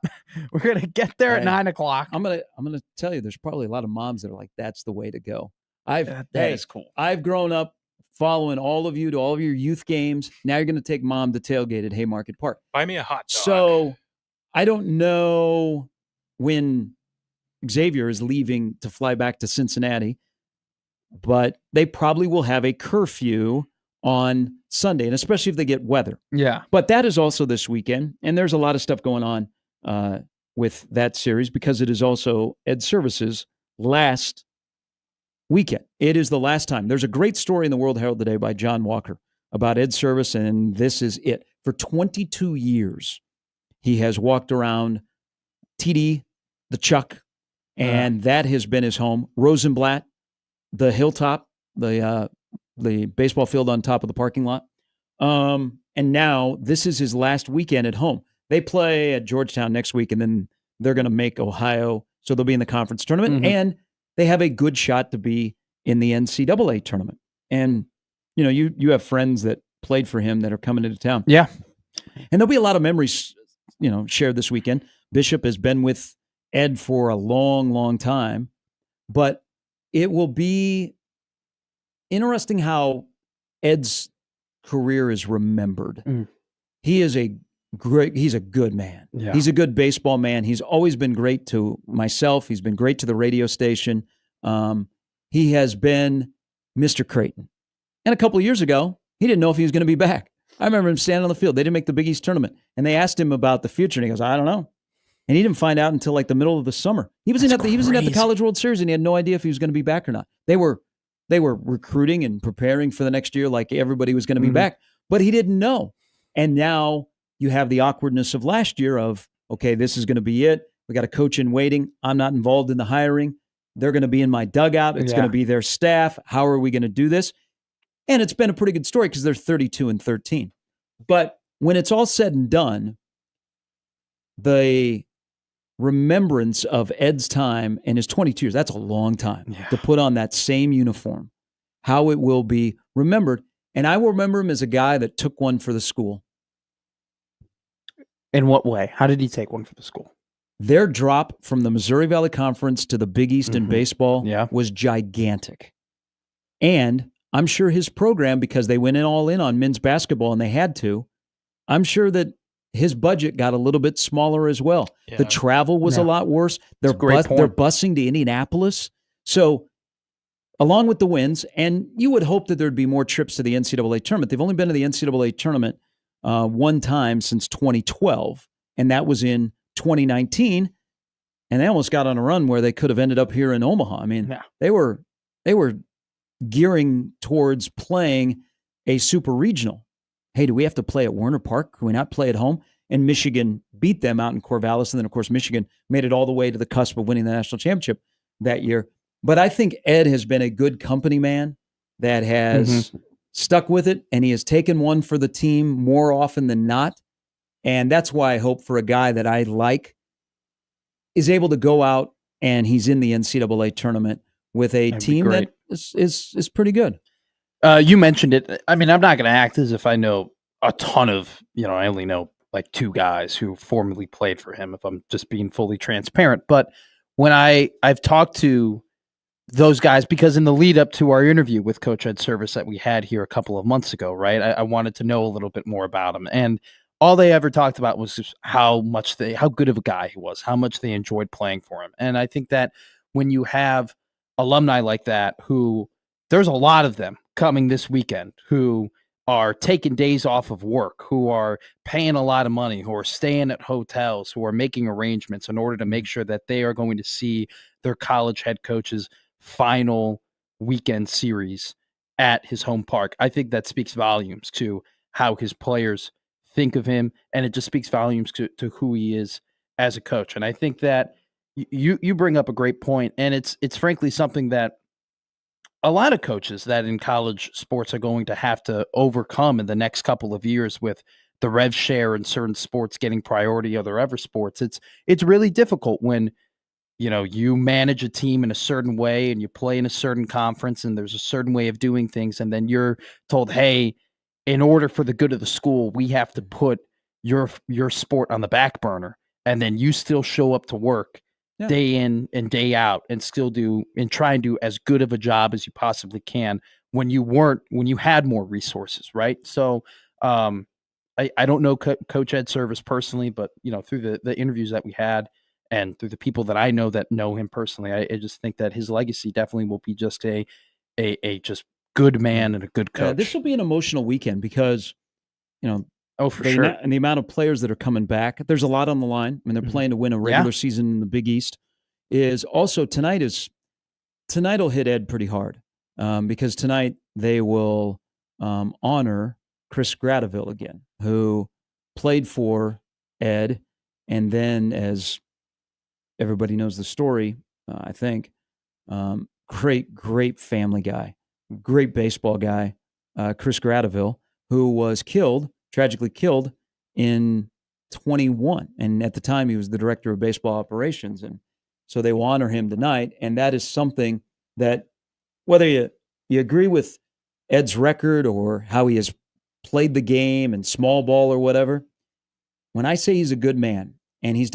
We're gonna get there at 9:00. I'm gonna tell you, there's probably a lot of moms that are like, "That's the way to go." That is cool. I've grown up following all of you to all of your youth games. Now you're gonna take mom to tailgate at Haymarket Park. Buy me a hot dog. So I don't know when Xavier is leaving to fly back to Cincinnati, but they probably will have a curfew on Sunday, and especially if they get weather. Yeah. But that is also this weekend, and there's a lot of stuff going on with that series because it is also Ed Service's last weekend. It is the last time. There's a great story in the World Herald today by John Walker about Ed Service, and this is it. For 22 years, he has walked around TD, the Chuck, and that has been his home. Rosenblatt, the hilltop, the baseball field on top of the parking lot. And now this is his last weekend at home. They play at Georgetown next week, and then they're going to make Ohio, so they'll be in the conference tournament, and they have a good shot to be in the NCAA tournament. And, you have friends that played for him that are coming into town. Yeah. And there'll be a lot of memories, shared this weekend. Bishop has been with Ed for a long, long time, but it will be interesting how Ed's career is remembered. He's a good man. Yeah. He's a good baseball man. He's always been great to myself. He's been great to the radio station. He has been Mr. Creighton. And a couple of years ago, he didn't know if he was going to be back. I remember him standing on the field. They didn't make the Big East tournament. And they asked him about the future, and he goes, I don't know. And he didn't find out until the middle of the summer. He was in at the College World Series, and he had no idea if he was going to be back or not. They were recruiting and preparing for the next year like everybody was going to be back, but he didn't know. And now you have the awkwardness of last year of, okay, this is going to be it. We got a coach in waiting. I'm not involved in the hiring. They're going to be in my dugout. It's going to be their staff. How are we going to do this? And it's been a pretty good story because they're 32-13. But when it's all said and done, the remembrance of Ed's time and his 22 years, that's a long time to put on that same uniform, how it will be remembered. And I will remember him as a guy that took one for the school. In what way? How did he take one for the school? Their drop from the Missouri Valley Conference to the Big East in baseball was gigantic. And I'm sure his program, because they went all in on men's basketball and they had to, I'm sure that his budget got a little bit smaller as well. Yeah. The travel was a lot worse. They're busing to Indianapolis. So along with the wins, and you would hope that there'd be more trips to the NCAA tournament. They've only been to the NCAA tournament one time since 2012, and that was in 2019. And they almost got on a run where they could have ended up here in Omaha. I mean, they were gearing towards playing a super regional. Hey, do we have to play at Werner Park? Can we not play at home? And Michigan beat them out in Corvallis. And then, of course, Michigan made it all the way to the cusp of winning the national championship that year. But I think Ed has been a good company man that has stuck with it, and he has taken one for the team more often than not. And that's why I hope for a guy that I like is able to go out and he's in the NCAA tournament with a team that is pretty good. You mentioned it. I mean, I'm not going to act as if I know a ton of, I only know like 2 guys who formerly played for him, if I'm just being fully transparent. But when I've talked to those guys, because in the lead up to our interview with Coach Ed Service that we had here a couple of months ago, right, I wanted to know a little bit more about him. And all they ever talked about was just how good of a guy he was, how much they enjoyed playing for him. And I think that when you have alumni like that, who there's a lot of them coming this weekend who are taking days off of work, who are paying a lot of money, who are staying at hotels, who are making arrangements in order to make sure that they are going to see their college head coach's final weekend series at his home park. I think that speaks volumes to how his players think of him, and it just speaks volumes to who he is as a coach. And I think that you bring up a great point, and it's frankly something that a lot of coaches that in college sports are going to have to overcome in the next couple of years with the rev share in certain sports getting priority over other sports. It's really difficult when you manage a team in a certain way and you play in a certain conference and there's a certain way of doing things, and then you're told, hey, in order for the good of the school, we have to put your sport on the back burner, and then you still show up to work day in and day out and still try and do as good of a job as you possibly can when you had more resources, right? So I don't know Coach Ed Service personally, but through the interviews that we had and through the people that I know that know him personally, I just think that his legacy definitely will be just a just good man and a good coach. This will be an emotional weekend because, for sure. And the amount of players that are coming back, there's a lot on the line. I mean, they're playing to win a regular season in the Big East. Is also tonight will hit Ed pretty hard because tonight they will honor Chris Gratavville again, who played for Ed, and then, as everybody knows the story, I think, great family guy, great baseball guy, Chris Gratavville, who was tragically killed in 21. And at the time, he was the director of baseball operations. And so they will honor him tonight. And that is something that, whether you agree with Ed's record or how he has played the game and small ball or whatever, when I say he's a good man, and Ed's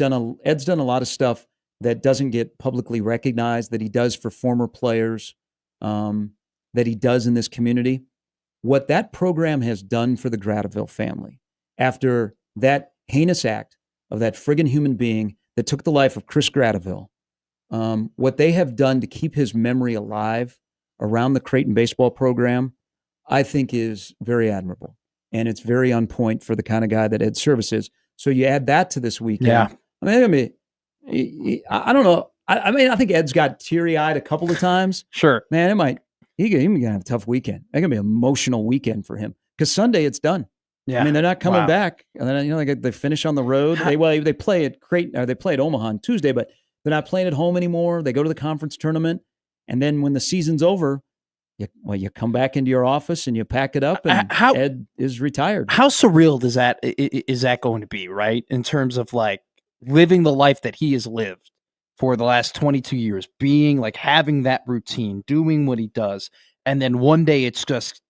done a lot of stuff that doesn't get publicly recognized, that he does for former players, that he does in this community. What that program has done for the Gratavville family after that heinous act of that friggin' human being that took the life of Chris Gratavville, what they have done to keep his memory alive around the Creighton baseball program, I think is very admirable. And it's very on point for the kind of guy that Ed Service is. So you add that to this weekend. Yeah. I mean, I don't know. I think Ed's got teary-eyed a couple of times. Sure. Man, he's going to have a tough weekend. It's going to be an emotional weekend for him because Sunday it's done. Yeah. I mean, they're not coming back. And then, they finish on the road. They play at Creighton, or they play at Omaha on Tuesday, but they're not playing at home anymore. They go to the conference tournament. And then when the season's over, you come back into your office and you pack it up, and Ed is retired. How surreal is that going to be, right? In terms of living the life that he has lived for the last 22 years, being having that routine, doing what he does, and then one day it's just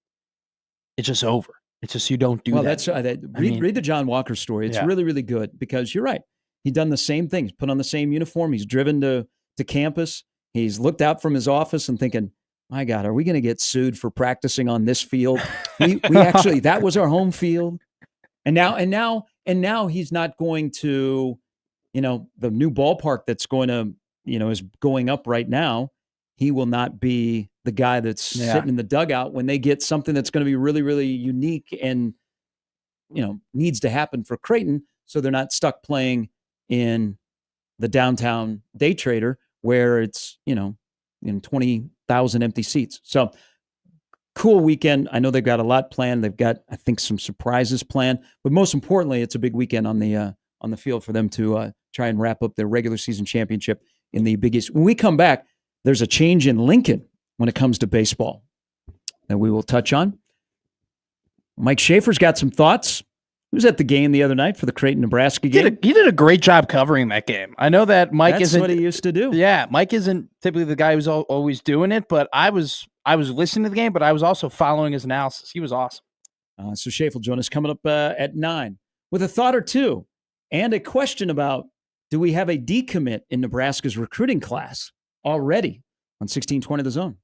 over. It's just you don't do that. Read the John Walker story. It's really, really good because you're right. He's done the same thing. He's put on the same uniform. He's driven to campus. He's looked out from his office and thinking, my God, are we going to get sued for practicing on this field? We actually, that was our home field. And now he's not going to, the new ballpark that's going to, is going up right now. He will not be the guy that's sitting in the dugout when they get something that's going to be really, really unique and, needs to happen for Creighton. So they're not stuck playing in the downtown day trader where it's, in 20,000 empty seats. So cool weekend. I know they've got a lot planned. They've got, I think, some surprises planned, but most importantly, it's a big weekend on the field for them to try and wrap up their regular season championship in the Big East. When we come back, there's a change in Lincoln when it comes to baseball that we will touch on. Mike Schaefer's got some thoughts. He was at the game the other night for the Creighton-Nebraska game. He did a great job covering that game. I know that Mike That's what he used to do. Yeah, Mike isn't typically the guy who's always doing it, but I was listening to the game, but I was also following his analysis. He was awesome. So Schaefer will join us coming up at 9 with a thought or two and a question about, do we have a decommit in Nebraska's recruiting class already on 1620 The Zone?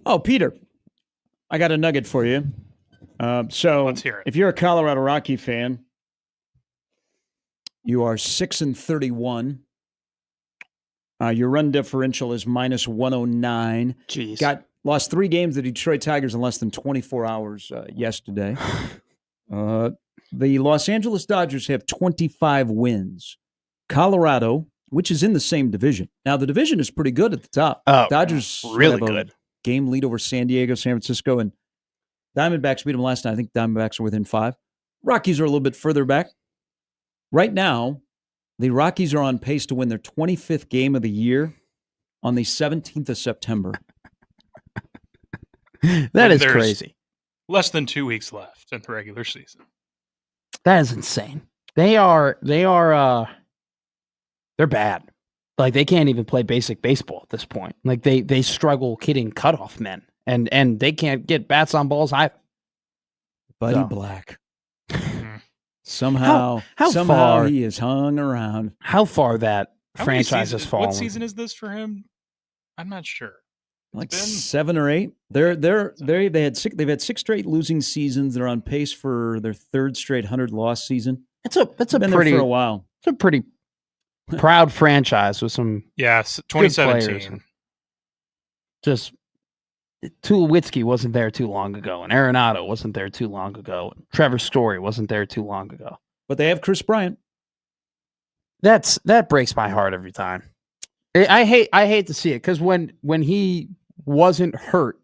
Oh, Peter, I got a nugget for you. So let's hear it. If you're a Colorado Rocky fan, you are 6-31. Your run differential is minus 109. Jeez. Lost 3 games to the Detroit Tigers in less than 24 hours yesterday. The Los Angeles Dodgers have 25 wins. Colorado, which is in the same division. Now, the division is pretty good at the top. Oh, Dodgers really have good. A game lead over San Diego, San Francisco, and Diamondbacks beat them last night. I think Diamondbacks are within 5. Rockies are a little bit further back. Right now, the Rockies are on pace to win their 25th game of the year on the 17th of September. That is crazy. Less than 2 weeks left in the regular season. That is insane. They're bad. Like, they can't even play basic baseball at this point. Like, they struggle hitting cutoff men, and they can't get bats on balls either. Buddy Black. Somehow far, he is hung around. How far that franchise has fallen. What season is this for him? I'm not sure. Like 7 or 8. They've had 6 straight losing seasons. They're on pace for their 3rd straight 100-loss season. It's a been pretty there for a while. It's a pretty proud franchise with some 2017. Just Tulowitzki wasn't there too long ago, and Arenado wasn't there too long ago, and Trevor Story wasn't there too long ago. But they have Chris Bryant. That breaks my heart every time. I hate to see it, because when he wasn't hurt,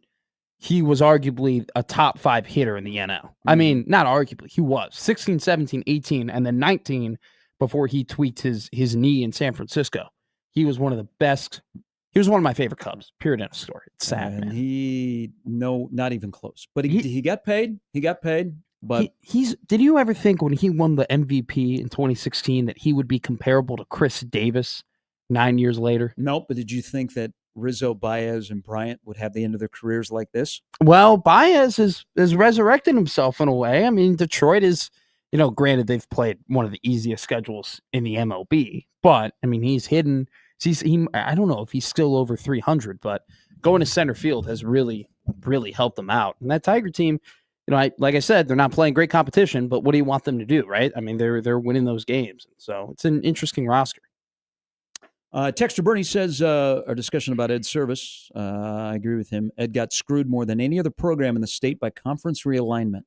he was arguably a top 5 hitter in the NL. I mean, not arguably, he was 16, 17, 18, and then 19 before he tweaked his knee in San Francisco. He was one of the best. He was one of my favorite Cubs. Period. End of story. It's sad, man. Not even close. But he got paid. He got paid. But did you ever think when he won the MVP in 2016 that he would be comparable to Chris Davis 9 years later? Nope. But did you think that Rizzo, Baez, and Bryant would have the end of their careers like this? Well, Baez is resurrecting himself in a way. I mean, Detroit is, granted they've played one of the easiest schedules in the MLB, but I mean, he's hidden. I don't know if he's still over 300, but going to center field has really, really helped them out. And that Tiger team, like I said, they're not playing great competition, but what do you want them to do, right? I mean, they're winning those games. So it's an interesting roster. Texter Bernie says, our discussion about Ed Service, I agree with him. Ed got screwed more than any other program in the state by conference realignment.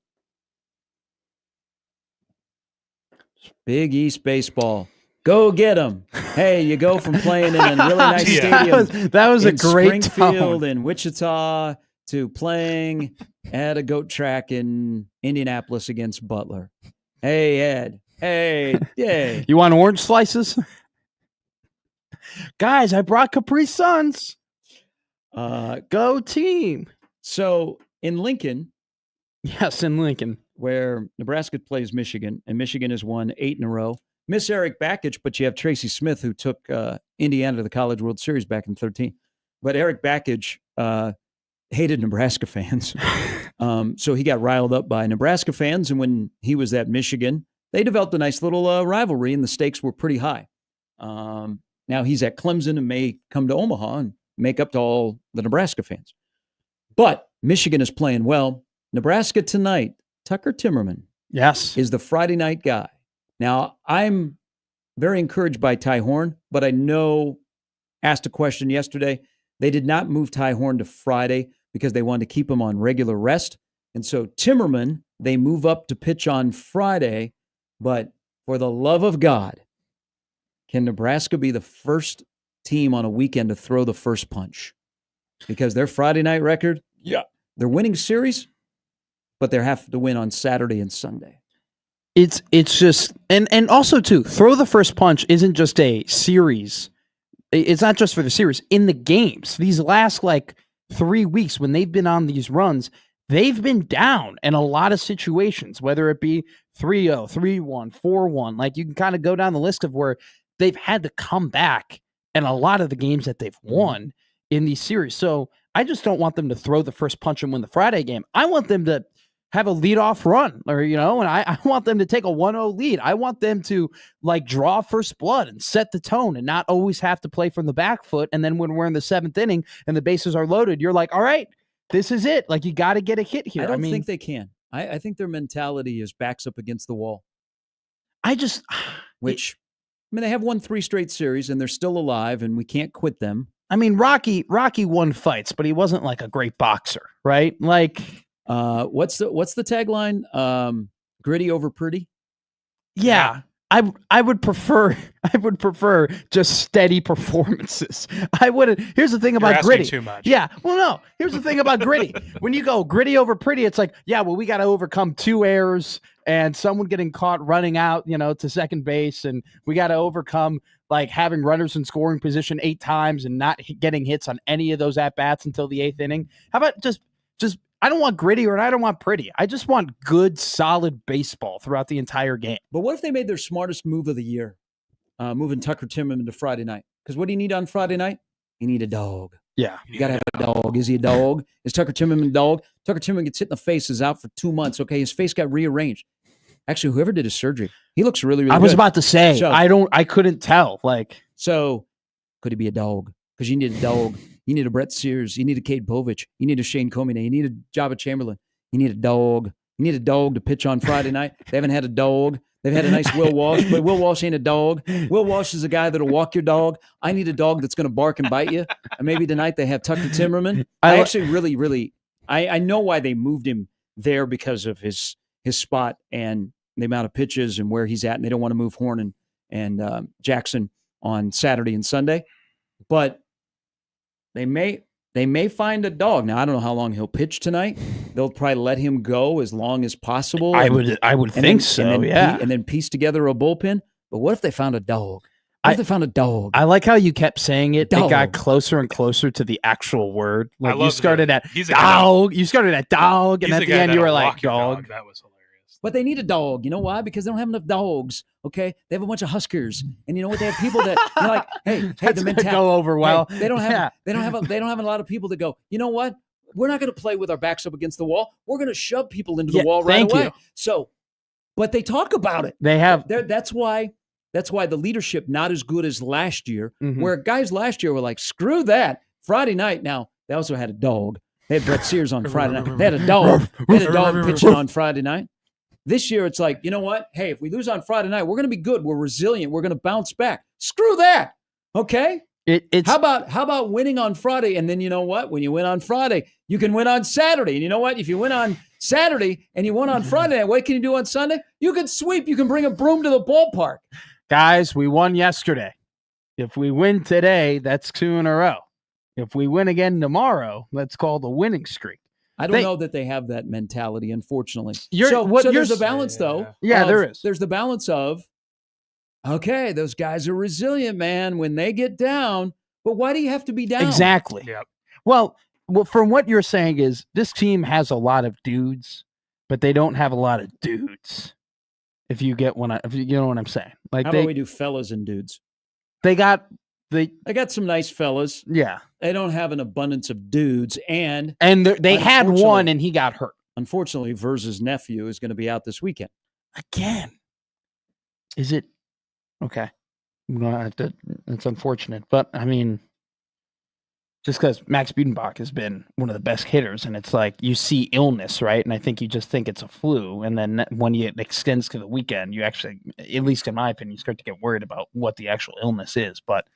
Big East baseball. Go get them. Hey, you go from playing in a really nice stadium. That was a great Springfield in Wichita to playing at a goat track in Indianapolis against Butler. Hey, Ed. Hey, yay. You want orange slices? Guys, I brought Capri Suns. Go team. So in Lincoln. Yes, in Lincoln. Where Nebraska plays Michigan, and Michigan has won 8 in a row. Miss Eric Backich, but you have Tracy Smith, who took Indiana to the College World Series back in 2013. But Eric Backich hated Nebraska fans. So he got riled up by Nebraska fans, and when he was at Michigan, they developed a nice little rivalry, and the stakes were pretty high. Now he's at Clemson and may come to Omaha and make up to all the Nebraska fans. But Michigan is playing well. Nebraska tonight, Tucker Timmerman is the Friday night guy. Now, I'm very encouraged by Ty Horn, but I asked a question yesterday. They did not move Ty Horn to Friday because they wanted to keep him on regular rest. And so Timmerman, they move up to pitch on Friday. But for the love of God, can Nebraska be the first team on a weekend to throw the first punch? Because their Friday night record, they're winning series, but they have to win on Saturday and Sunday. It's just, and also too, throw the first punch isn't just a series. It's not just for the series. In the games, these last 3 weeks when they've been on these runs, they've been down in a lot of situations, whether it be 3-0, 3-1, 4-1. You can kind of go down the list of where they've had to come back in a lot of the games that they've won in these series. So I just don't want them to throw the first punch and win the Friday game. I want them to have a leadoff run, and I want them to take a 1-0 lead. I want them to draw first blood and set the tone and not always have to play from the back foot. And then when we're in the 7th inning and the bases are loaded, you're like, all right, This is it. Like, you got to get a hit here. I don't think they can. I think their mentality is backs up against the wall. Which, I mean, they have won 3 straight series, and they're still alive, and we can't quit them. I mean, Rocky won fights, but he wasn't like a great boxer, right? Like, what's the tagline? Gritty over pretty. Yeah. I would prefer just steady performances. I wouldn't. Here's the thing about Gritty. Too much. Yeah. Well, no. Here's the thing about Gritty. When you go Gritty over pretty, it's like, yeah, well, we got to overcome 2 errors and someone getting caught running out, to second base, and we got to overcome like having runners in scoring position 8 times and not getting hits on any of those at bats until the 8th inning. How about just I don't want gritty or I don't want pretty. I just want good, solid baseball throughout the entire game. But what if they made their smartest move of the year, moving Tucker Timmerman to Friday night? Because what do you need on Friday night? You need a dog. Yeah. You got to have a dog. Is he a dog? Is Tucker Timmerman a dog? Tucker Timmerman gets hit in the face, is out for 2 months. Okay, his face got rearranged. Actually, whoever did his surgery, he looks really, really good. I was about to say, so, I couldn't tell. So, could he be a dog? Because you need a dog. You need a Brett Sears. You need a Cade Povich. You need a Shane Comine. You need a Jabba Chamberlain. You need a dog. You need a dog to pitch on Friday night. They haven't had a dog. They've had a nice Will Walsh, but Will Walsh ain't a dog. Will Walsh is a guy that'll walk your dog. I need a dog that's going to bark and bite you. And maybe tonight they have Tucker Timmerman. I actually really, I know why they moved him there because of his spot and the amount of pitches and where he's at. And they don't want to move Horn and Jackson on Saturday and Sunday. But they may find a dog. Now, I don't know how long he'll pitch tonight. They'll probably let him go as long as possible. I would think so, and then piece together a bullpen. But what if they found a dog? What if they found a dog? I like how you kept saying it. Dog. It got closer and closer to the actual word. Like, you started at dog. You started at dog, and at the end you were like dog. That was hilarious. But they need a dog. You know why? Because they don't have enough dogs. Okay, they have a bunch of Huskers, and you know what? They have people that they're like, hey, the mentality go over well. Hey, they don't have a lot of people that go, you know what? We're not going to play with our backs up against the wall. We're going to shove people into the wall right away. So, but they talk about it. They have. That's why the leadership not as good as last year, where guys last year were like, screw that. Friday night. Now they also had a dog. They had Brett Sears on Friday night. They had a dog. They had a dog pitching on Friday night. This year, it's like, you know what? Hey, if we lose on Friday night, we're going to be good. We're resilient. We're going to bounce back. Screw that. Okay? How about winning on Friday? And then you know what? When you win on Friday, you can win on Saturday. And you know what? If you win on Saturday and you win on Friday night, what can you do on Sunday? You can sweep. You can bring a broom to the ballpark. Guys, we won yesterday. If we win today, that's 2 in a row. If we win again tomorrow, that's called a winning streak. I don't know that they have that mentality, unfortunately. So there's a balance, though. Yeah, there is. There's the balance of, okay, those guys are resilient, man, when they get down. But why do you have to be down? Exactly. Yep. Well, from what you're saying is this team has a lot of dudes, but they don't have a lot of dudes. If you know what I'm saying. Like, how about we do fellas and dudes? They got some nice fellas. Yeah. They don't have an abundance of dudes. And they had one and he got hurt. Unfortunately, Verz's nephew is going to be out this weekend. Again. Is it? Okay. It's unfortunate. But, I mean, just because Max Budenbach has been one of the best hitters, and it's like you see illness, right? And I think you just think it's a flu. And then when it extends to the weekend, you actually, at least in my opinion, you start to get worried about what the actual illness is. But,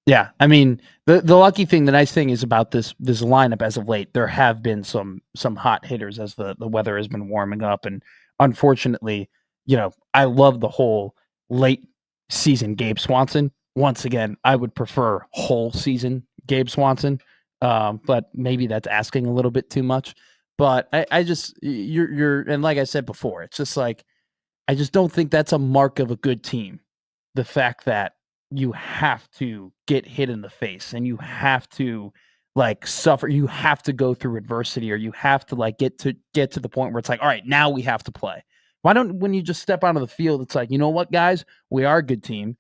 yeah, I mean, the lucky thing, the nice thing is about this lineup as of late, there have been some hot hitters as the weather has been warming up. And unfortunately, I love the whole late season Gabe Swanson. Once again, I would prefer whole season Gabe Swanson, but maybe that's asking a little bit too much. But I just, and like I said before, it's just like, I just don't think that's a mark of a good team. The fact that you have to get hit in the face and you have to like suffer, you have to go through adversity, or you have to like get to the point where it's like, all right, now we have to play. When you just step onto the field, it's like, you know what, guys, we are a good team.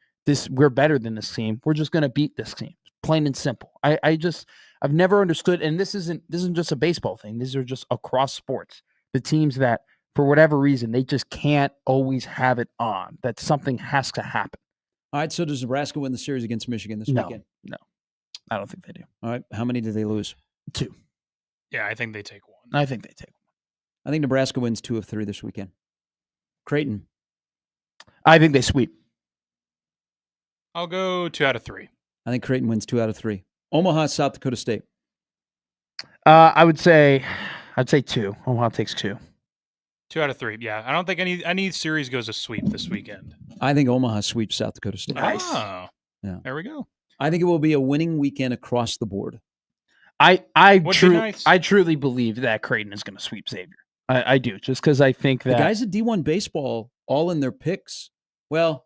We're better than this team. We're just going to beat this team. Plain and simple. I've never understood, and this isn't just a baseball thing. These are just across sports. The teams that, for whatever reason, they just can't always have it on. That something has to happen. All right, so does Nebraska win the series against Michigan this weekend? No, I don't think they do. All right, how many did they lose? 2. Yeah, I think they take one. I think they take one. I think Nebraska wins 2 of 3 this weekend. Creighton. I think they sweep. I'll go 2 out of 3. I think Creighton wins 2 out of 3. Omaha, South Dakota State. I'd say 2. Omaha takes 2. 2 out of 3. Yeah, I don't think any series goes a sweep this weekend. I think Omaha sweeps South Dakota State. Nice. Oh, yeah. There we go. I think it will be a winning weekend across the board. I truly believe that Creighton is going to sweep Xavier. I do, just because I think that the guys at D1 baseball, all in their picks. Well,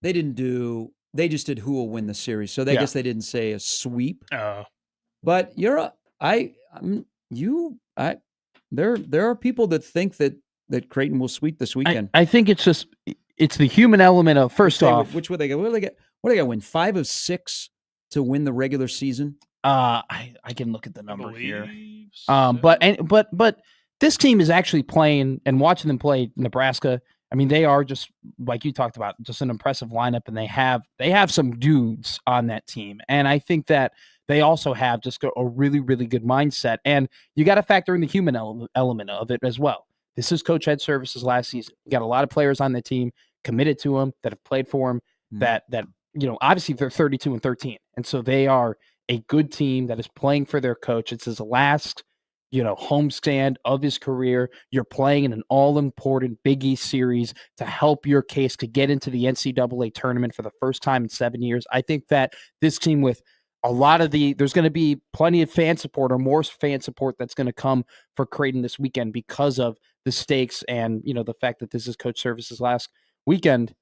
they just did who will win the series, so I guess they didn't say a sweep. But there are people that think that Creighton will sweep this weekend. I think it's the human element of first off. Which would they get? What do they get? What do they got? Win 5 of 6 to win the regular season. I can look at the number here. But this team is actually playing, and watching them play Nebraska. I mean, they are just like you talked about, just an impressive lineup, and they have some dudes on that team, and I think that they also have just a really, really good mindset, and you got to factor in the human element of it as well. This is Coach Ed Service's last season. You got a lot of players on the team committed to him that have played for him. That obviously they're 32-13, and so they are a good team that is playing for their coach. It's his last homestand of his career. You're playing in an all-important Big East series to help your case to get into the NCAA tournament for the first time in 7 years. I think that this team, with a lot of there's going to be plenty of fan support, or more fan support, that's going to come for Creighton this weekend because of the stakes and the fact that this is Coach Service's last weekend.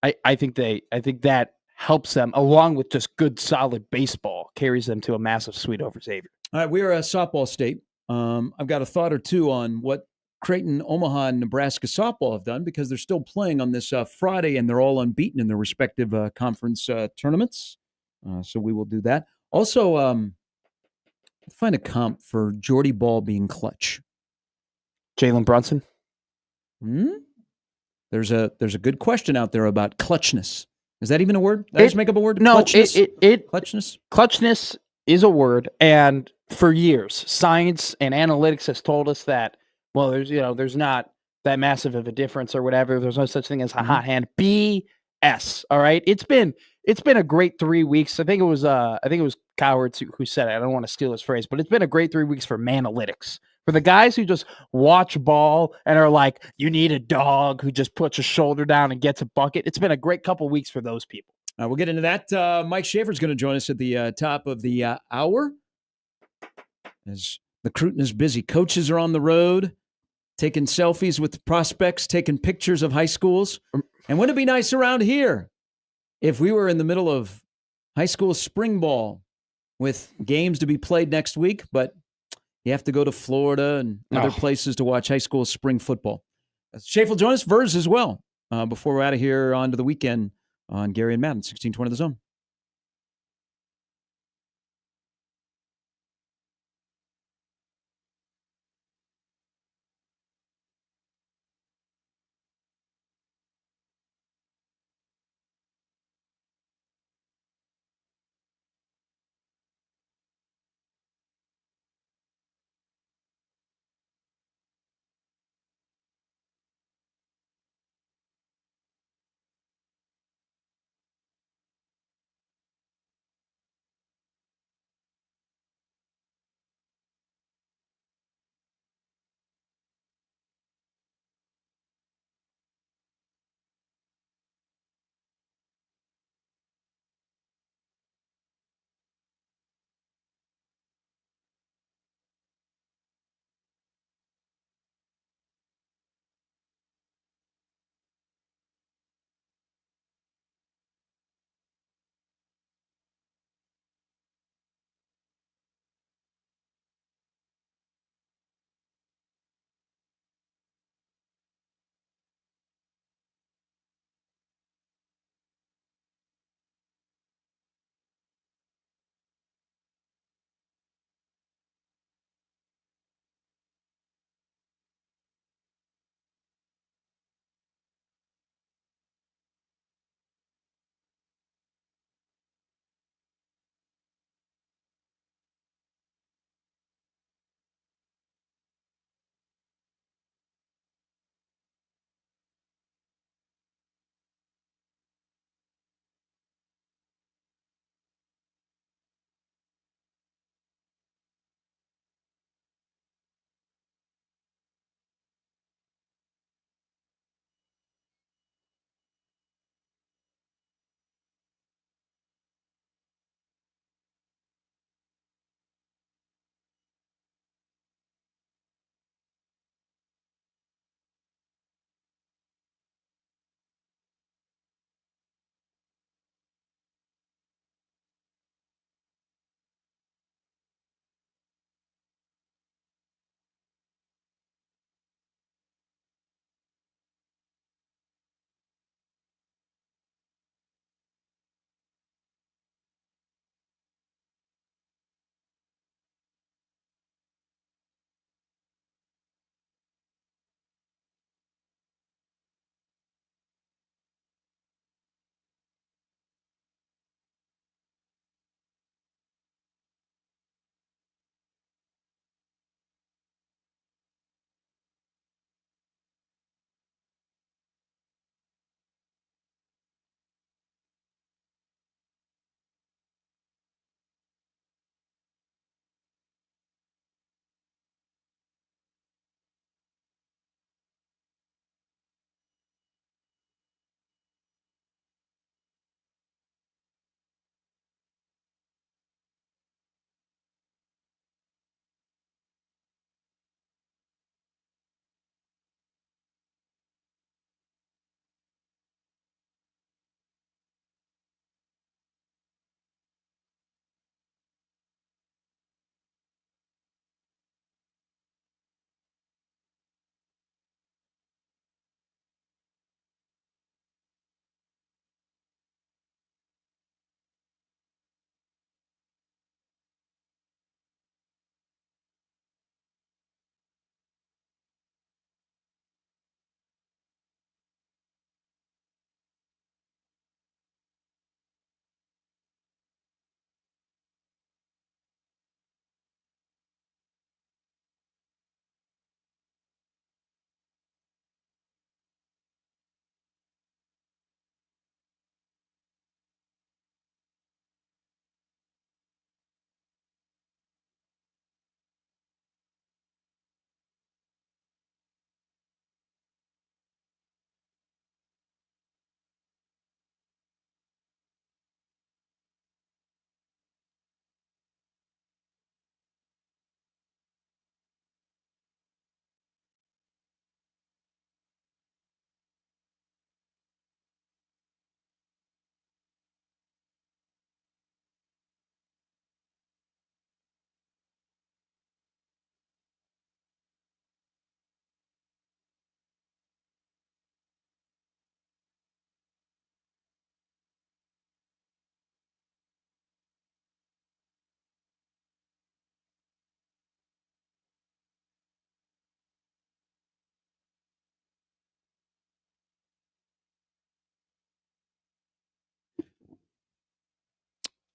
I think that helps them, along with just good, solid baseball, carries them to a massive sweep over Xavier. All right, we are a softball state. I've got a thought or two on what Creighton, Omaha, and Nebraska softball have done, because they're still playing on this Friday, and they're all unbeaten in their respective conference tournaments. So we will do that. Also, find a comp for Jordy Ball being clutch. Jalen Brunson? There's a good question out there about clutchness. Is that even a word? Did I just make up a word? No, clutchness? Clutchness is a word, and for years, science and analytics has told us that, well, there's not that massive of a difference or whatever. There's no such thing as a hot hand. BS. All right. It's been a great 3 weeks. I think it was Coward who said it. I don't want to steal his phrase, but it's been a great 3 weeks for Manalytics. For the guys who just watch ball and are like, you need a dog who just puts a shoulder down and gets a bucket. It's been a great couple weeks for those people. We'll get into that. Mike Schaefer is going to join us at the top of the hour. As the Crouton is busy. Coaches are on the road, taking selfies with the prospects, taking pictures of high schools. And wouldn't it be nice around here if we were in the middle of high school spring ball with games to be played next week, but you have to go to Florida and other places to watch high school spring football. Schaefer will join us, Vers as well, before we're out of here on to the weekend on Gary and Madden, 1620 The Zone.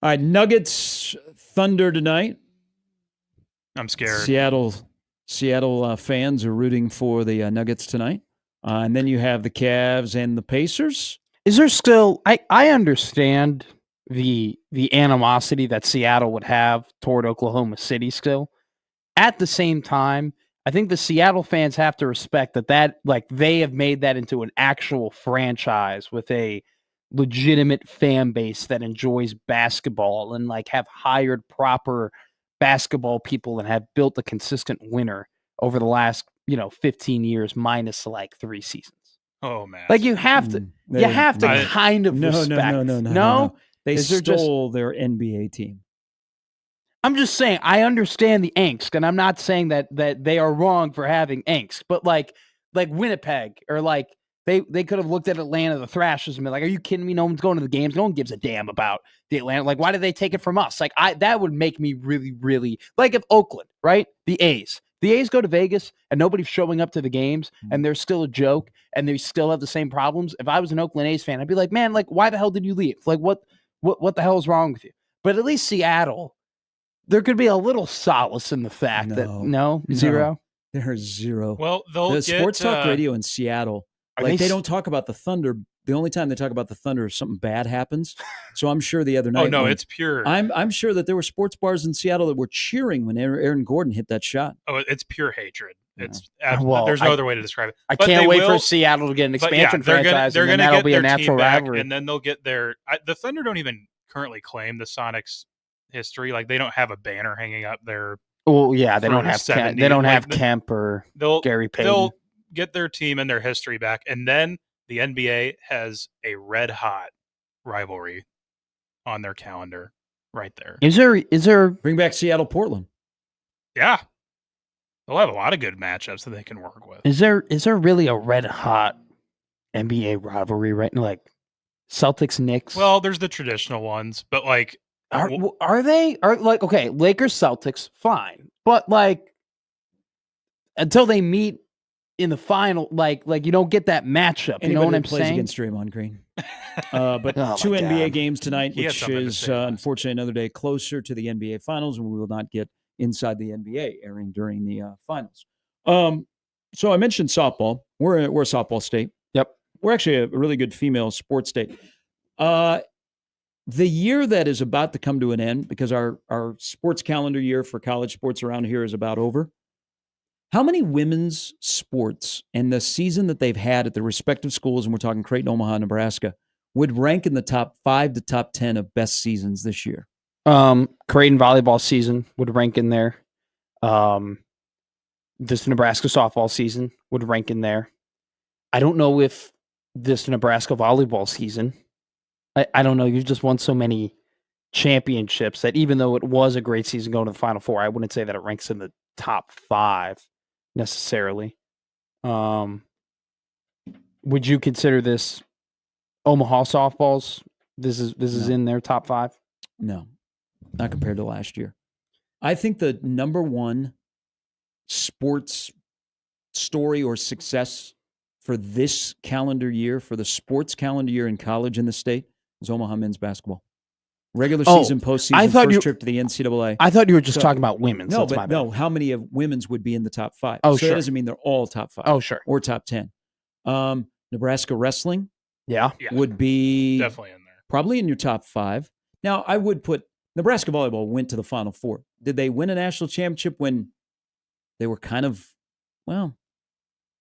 All right, Nuggets, Thunder tonight. I'm scared. Seattle fans are rooting for the Nuggets tonight. And then you have the Cavs and the Pacers. Is there still I understand the animosity that Seattle would have toward Oklahoma City still. At the same time, I think the Seattle fans have to respect that like they have made that into an actual franchise with a legitimate fan base that enjoys basketball and like have hired proper basketball people and have built a consistent winner over the last, 15 years minus like 3 seasons. Oh man. Like you have to kind of respect. No. They stole their NBA team. I'm just saying, I understand the angst, and I'm not saying that they are wrong for having angst, but like Winnipeg, or like they could have looked at Atlanta, the Thrashers, and been like, "Are you kidding me? No one's going to the games. No one gives a damn about the Atlanta. Like, why did they take it from us? Like, that would make me really, really like if Oakland, right? The A's go to Vegas and nobody's showing up to the games, and they're still a joke, and they still have the same problems. If I was an Oakland A's fan, I'd be like, man, like, why the hell did you leave? Like, what the hell is wrong with you? But at least Seattle. There could be a little solace in the fact that zero. There's zero. Well, the sports talk radio in Seattle, they don't talk about the Thunder. The only time they talk about the Thunder is something bad happens. So I'm sure the other night. Oh no, it's pure. I'm sure that there were sports bars in Seattle that were cheering when Aaron Gordon hit that shot. Oh, it's pure hatred. It's there's no other way to describe it. I can't wait for Seattle to get an expansion franchise. They're going to that'll get be their a natural team back, rivalry, and then they'll get their. The Thunder don't even currently claim the Sonics history. Like they don't have a banner hanging up there. Well, yeah, they don't have Kemp or Gary Payton. They'll get their team and their history back, and then the NBA has a red hot rivalry on their calendar right there. Is there bring back Seattle Portland? Yeah. They'll have a lot of good matchups that they can work with. Is there really a red hot NBA rivalry right now, like Celtics Knicks? Well, there's the traditional ones, but like Are they like okay, Lakers Celtics fine, but like until they meet in the final, like you don't get that matchup. Anybody you know what I'm plays saying? Against Draymond Green. But two NBA games tonight, which is unfortunately another day closer to the NBA Finals, and we will not get inside the NBA airing during the finals. So I mentioned softball. We're a softball state. Yep, we're actually a really good female sports state. The year that is about to come to an end, because our sports calendar year for college sports around here is about over. How many women's sports and the season that they've had at their respective schools, and we're talking Creighton, Omaha, Nebraska, would rank in the top 5 to top 10 of best seasons this year? Creighton volleyball season would rank in there. This Nebraska softball season would rank in there. I don't know if this Nebraska volleyball season, I don't know. You've just won so many championships that even though it was a great season going to the Final Four, I wouldn't say that it ranks in the top 5 necessarily. Would you consider this Omaha softballs? This is in their top 5? No, not compared to last year. I think the number one sports story or success for this calendar year, for the sports calendar year in college in the state, is Omaha men's basketball. Regular season, postseason, first trip to the NCAA. I thought you were just talking about women's. No, but no, how many of women's would be in the top 5? Oh, so that doesn't mean they're all top 5. Oh, sure. Or top 10. Nebraska wrestling yeah, would be definitely in there. Probably in your top 5. Now, I would put Nebraska volleyball went to the Final Four. Did they win a national championship when they were kind of, well,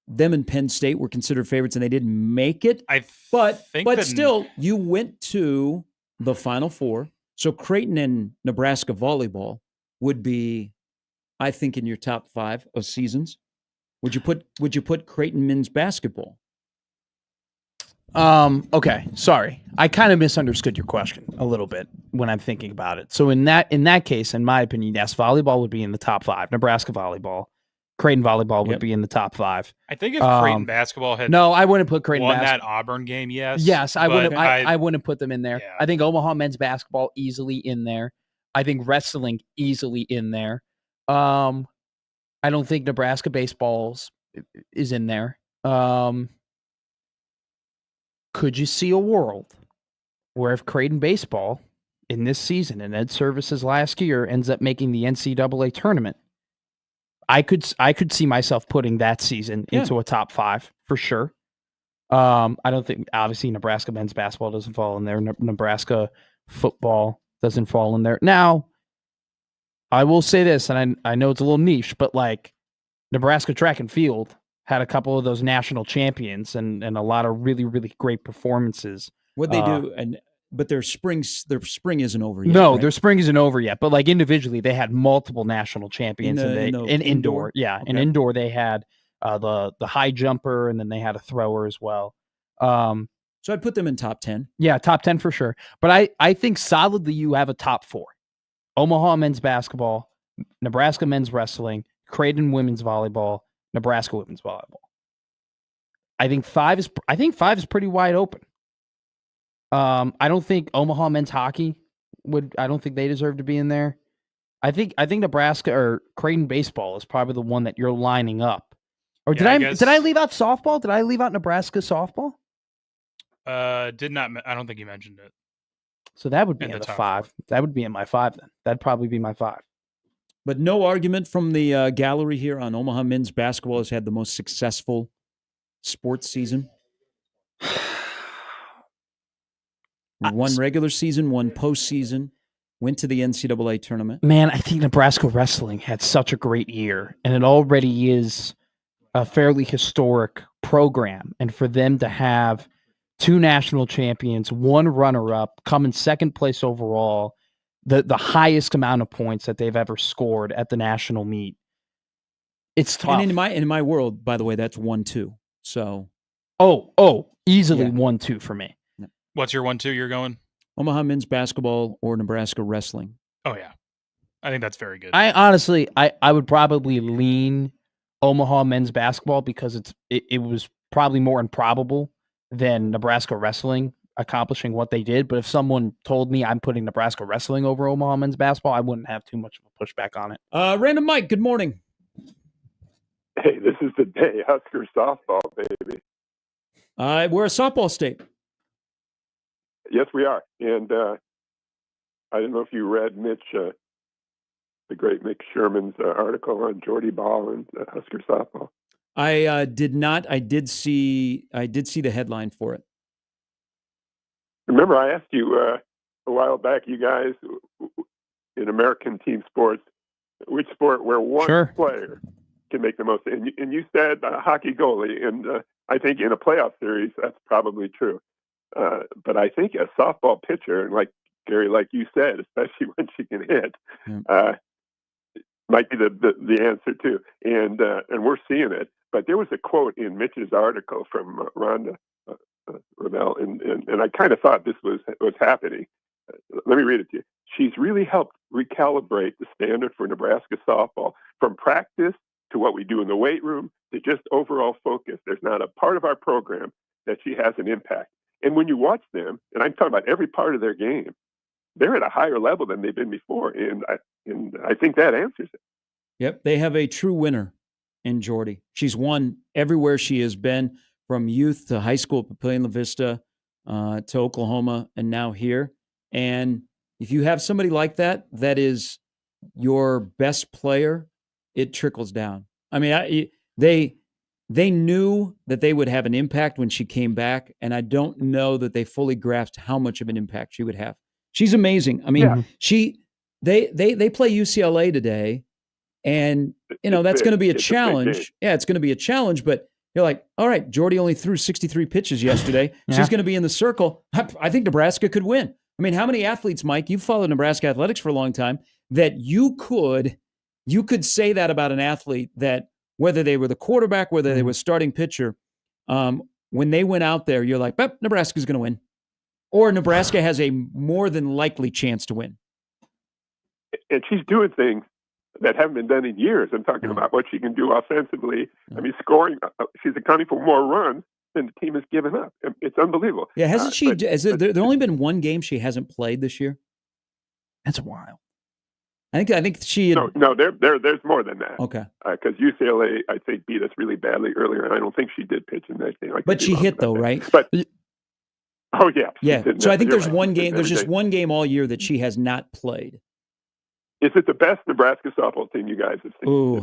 them and Penn State were considered favorites and they didn't make it? But still, you went to the Final Four. So Creighton and Nebraska volleyball would be, I think, in your top 5 of seasons. Would you put Creighton men's basketball? Okay, sorry. I kind of misunderstood your question a little bit when I'm thinking about it. So in that case, in my opinion, yes, volleyball would be in the top 5. Nebraska volleyball. Creighton volleyball would be in the top 5. I think if Creighton basketball had I wouldn't put Creighton won that Auburn game, yes, I wouldn't. I wouldn't put them in there. Yeah. I think Omaha men's basketball easily in there. I think wrestling easily in there. I don't think Nebraska baseball is in there. Could you see a world where if Creighton baseball in this season, and Ed Service's last year ends up making the NCAA tournament, I could see myself putting that season into a top 5 for sure. I don't think, obviously, Nebraska men's basketball doesn't fall in there. Nebraska football doesn't fall in there. Now, I will say this, and I know it's a little niche, but like Nebraska track and field had a couple of those national champions and a lot of really, really great performances. What they do, but their spring isn't over yet. No, right? their spring isn't over yet. But like individually, they had multiple national champions in indoor. Yeah, in indoor they had the high jumper, and then they had a thrower as well. So I'd put them in top 10. Yeah, top 10 for sure. But I think solidly you have a top 4. Omaha men's basketball, Nebraska men's wrestling, Creighton women's volleyball, Nebraska women's volleyball. I think 5 is pretty wide open. I don't think Omaha men's hockey I don't think they deserve to be in there. I think Nebraska or Creighton baseball is probably the one that you're lining up. Or did I leave out softball? Did I leave out Nebraska softball? Did not. I don't think you mentioned it. So that would be in the 5. 4. That would be in my 5 then. That'd probably be my 5. But no argument from the gallery here on Omaha men's basketball has had the most successful sports season. One regular season, one postseason, went to the NCAA tournament. Man, I think Nebraska wrestling had such a great year, and it already is a fairly historic program. And for them to have 2 national champions, 1 runner-up, come in second place overall, the highest amount of points that they've ever scored at the national meet, it's tough. And in my world, by the way, that's 1-2. So, easily 1-2 for me. What's your 1-2 you're going? Omaha men's basketball or Nebraska wrestling. Oh, yeah. I think that's very good. I honestly, I would probably lean Omaha men's basketball because it was probably more improbable than Nebraska wrestling accomplishing what they did. But if someone told me I'm putting Nebraska wrestling over Omaha men's basketball, I wouldn't have too much of a pushback on it. Random Mike, good morning. Hey, this is the day. Huskers softball, baby. We're a softball state. Yes, we are. And I don't know if you read Mitch, the great Mick Sherman's article on Jordy Ball and Husker softball. I did not. I did see the headline for it. Remember, I asked you a while back, you guys, in American team sports, which sport where one player can make the most? And you said hockey goalie. And I think in a playoff series, that's probably true. But I think a softball pitcher, like Gary, like you said, especially when she can hit, might be the answer too. And we're seeing it. But there was a quote in Mitch's article from Rhonda Ravel, and I kind of thought this was happening. Let me read it to you. She's really helped recalibrate the standard for Nebraska softball from practice to what we do in the weight room to just overall focus. There's not a part of our program that she has an impact. And when you watch them, and I'm talking about every part of their game, they're at a higher level than they've been before. And I think that answers it. Yep, they have a true winner in Jordy. She's won everywhere she has been, from youth to high school, Papillion La Vista, to Oklahoma, and now here. And if you have somebody like that is your best player, it trickles down. I mean, they knew that they would have an impact when she came back, and I don't know that they fully grasped how much of an impact she would have. She's amazing. I mean, they play UCLA today, and that's going to be a challenge. Yeah, it's going to be a challenge, but you're like, all right, Jordy only threw 63 pitches yesterday. She's going to be in the circle. I think Nebraska could win. I mean, how many athletes, Mike, you've followed Nebraska athletics for a long time, that you could say that about an athlete, that whether they were the quarterback, whether they were starting pitcher, when they went out there, you're like, Nebraska's going to win. Or Nebraska has a more than likely chance to win. And she's doing things that haven't been done in years. I'm talking about what she can do offensively. I mean, scoring, she's accounting for more runs than the team has given up. It's unbelievable. Yeah, hasn't she? There only been one game she hasn't played this year? That's wild. I think she had... No, there's more than that. Okay. Because UCLA, I think, beat us really badly earlier, and I don't think she did pitch in that game. But she hit, though, right? But Oh yeah, yeah. So I think there's one game. There's just one game all year that she has not played. Is it the best Nebraska softball team you guys have seen? Ooh,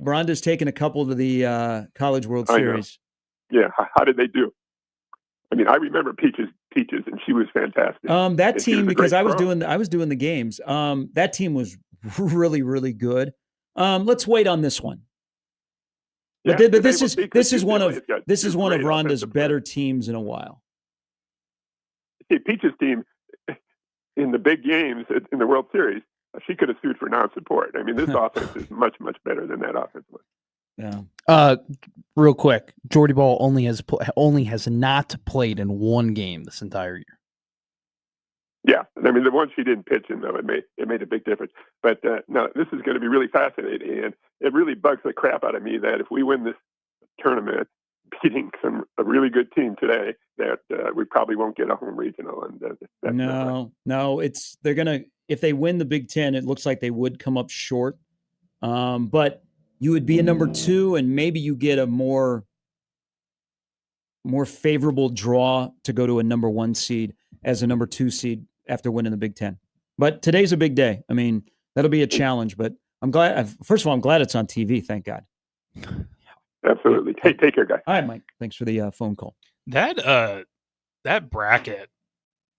Rhonda's taken a couple to the College World Series. Yeah, how did they do? I mean, I remember Peaches, and she was fantastic. That team, because I was doing the games. That team was really, really good. Let's wait on this one. But, yeah, but this is one of Rhonda's better teams in a while. See, Peaches' team in the big games in the World Series, she could have sued for non-support. I mean, this offense is much, much better than that offense was. Yeah. Real quick, Jordy Ball only has not played in one game this entire year. Yeah, I mean, the one she didn't pitch in, though, it made a big difference. But no, this is going to be really fascinating, and it really bugs the crap out of me that if we win this tournament, beating a really good team today, that we probably won't get a home regional. And no, they're gonna, if they win the Big Ten, it looks like they would come up short. But you would be a number 2, and maybe you get a more favorable draw to go to a number 1 seed as a number 2 seed after winning the Big Ten. But today's a big day. I mean, that'll be a challenge, but I'm glad. First of all, I'm glad it's on TV. Thank God. Absolutely. Hey, take care, guys. All right, Mike. Thanks for the phone call. That bracket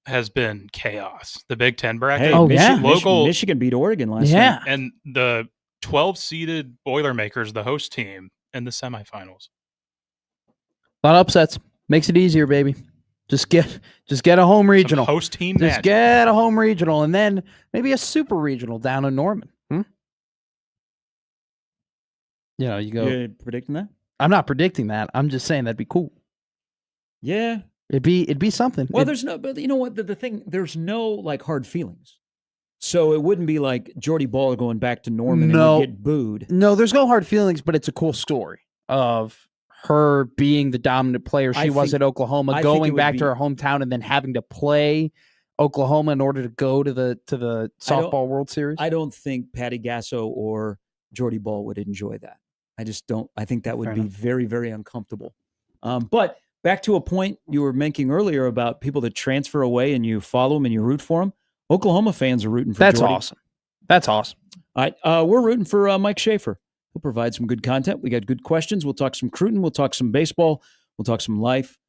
has been chaos. The Big Ten bracket. Hey, Michigan beat Oregon last night. And the 12-seeded Boilermakers, the host team, in the semifinals. A lot of upsets. Makes it easier, baby. Just get a home regional. Some host team Just magic. get a home regional, and then maybe a super regional down in Norman. You know, you go. You're predicting that? I'm not predicting that. I'm just saying that'd be cool. Yeah, it'd be something. Well, but you know what? The thing, there's no like hard feelings. So it wouldn't be like Jordy Ball going back to Norman and would get booed. No, there's no hard feelings, but it's a cool story of her being the dominant player she was at Oklahoma, going back to her hometown, and then having to play Oklahoma in order to go to the softball World Series. I don't think Patty Gasso or Jordy Ball would enjoy that. I just don't. I think that would be very, very uncomfortable. But back to a point you were making earlier about people that transfer away and you follow them and you root for them. Oklahoma fans are rooting for That's Jordy. awesome. That's awesome. All right. We're rooting for Mike Schaefer. He'll provide some good content. We got good questions. We'll talk some Cruton. We'll talk some baseball. We'll talk some life,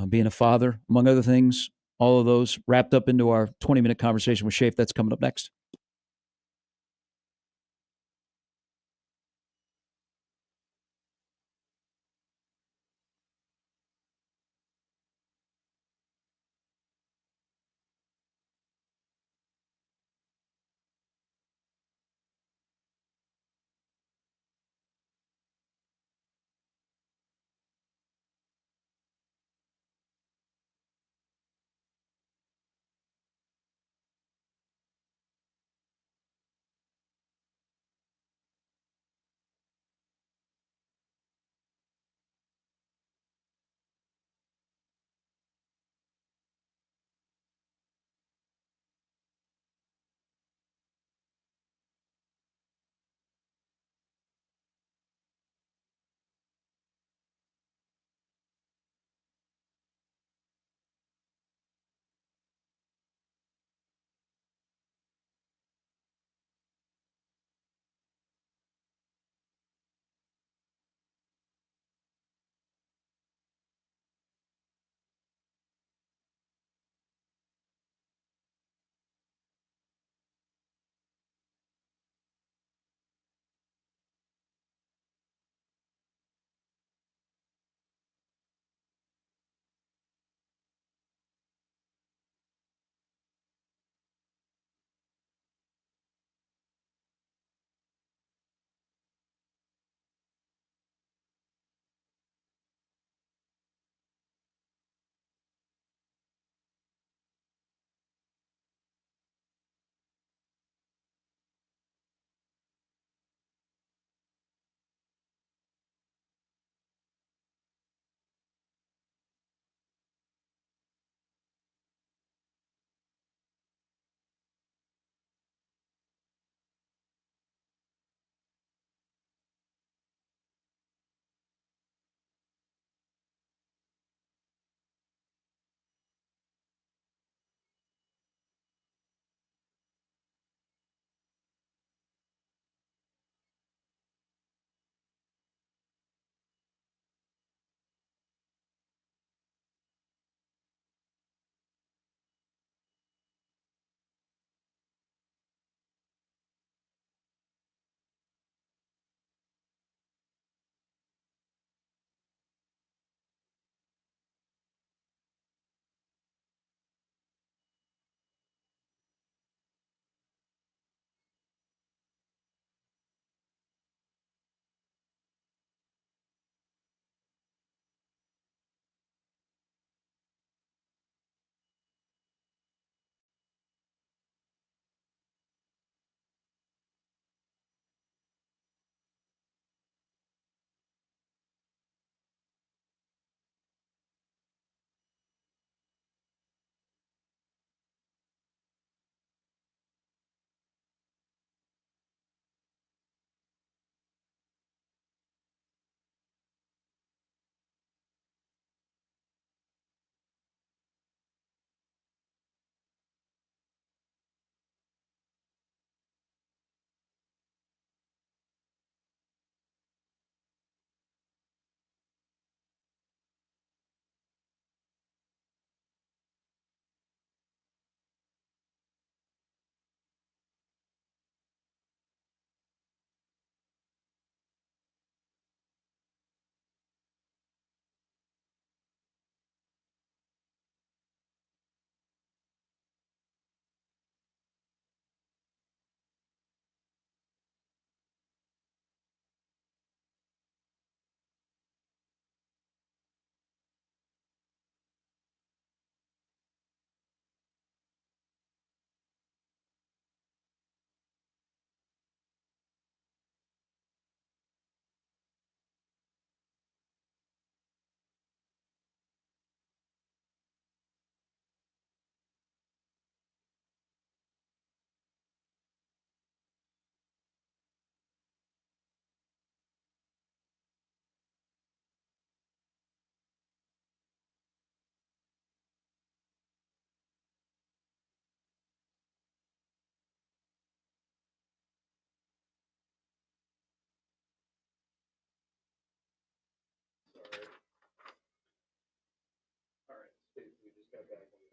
being a father, among other things. All of those wrapped up into our 20-minute conversation with Schaefer. That's coming up next.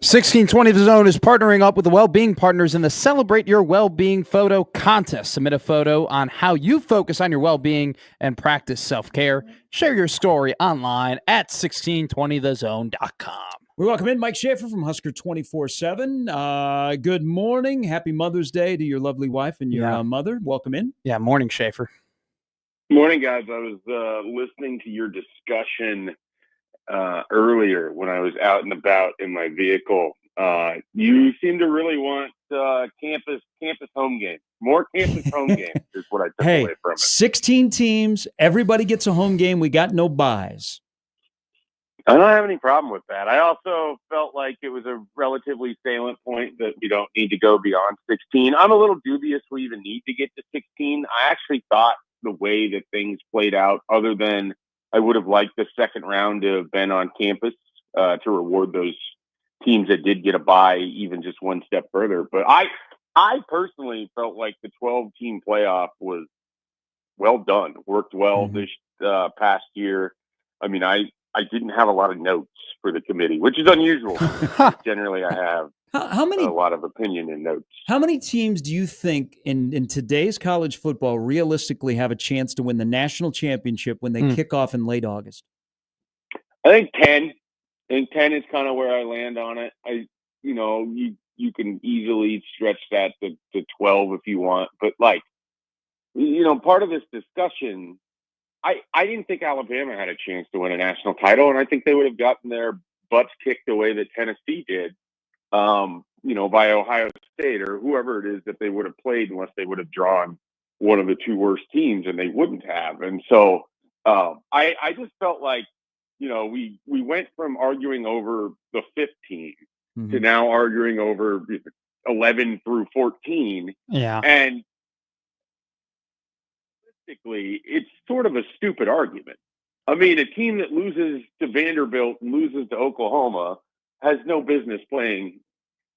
1620 The Zone is partnering up with the Wellbeing Partners in the Celebrate Your Wellbeing Photo Contest. Submit a photo on how you focus on your well-being and practice self-care. Share your story online at 1620thezone.com. We welcome in Mike Schaefer from Husker 24/7. Good morning. Happy Mother's Day to your lovely wife and your mother. Welcome in. Yeah, morning, Schaefer. Morning, guys. I was listening to your discussion earlier when I was out and about in my vehicle. You seem to really want campus home games. More campus home games is what I took away from it. 16 teams. Everybody gets a home game. We got no buys. I don't have any problem with that. I also felt like it was a relatively salient point that we don't need to go beyond 16. I'm a little dubious we even need to get to 16. I actually thought the way that things played out, other than I would have liked the second round to have been on campus to reward those teams that did get a bye even just one step further. But I personally felt like the 12-team playoff was well done, worked well this past year. I mean, I didn't have a lot of notes for the committee, which is unusual. Generally, I have a lot of opinion and notes. How many teams do you think in today's college football realistically have a chance to win the national championship when they kick off in late August? I think 10. I think 10 is kind of where I land on it. You can easily stretch that to 12 if you want. But, part of this discussion, I didn't think Alabama had a chance to win a national title, and I think they would have gotten their butts kicked the way that Tennessee did, by Ohio State or whoever it is that they would have played unless they would have drawn one of the two worst teams, and they wouldn't have. And so I just felt like, we went from arguing over the 15 to now arguing over 11 through 14. Yeah. And it's sort of a stupid argument. I mean, a team that loses to Vanderbilt and loses to Oklahoma has no business playing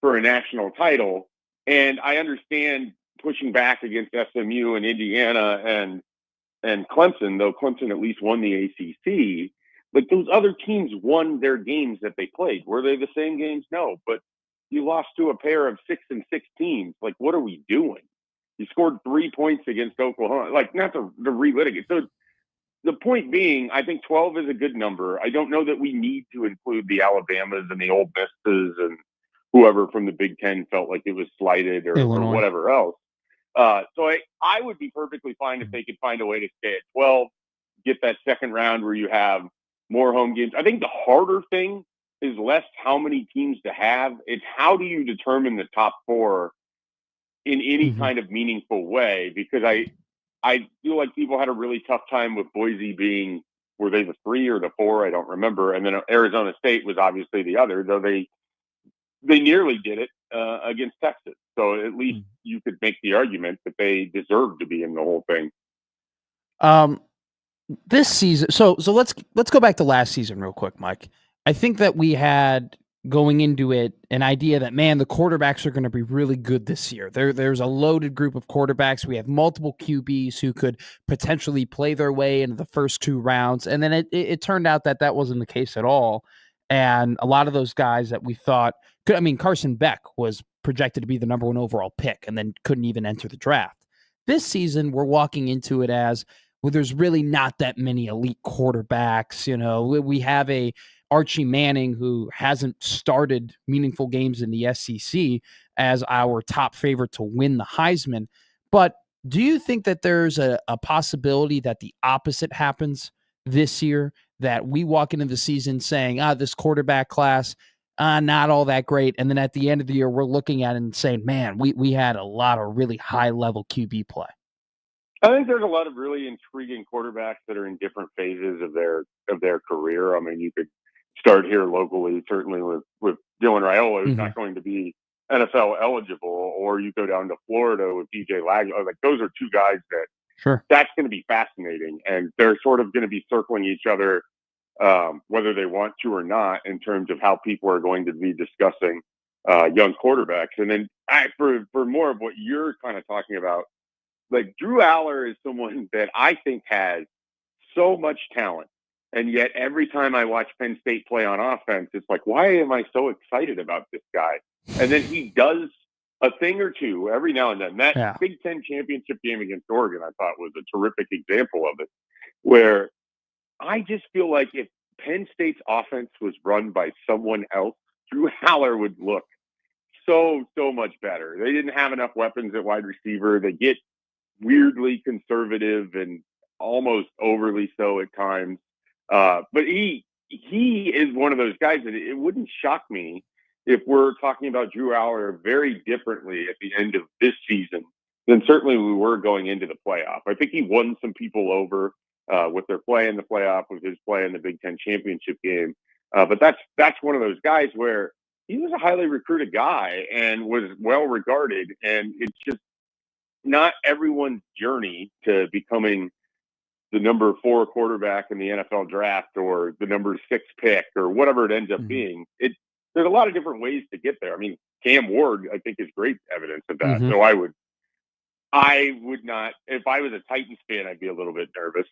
for a national title. And I understand pushing back against SMU and Indiana and Clemson, though Clemson at least won the ACC. But those other teams won their games that they played. Were they the same games? No. But you lost to a pair of 6-6 teams. Like, what are we doing? You scored 3 points against Oklahoma. Not to relitigate. So the point being, I think 12 is a good number. I don't know that we need to include the Alabamas and the Ole Misses and whoever from the Big Ten felt like it was slighted or whatever else. So I would be perfectly fine if they could find a way to stay at 12, get that second round where you have more home games. I think the harder thing is less how many teams to have. It's how do you determine the top four in any kind of meaningful way, because I feel like people had a really tough time with Boise being, were they the 3 or the 4? I don't remember. And then Arizona State was obviously the other, though they nearly did it against Texas. So at least you could make the argument that they deserve to be in the whole thing. This season, so let's go back to last season real quick, Mike. I think that we had going into it an idea that, man, the quarterbacks are going to be really good this year. There's a loaded group of quarterbacks. We have multiple QBs who could potentially play their way into the first 2 rounds. And then it turned out that wasn't the case at all. And a lot of those guys that we thought could, Carson Beck was projected to be the number 1 overall pick and then couldn't even enter the draft. This season, we're walking into it as, well, there's really not that many elite quarterbacks. We have a Archie Manning, who hasn't started meaningful games in the SEC, as our top favorite to win the Heisman. But do you think that there's a possibility that the opposite happens this year, that we walk into the season saying, this quarterback class, not all that great, and then at the end of the year, we're looking at it and saying, man, we had a lot of really high-level QB play? I think there's a lot of really intriguing quarterbacks that are in different phases of their career. I mean, you could start here locally, certainly with Dylan Raiola, who's not going to be NFL eligible, or you go down to Florida with DJ Lag. Like, those are 2 guys that's going to be fascinating, and they're sort of going to be circling each other, whether they want to or not, in terms of how people are going to be discussing young quarterbacks. And then for more of what you're kind of talking about, like, Drew Aller is someone that I think has so much talent And yet every time I watch Penn State play on offense, it's like, why am I so excited about this guy? And then he does a thing or two every now and then. That Big Ten championship game against Oregon, I thought, was a terrific example of it, where I just feel like if Penn State's offense was run by someone else, Drew Haller would look so much better. They didn't have enough weapons at wide receiver. They get weirdly conservative and almost overly so at times. But he is one of those guys that it wouldn't shock me if we're talking about Drew Haller very differently at the end of this season than certainly we were going into the playoff. I think he won some people over with their play in the playoff, with his play in the Big Ten championship game. But that's one of those guys where he was a highly recruited guy and was well regarded. And it's just not everyone's journey to becoming the number 4 quarterback in the NFL draft or the number 6 pick or whatever it ends up being. There's a lot of different ways to get there. I mean, Cam Ward, I think, is great evidence of that. So I would not, if I was a Titans fan, I'd be a little bit nervous.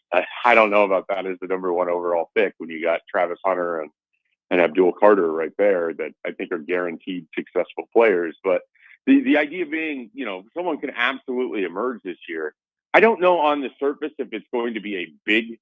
I don't know about that as the number 1 overall pick when you got Travis Hunter and Abdul Carter right there that I think are guaranteed successful players. But the idea being, someone can absolutely emerge this year. I don't know on the surface if it's going to be a big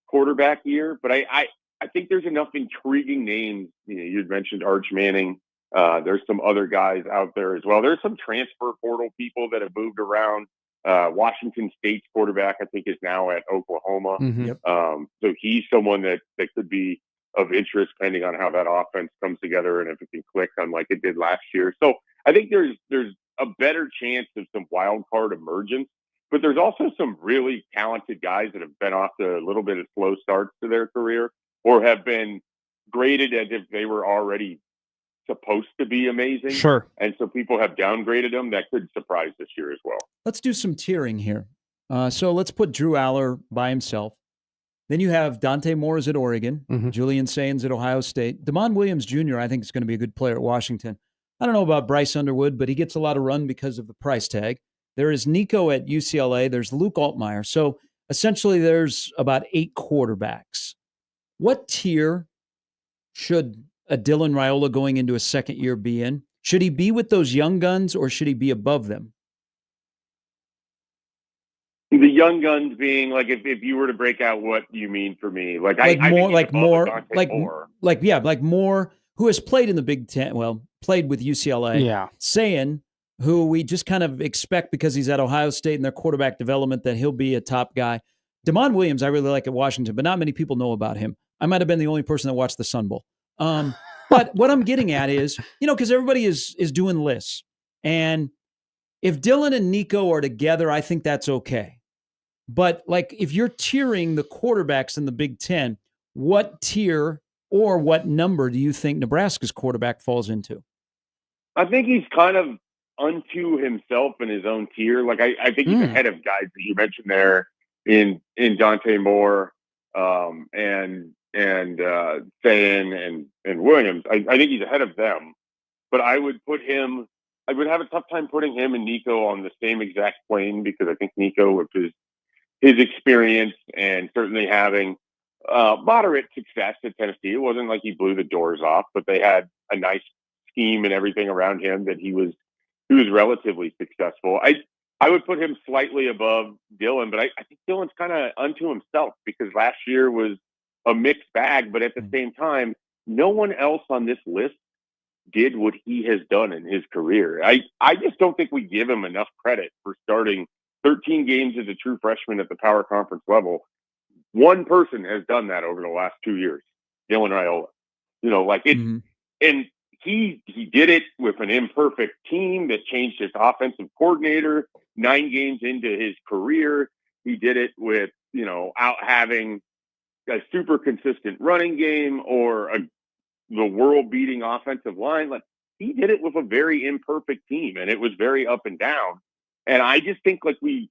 quarterback year, but I think there's enough intriguing names. You'd mentioned Arch Manning. There's some other guys out there as well. There's some transfer portal people that have moved around. Washington State's quarterback, I think, is now at Oklahoma. So he's someone that could be of interest depending on how that offense comes together and if it can click on like it did last year. So I think there's a better chance of some wild card emergence, but there's also some really talented guys that have been off to a little bit of slow starts to their career or have been graded as if they were already supposed to be amazing. Sure. And so people have downgraded them. That could surprise this year as well. Let's do some tiering here. So let's put Drew Haller by himself. Then you have Dante Moore's at Oregon, Julian Sains at Ohio State. Damon Williams Jr., I think, is going to be a good player at Washington. I don't know about Bryce Underwood, but he gets a lot of run because of the price tag. There is Nico at UCLA. There's Luke Altmaier. So essentially there's about 8 quarterbacks. What tier should a Dylan Raiola going into a second year be in? Should he be with those young guns or should he be above them? The young guns being like if you were to break out what you mean for me, like Moore, who has played in the Big Ten, played with UCLA. Yeah. Sayin, who we just kind of expect because he's at Ohio State and their quarterback development that he'll be a top guy. Damon Williams, I really like at Washington, but not many people know about him. I might have been the only person that watched the Sun Bowl. But what I'm getting at is, because everybody is doing lists. And if Dylan and Nico are together, I think that's okay. But like if you're tiering the quarterbacks in the Big Ten, what tier or what number do you think Nebraska's quarterback falls into? I think he's kind of unto himself in his own tier. Like I think he's ahead of guys that you mentioned there in Dante Moore and Sayin and Williams. I think he's ahead of them. But I would have a tough time putting him and Nico on the same exact plane because I think Nico, with his experience and certainly having moderate success at Tennessee, it wasn't like he blew the doors off, but they had a nice scheme and everything around him that he was relatively successful. I would put him slightly above Dylan, but I think Dylan's kind of unto himself because last year was a mixed bag, but at the same time, no one else on this list did what he has done in his career. I just don't think we give him enough credit for starting 13 games as a true freshman at the power conference level. One person has done that over the last 2 years, Dylan Raiola. And he did it with an imperfect team that changed his offensive coordinator 9 games into his career. He did it with, out having a super consistent running game or the world-beating offensive line. Like he did it with a very imperfect team, and it was very up and down. And I just think like we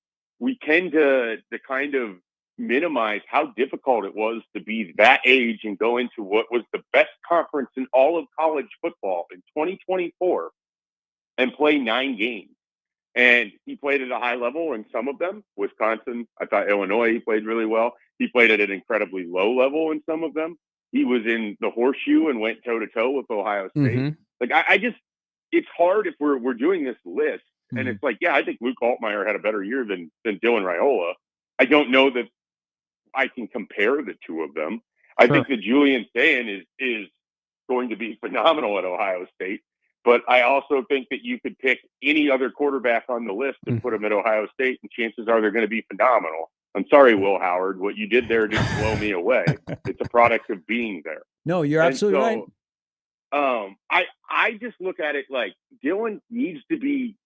tend to kind of minimize how difficult it was to be that age and go into what was the best conference in all of college football in 2024 and play 9 games. And he played at a high level in some of them. Wisconsin, I thought Illinois, he played really well. He played at an incredibly low level in some of them. He was in the horseshoe and went toe-to-toe with Ohio State. Like, I just, it's hard if we're doing this list. And it's like, yeah, I think Luke Altmaier had a better year than Dylan Raiola. I don't know that I can compare the two of them. I think that Julian Sayin is going to be phenomenal at Ohio State. But I also think that you could pick any other quarterback on the list and put him at Ohio State, and chances are they're going to be phenomenal. I'm sorry, Will Howard. What you did there didn't blow me away. It's a product of being there. No, you're absolutely right. I just look at it like Dylan needs to be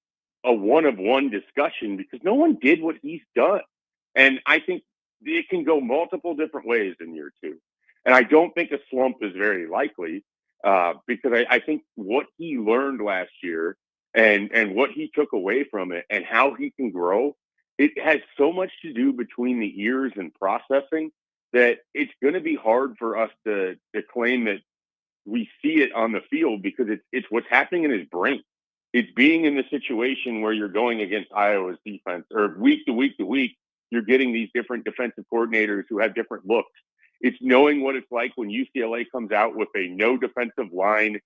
a one-of-one discussion because no one did what he's done. And I think it can go multiple different ways in year two. And I don't think a slump is very likely. Because I think what he learned last year and what he took away from it and how he can grow, it has so much to do between the ears and processing that it's going to be hard for us to claim that we see it on the field because it's what's happening in his brain. It's being in the situation where you're going against Iowa's defense or week to week to week, you're getting these different defensive coordinators who have different looks. It's knowing what it's like when UCLA comes out with a no defensive line,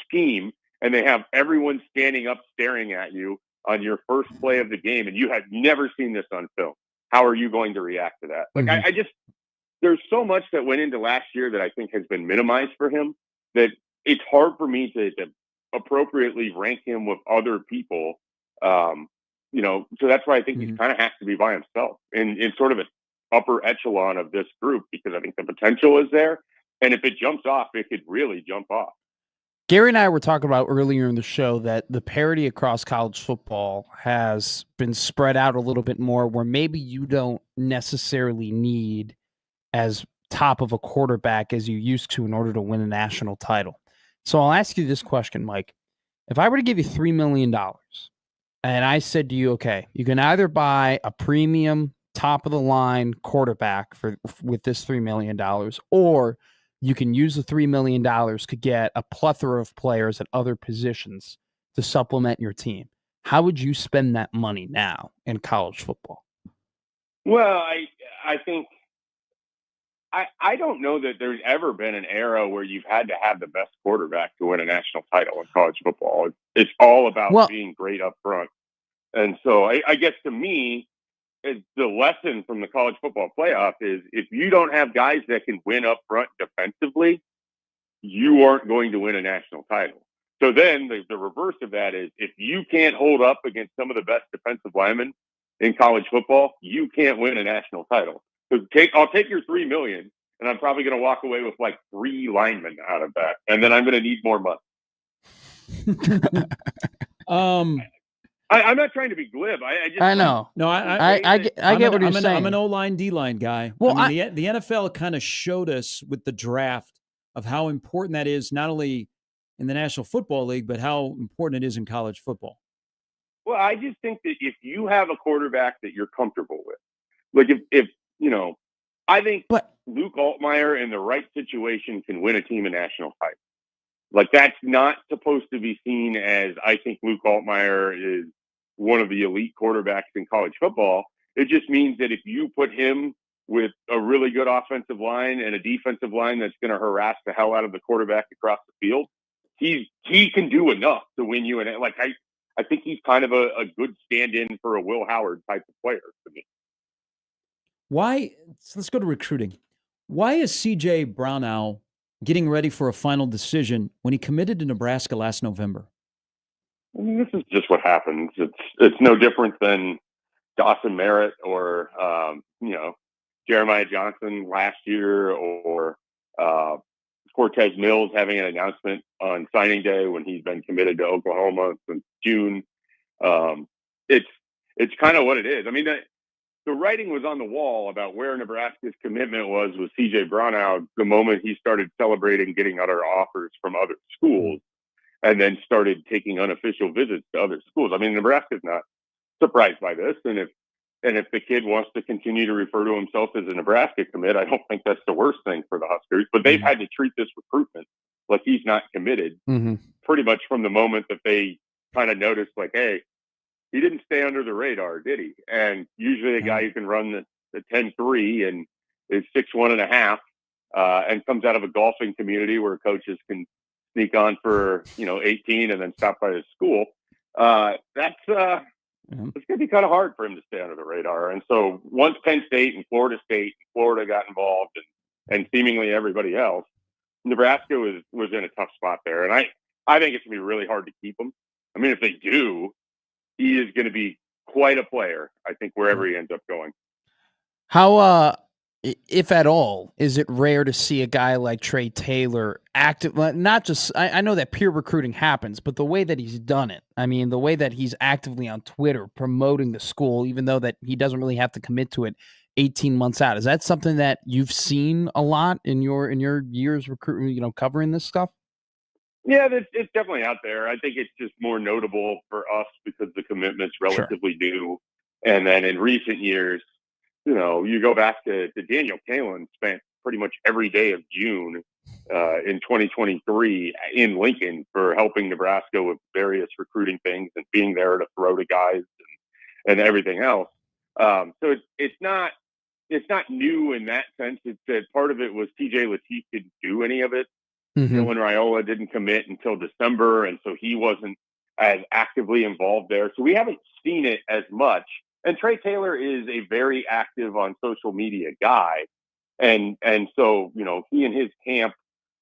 scheme, and they have everyone standing up staring at you on your first play of the game, and you have never seen this on film. How are you going to react to that? Like, I just, there's so much that went into last year that I think has been minimized for him that it's hard for me to appropriately rank him with other people. So that's why I think he kind of has to be by himself in sort of an upper echelon of this group because I think the potential is there. And if it jumps off, it could really jump off. Gary and I were talking about earlier in the show that the parity across college football has been spread out a little bit more where maybe you don't necessarily need as top of a quarterback as you used to in order to win a national title. So I'll ask you this question, Mike. If I were to give you $3 million and I said to you, okay, you can either buy a premium top of the line quarterback with this $3 million, or you can use the $3 million to get a plethora of players at other positions to supplement your team. How would you spend that money now in college football? Well, I think I don't know that there's ever been an era where you've had to have the best quarterback to win a national title in college football. It's all about being great up front. And so I guess to me, the lesson from the college football playoff is if you don't have guys that can win up front defensively, you aren't going to win a national title. So then the reverse of that is if you can't hold up against some of the best defensive linemen in college football, you can't win a national title. So I'll take your $3 million, and I'm probably going to walk away with like 3 linemen out of that, and then I'm going to need more money. I'm not trying to be glib. I know. No, I get what you're saying. I'm an O-line, D-line guy. Well, the NFL kind of showed us with the draft of how important that is, not only in the National Football League, but how important it is in college football. Well, I just think that if you have a quarterback that you're comfortable with, like if I think Luke Altmaier in the right situation can win a team a national title. Like, that's not supposed to be seen as I think Luke Altmaier is one of the elite quarterbacks in college football. It just means that if you put him with a really good offensive line and a defensive line that's going to harass the hell out of the quarterback across the field, he can do enough to win you. And like, I think he's kind of a good stand-in for a Will Howard type of player to me. Why? Let's go to recruiting. Why is CJ Brownell getting ready for a final decision when he committed to Nebraska last November? I mean, this is just what happens. It's no different than Dawson Merritt or Jeremiah Johnson last year or Cortez Mills having an announcement on signing day when he's been committed to Oklahoma since June. It's kind of what it is. I mean, the writing was on the wall about where Nebraska's commitment was with CJ Brownell the moment he started celebrating getting other offers from other schools and then started taking unofficial visits to other schools. I mean, Nebraska's not surprised by this. And if the kid wants to continue to refer to himself as a Nebraska commit, I don't think that's the worst thing for the Huskers. But they've had to treat this recruitment like he's not committed pretty much from the moment that they kind of noticed, like, hey, he didn't stay under the radar, did he? And usually a guy who can run the 10-3 and is 6'1.5", and comes out of a golfing community where coaches can sneak on for 18 and then stop by his school. It's going to be kind of hard for him to stay under the radar. And so once Penn State and Florida got involved, and seemingly everybody else, Nebraska was in a tough spot there. And I think it's going to be really hard to keep him. I mean, if they do, he is going to be quite a player, I think, wherever he ends up going. How, if at all, is it rare to see a guy like Trey Taylor active? Not just, I know that peer recruiting happens, but the way that he's done it, I mean, the way that he's actively on Twitter promoting the school, even though that he doesn't really have to commit to it 18 months out. Is that something that you've seen a lot in your years recruiting, covering this stuff? Yeah, it's definitely out there. I think it's just more notable for us because the commitment's relatively new. And then in recent years, you go back to Daniel Kalen spent pretty much every day of June in 2023 in Lincoln for helping Nebraska with various recruiting things and being there to throw to guys and everything else. So it's not new in that sense. It's that part of it was TJ Lateef didn't do any of it. Mm-hmm. When Raiola didn't commit until December, and so he wasn't as actively involved there. So we haven't seen it as much. And Trey Taylor is a very active on social media guy. And so, he and his camp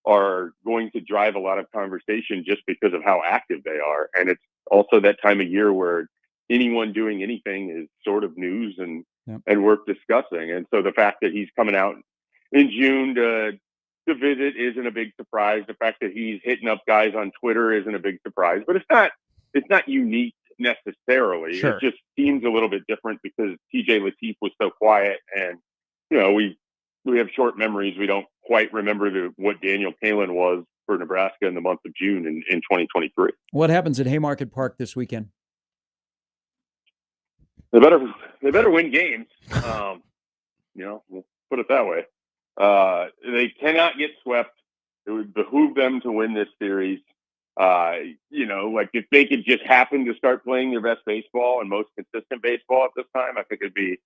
are going to drive a lot of conversation just because of how active they are. And it's also that time of year where anyone doing anything is sort of news and worth discussing. And so the fact that he's coming out in June to visit isn't a big surprise. The fact that he's hitting up guys on Twitter isn't a big surprise, but it's not unique necessarily. Sure. It just seems a little bit different because TJ Lateef was so quiet, and we have short memories. We don't quite remember what Daniel Kalen was for Nebraska in the month of June in 2023. What happens at Haymarket Park this weekend? They better win games. We'll put it that way. They cannot get swept. It would behoove them to win this series. If they could just happen to start playing their best baseball and most consistent baseball at this time, I think it'd be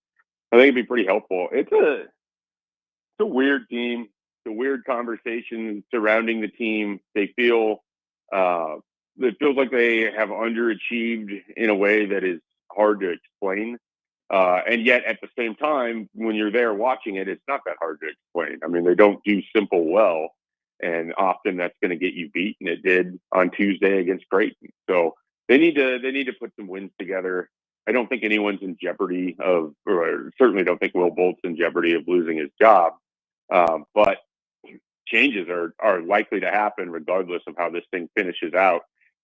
pretty helpful. It's a weird team. It's a weird conversation surrounding the team. They feel it feels like they have underachieved in a way that is hard to explain. And yet at the same time, when you're there watching it, it's not that hard to explain. I mean, they don't do simple well, and often that's going to get you beat, and it did on Tuesday against Creighton. So they need to put some wins together. I don't think anyone's in jeopardy or certainly don't think Will Bolt's in jeopardy of losing his job. But changes are likely to happen regardless of how this thing finishes out.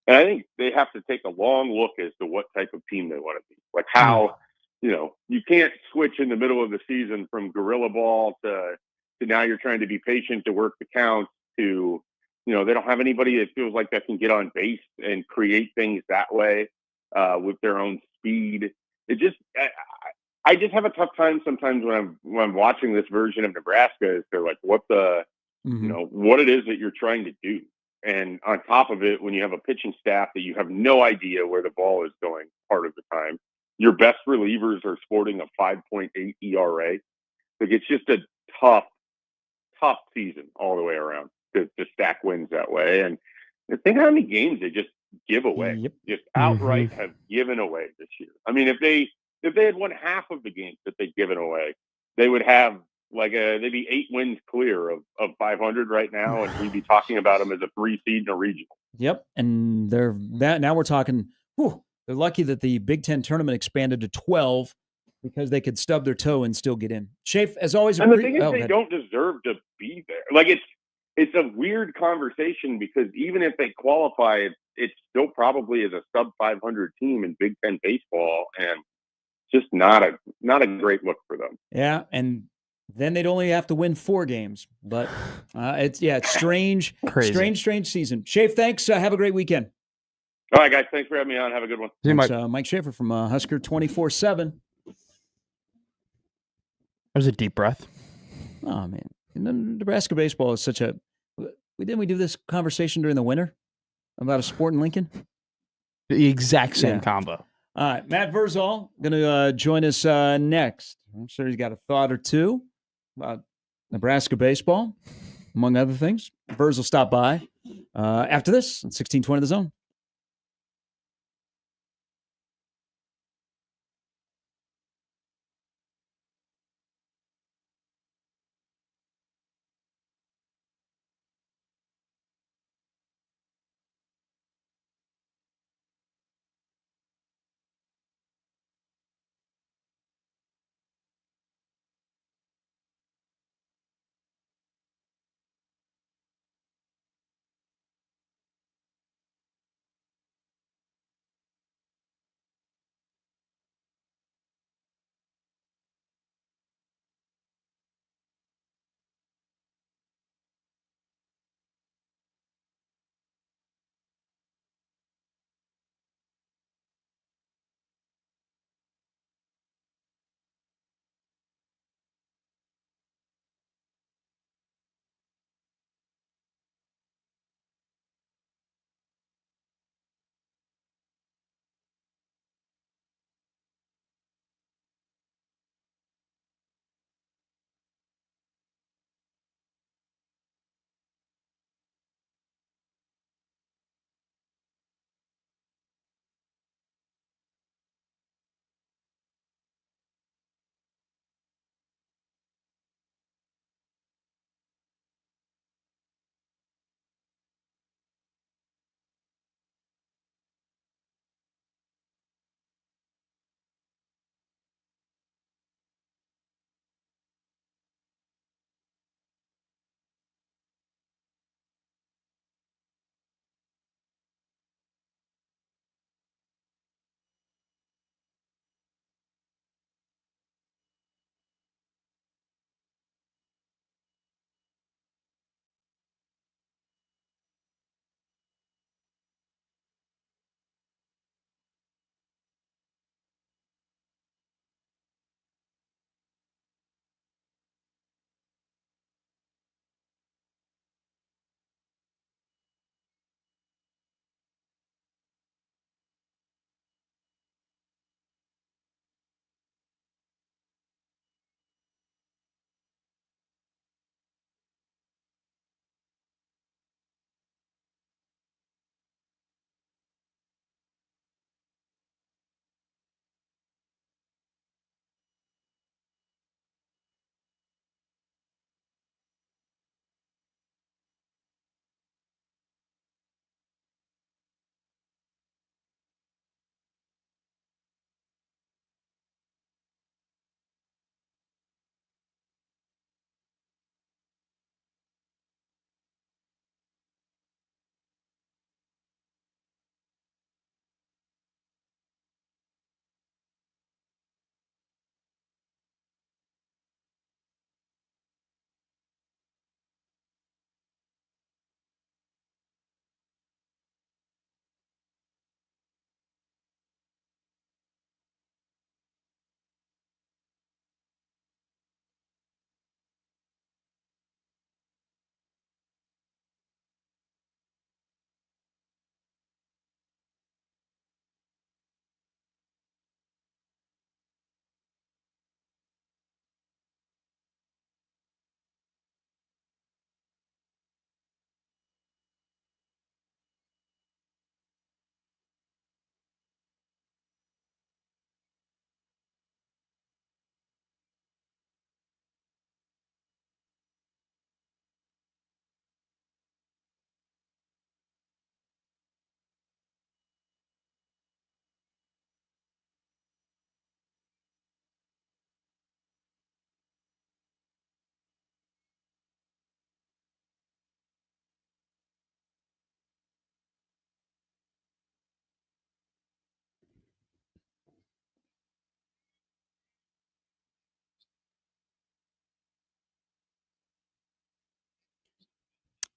And I think they have to take a long look as to what type of team they want to be. Like how, you can't switch in the middle of the season from guerrilla ball to now you're trying to be patient to work the counts to, they don't have anybody that feels like that can get on base and create things that way with their own speed. I just have a tough time sometimes when I'm watching this version of Nebraska is they're like, what it is that you're trying to do. And on top of it, when you have a pitching staff that you have no idea where the ball is going part of the time, your best relievers are sporting a 5.8 ERA. Like it's just a tough season all the way around to stack wins that way. And think how many games they just give away, just outright have given away this year. I mean, if they had won half of the games that they've given away, they would have they'd be 8 wins clear of 500 right now, and we'd be talking about them as a 3 seed in a regional. Yep, and now we're talking. They're lucky that the Big Ten tournament expanded to 12 because they could stub their toe and still get in. Schaefer, as always, and the thing is, they don't deserve to be there. Like it's a weird conversation because even if they qualify, it still probably is a sub 500 team in Big Ten baseball, and just not a great look for them. Yeah, and then they'd only have to win 4 games. But it's strange, strange season. Schaefer, thanks. Have a great weekend. All right, guys. Thanks for having me on. Have a good one. Thanks, Mike Schaefer from Husker 24/7. That was a deep breath. Oh, man. Nebraska baseball is such a... Didn't we do this conversation during the winter about a sport in Lincoln? The exact same combo. All right, Matt Verzal going to join us next. I'm sure he's got a thought or two about Nebraska baseball, among other things. Verz will stop by after this on 1620 The Zone.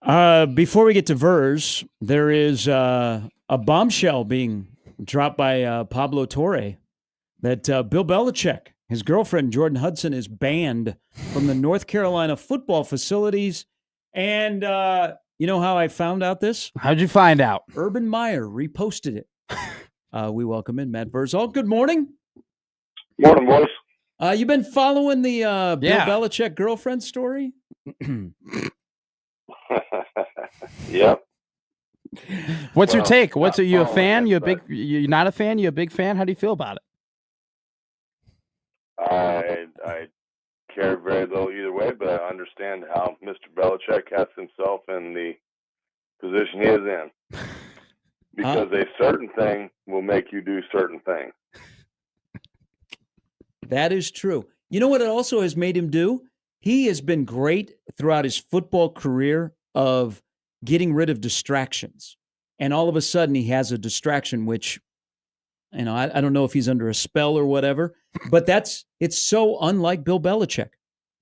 Before we get to Verz, there is a bombshell being dropped by Pablo Torre that Bill Belichick, his girlfriend Jordan Hudson, is banned from the North Carolina football facilities. And you know how I found out this? How'd you find out? Urban Meyer reposted it We welcome in Matt Verzal. Good morning. Morning, boys. You been following the Bill Belichick girlfriend story? Yep. What's your take? Are you a fan? You're not a fan? You a big fan? How do you feel about it? I care very little either way, but I understand how Mr. Belichick has himself in the position he is in. Because a certain thing will make you do certain things. That is true. You know what it also has made him do? He has been great throughout his football career of getting rid of distractions. And all of a sudden he has a distraction, which, you know, I don't know if he's under a spell or whatever, but it's so unlike Bill Belichick,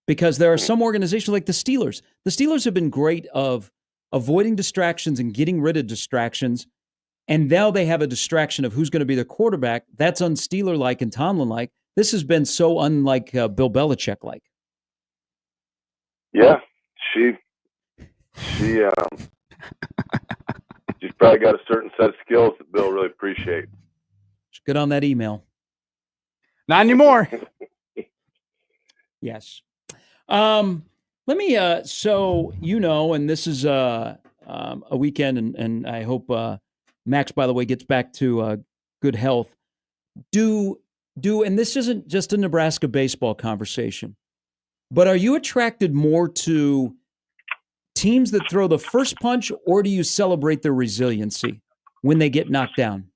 because there are some organizations like the Steelers. The Steelers have been great of avoiding distractions and getting rid of distractions. And now they have a distraction of who's going to be their quarterback. That's un-Steeler-like and Tomlin-like. This has been so unlike Bill Belichick-like. Yeah, she's probably got a certain set of skills that Bill really appreciates. Good on that email. Not anymore. Yes. Let me, so, you know, and this is a weekend, and I hope Max, by the way, gets back to good health. And this isn't just a Nebraska baseball conversation, but are you attracted more to teams that throw the first punch, or do you celebrate their resiliency when they get knocked down?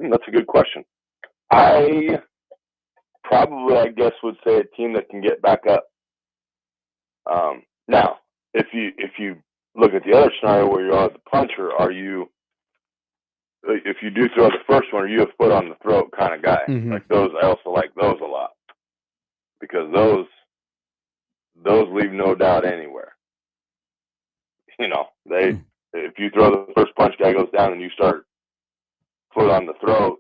That's a good question. I guess would say a team that can get back up. Now, if you look at the other scenario where you're on the puncher, if you do throw the first one, are you a foot on the throat kind of guy? Mm-hmm. Like those, I also like those a lot, because those leave no doubt anywhere. You know, if you throw the first punch, guy goes down, and you start foot on the throat,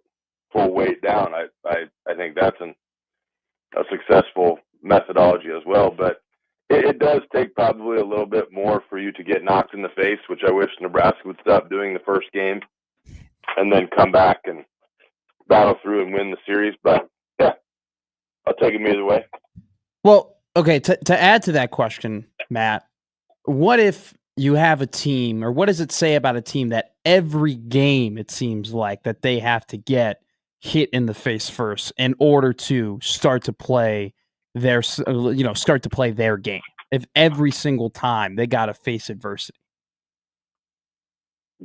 full weight down. I think that's a successful methodology as well, but it does take probably a little bit more for you to get knocked in the face, which I wish Nebraska would stop doing the first game and then come back and battle through and win the series. But yeah, I'll take them either way. Well, okay, to add to that question, Matt, what if you have a team, or what does it say about a team that every game it seems like that they have to get hit in the face first in order to start to play their game? If every single time they got to face adversity.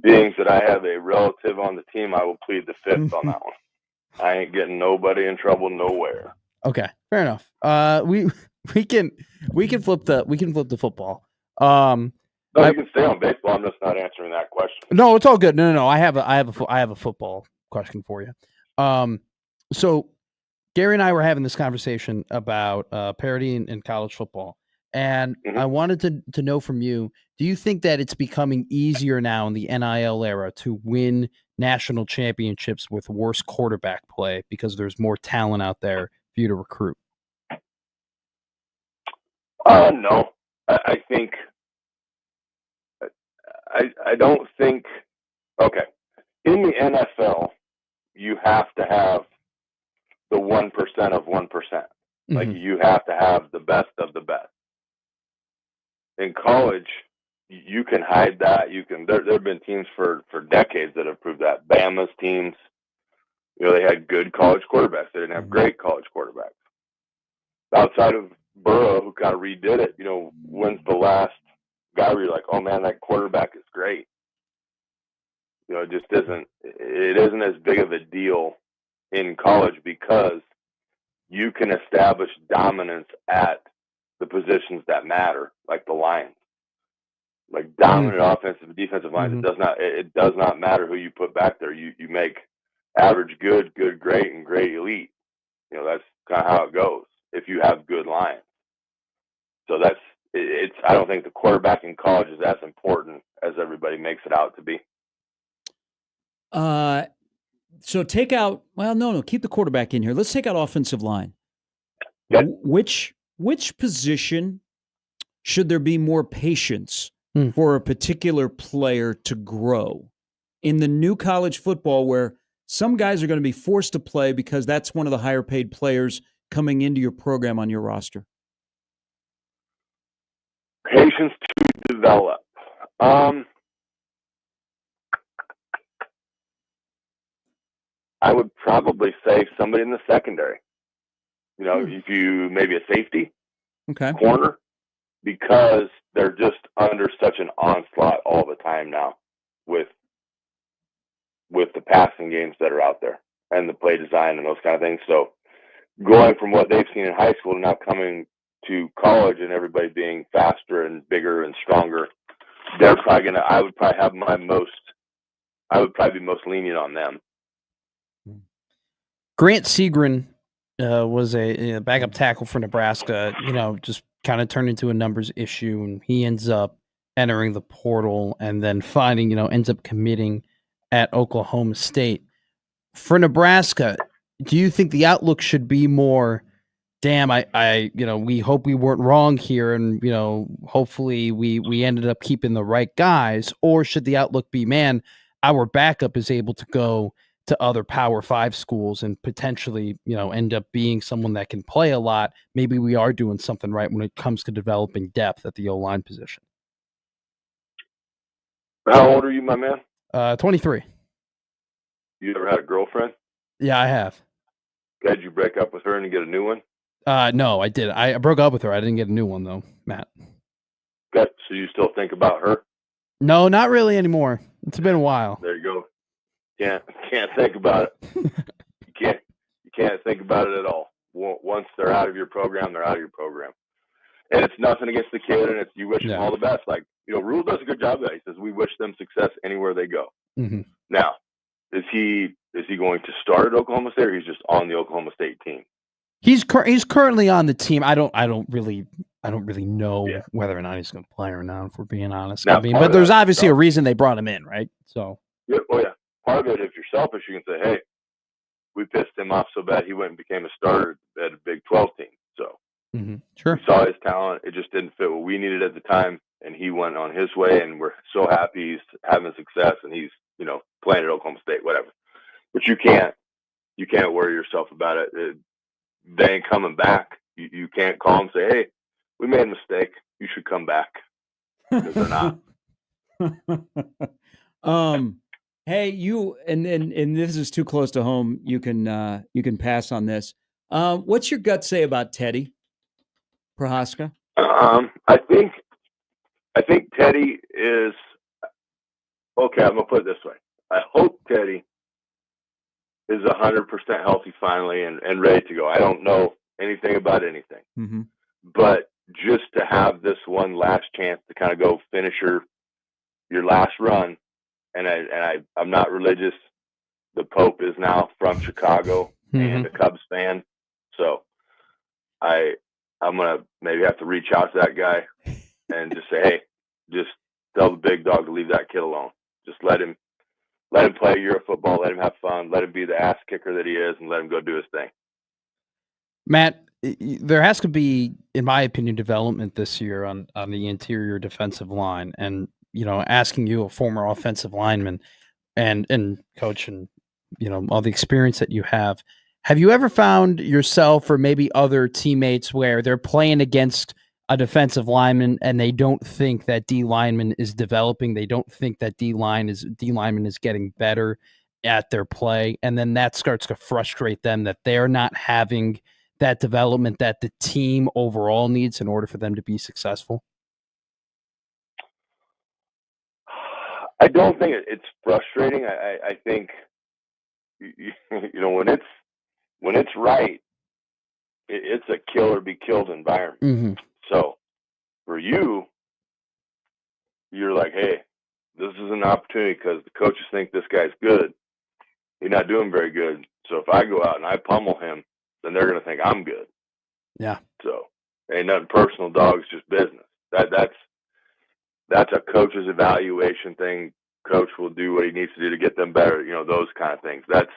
Being that I have a relative on the team, I will plead the fifth on that one. I ain't getting nobody in trouble nowhere. Okay, fair enough. We can flip the football. No, you can stay on baseball. I'm just not answering that question. No, it's all good. No. I have a football question for you. So Gary and I were having this conversation about parity in college football, and I wanted to know from you: do you think that it's becoming easier now in the NIL era to win national championships with worse quarterback play because there's more talent out there for you to recruit? No, I think. I don't think. Okay, in the NFL, you have to have the 1% of 1%. Like you have to have the best of the best. In college, you can hide that. You can. There have been teams for decades that have proved that. Bama's teams, you know, they had good college quarterbacks. They didn't have great college quarterbacks. Outside of Burrow, who kind of redid it, you know, when's the last guy where you're like, oh man, that quarterback is great? You know, it just isn't. It isn't as big of a deal in college because you can establish dominance at the positions that matter, like the lines, like dominant offensive and defensive lines. It does not matter who you put back there. You make average good, great, and great elite. You know, that's kind of how it goes if you have good lines. So it's. I don't think the quarterback in college is as important as everybody makes it out to be. So take out. Well, no. Keep the quarterback in here. Let's take out offensive line. Okay. Which position should there be more patience for a particular player to grow in the new college football where some guys are going to be forced to play because that's one of the higher paid players coming into your program on your roster? Patience to develop. I would probably say somebody in the secondary. You know, if you maybe a safety, corner, because they're just under such an onslaught all the time now with the passing games that are out there and the play design and those kind of things. So going from what they've seen in high school to now coming to college and everybody being faster and bigger and stronger, they're probably gonna. I would probably be most lenient on them. Grant Seagren was a backup tackle for Nebraska. You know, just kind of turned into a numbers issue, and he ends up entering the portal and then ends up committing at Oklahoma State. For Nebraska, do you think the outlook should be more, damn, we hope we weren't wrong here, and hopefully we ended up keeping the right guys, or should the outlook be, man, our backup is able to go to other Power 5 schools and potentially, end up being someone that can play a lot. Maybe we are doing something right when it comes to developing depth at the O-line position. How old are you, my man? 23. You ever had a girlfriend? Yeah, I have. Did you break up with her and get a new one? No, I did. I broke up with her. I didn't get a new one though, Matt. Okay, so you still think about her? No, not really anymore. It's been a while. There you go. Can't think about it. You can't think about it at all. Once they're out of your program, they're out of your program. And it's nothing against the kid, and you wish them all the best. Like, Rule does a good job of that. He says we wish them success anywhere they go. Mm-hmm. Now, is he going to start at Oklahoma State, or he's just on the Oklahoma State team? He's currently on the team. I don't really know whether or not he's going to play or not, if we're being honest. Now, but there's obviously a reason they brought him in, right? So. Yeah. Oh yeah. Part of it, if you're selfish, you can say, "Hey, we pissed him off so bad he went and became a starter at a Big 12 team." So sure, we saw his talent. It just didn't fit what we needed at the time, and he went on his way. And we're so happy he's having success, and he's playing at Oklahoma State, whatever. But you can't worry yourself about it. They ain't coming back. You can't call and say, "Hey, we made a mistake. You should come back." Because they're not. Hey, you and this is too close to home. You can pass on this. What's your gut say about Teddy Prohaska? I think Teddy is okay. I'm gonna put it this way. I hope Teddy is 100% healthy finally and ready to go. I don't know anything about anything, but just to have this one last chance to kind of go finish your last run. And I'm not religious. The Pope is now from Chicago and a Cubs fan. So I'm going to maybe have to reach out to that guy and just say, hey, just tell the big dog to leave that kid alone. Just let him play Euro football. Let him have fun. Let him be the ass kicker that he is, and let him go do his thing. Matt, there has to be, in my opinion, development this year on the interior defensive line. And asking you, a former offensive lineman and coach, and all the experience that you have you ever found yourself or maybe other teammates where they're playing against a defensive lineman and they don't think that D lineman is developing, they don't think that D lineman is getting better at their play, and then that starts to frustrate them that they're not having that development that the team overall needs in order for them to be successful? I don't think it's frustrating. I think when it's right, it's a kill or be killed environment. So for you, you're like, hey, this is an opportunity because the coaches think this guy's good. He's not doing very good. So if I go out and I pummel him, then they're going to think I'm good. Yeah. So ain't nothing personal, dog. It's just business. That's a coach's evaluation thing. Coach will do what he needs to do to get them better. Those kind of things. That's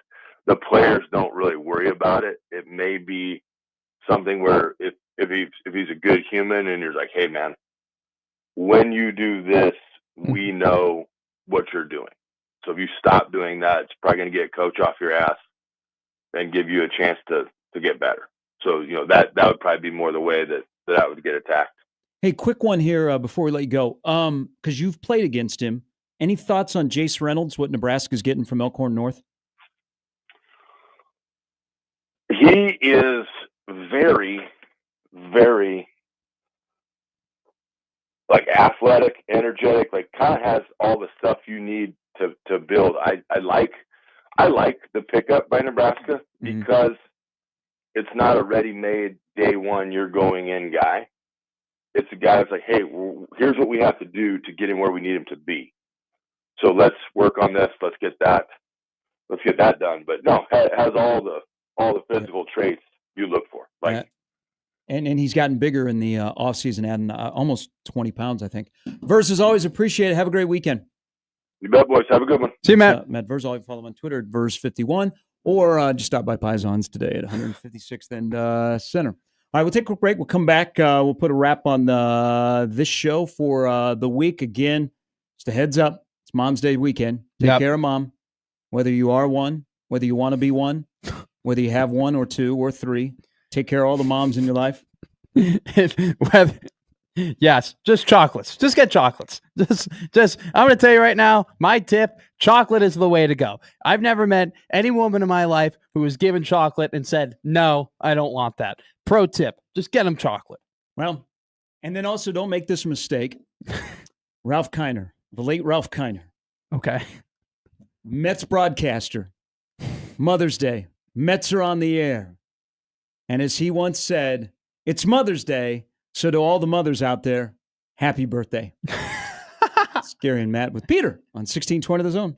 the players don't really worry about it. It may be something where if he's a good human and you're like, hey man, when you do this, we know what you're doing. So if you stop doing that, it's probably going to get coach off your ass and give you a chance to get better. So, that would probably be more the way that I would get attacked. Hey, quick one here before we let you go. Because you've played against him. Any thoughts on Jace Reynolds, what Nebraska's getting from Elkhorn North? He is very, very athletic, energetic, kind of has all the stuff you need to build. I like the pickup by Nebraska because it's not a ready-made day one you're going in guy. It's a guy that's like, hey, here's what we have to do to get him where we need him to be. So let's work on this. Let's get that done. But no, has all the physical traits you look for. And he's gotten bigger in the offseason, adding almost 20 pounds, I think. Verse, as always, appreciate it. Have a great weekend. You bet, boys. Have a good one. See you, Matt. Matt Verse. I'll follow him on Twitter at Verse51, or just stop by Pisons today at 156th and Center. All right, we'll take a quick break. We'll come back. We'll put a wrap on this show for the week. Again, just a heads up. It's Mom's Day weekend. Take care of Mom, whether you are one, whether you want to be one, whether you have one or two or three. Take care of all the moms in your life. Yes, just chocolates. Just get chocolates. Just. I'm going to tell you right now, my tip, chocolate is the way to go. I've never met any woman in my life who was given chocolate and said, no, I don't want that. Pro tip, just get them chocolate. Well, and then also don't make this mistake. Ralph Kiner, the late Ralph Kiner. Okay. Mets broadcaster. Mother's Day. Mets are on the air. And as he once said, it's Mother's Day, so to all the mothers out there, happy birthday. Scary and Matt with Peter on 1620 The Zone.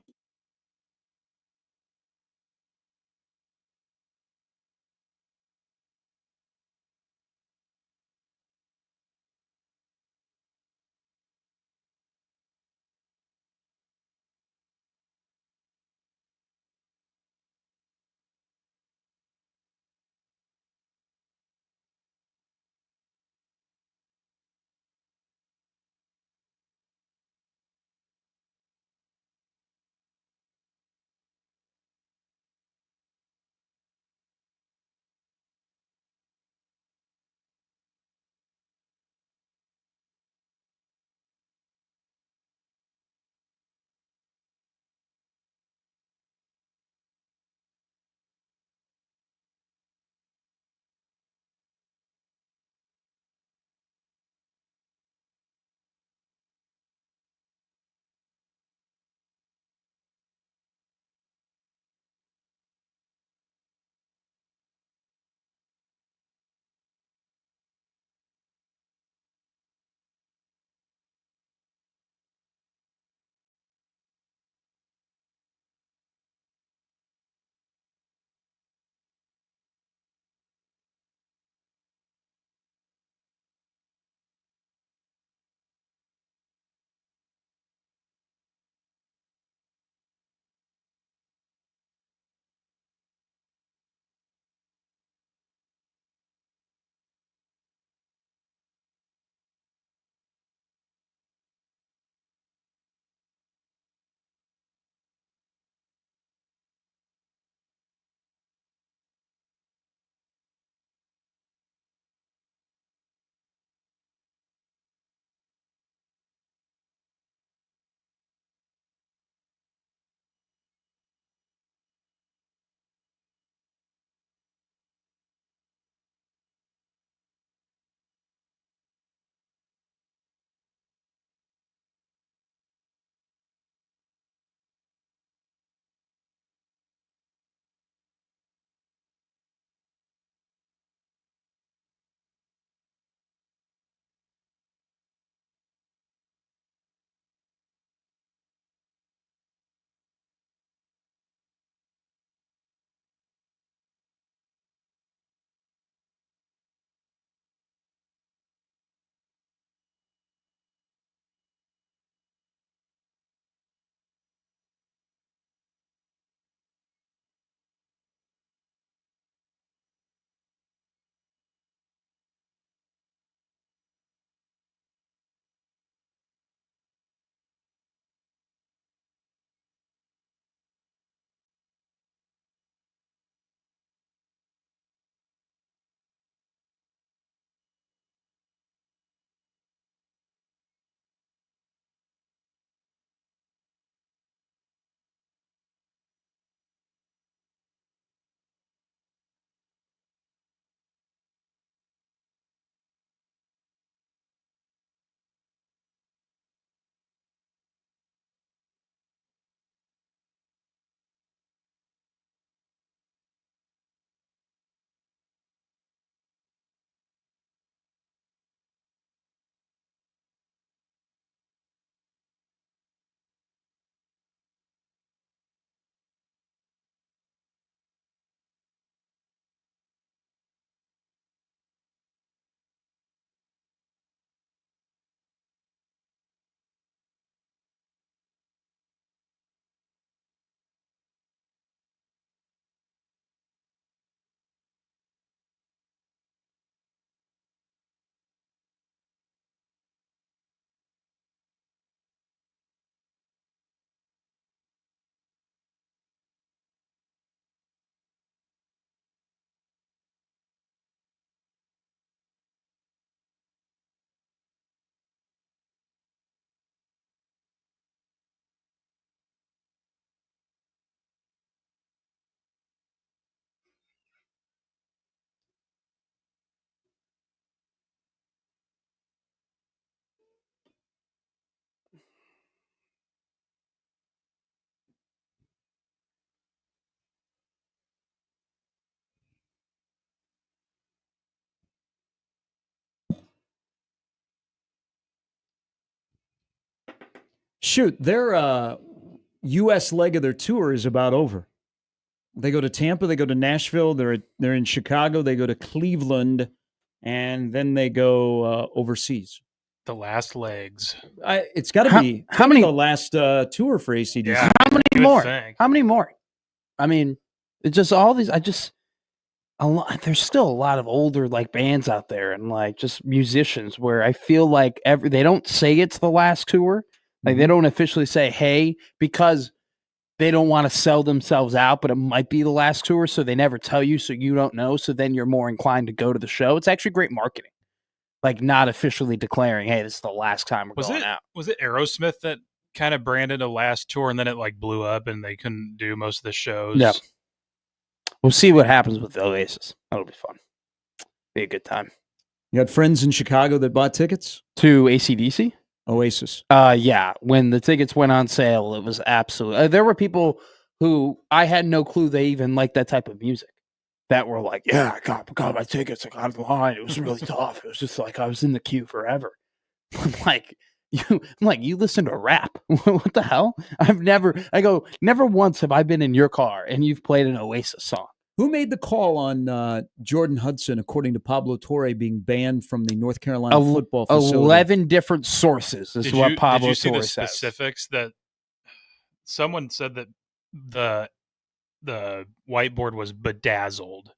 Shoot, their U.S. leg of their tour is about over. They go to Tampa, they go to Nashville, they're in Chicago, they go to Cleveland, and then they go overseas. The last legs. It's got to be how many the last tour for ACDC? Yeah, how many more? How many more? I mean, it's just all these. There's still a lot of older like bands out there and like just musicians where I feel like they don't say it's the last tour. Like they don't officially say, hey, because they don't want to sell themselves out, but it might be the last tour. So they never tell you. So you don't know. So then you're more inclined to go to the show. It's actually great marketing. Like not officially declaring, hey, this is the last time we're going out. Was it Aerosmith that kind of branded a last tour and then it like blew up and they couldn't do most of the shows? Yeah. We'll see what happens with the Oasis. That'll be fun. Be a good time. You got friends in Chicago that bought tickets? To AC/DC? Oasis. Yeah. When the tickets went on sale, it was absolutely... there were people who I had no clue they even liked that type of music that were like, yeah, I got my tickets. I got the line. It was really tough. It was just like I was in the queue forever. I'm like, you listen to rap. What the hell? Never once have I been in your car and you've played an Oasis song. Who made the call on Jordan Hudson, according to Pablo Torre, being banned from the North Carolina football facility? 11 different sources is what Pablo Torre says. Did you see the specifics that someone said that the whiteboard was bedazzled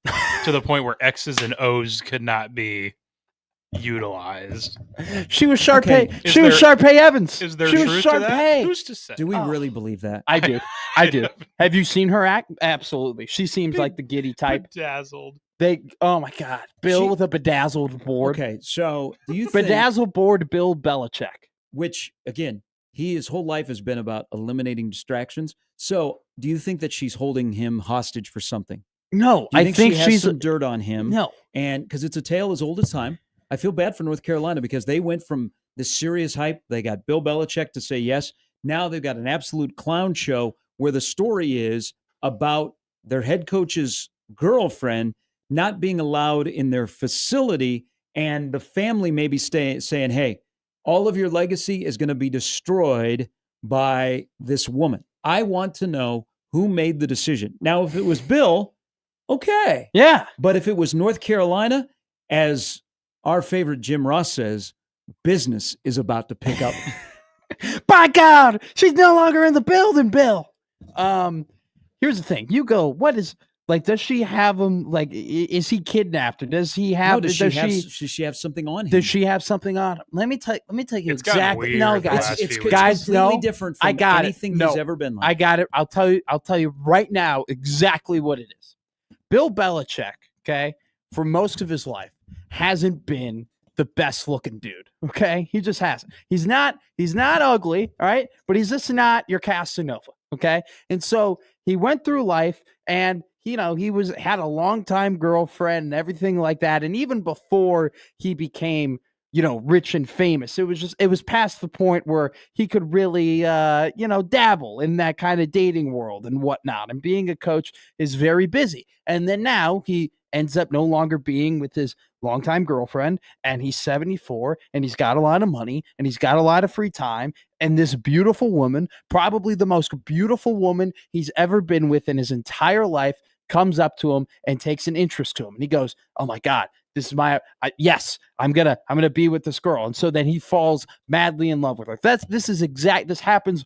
to the point where X's and O's could not be utilized? She was Sharpay. Okay. She was Sharpay Evans. Is there truth to that? Who's to say? Do we really believe that? I do. I do. Have you seen her act? Absolutely. She seems like the giddy type. Bedazzled. Oh my God. Bill with a bedazzled board. Okay, so do you think... Bedazzled board Bill Belichick. Which, again, his whole life has been about eliminating distractions. So do you think that she's holding him hostage for something? No. I think she has some dirt on him? No. And because it's a tale as old as time. I feel bad for North Carolina because they went from this serious hype. They got Bill Belichick to say yes. Now they've got an absolute clown show where the story is about their head coach's girlfriend not being allowed in their facility, and the family maybe saying, hey, all of your legacy is going to be destroyed by this woman. I want to know who made the decision. Now, if it was Bill, okay. Yeah. But if it was North Carolina, as our favorite Jim Ross says, business is about to pick up. By God, she's no longer in the building, Bill. Here's the thing. You go, what is... Like, does she have him? Like, is he kidnapped, or does he have? No, does she have something on him? Does she have something on him? Let me tell you it's exactly. No, guys, it's completely different from anything he's ever been like. I got it. I'll tell you right now exactly what it is. Bill Belichick, okay, for most of his life, hasn't been the best looking dude. Okay, he just hasn't. He's not ugly, all right, but he's just not your Casanova. Okay, and so he went through life and. He had a long-time girlfriend and everything like that. And even before he became, rich and famous, it was past the point where he could really, dabble in that kind of dating world and whatnot. And being a coach is very busy. And then now he ends up no longer being with his longtime girlfriend, and he's 74, and he's got a lot of money, and he's got a lot of free time. And this beautiful woman, probably the most beautiful woman he's ever been with in his entire life, comes up to him and takes an interest to him. And he goes, oh my God, this is yes, I'm going to be with this girl. And so then he falls madly in love with her. This happens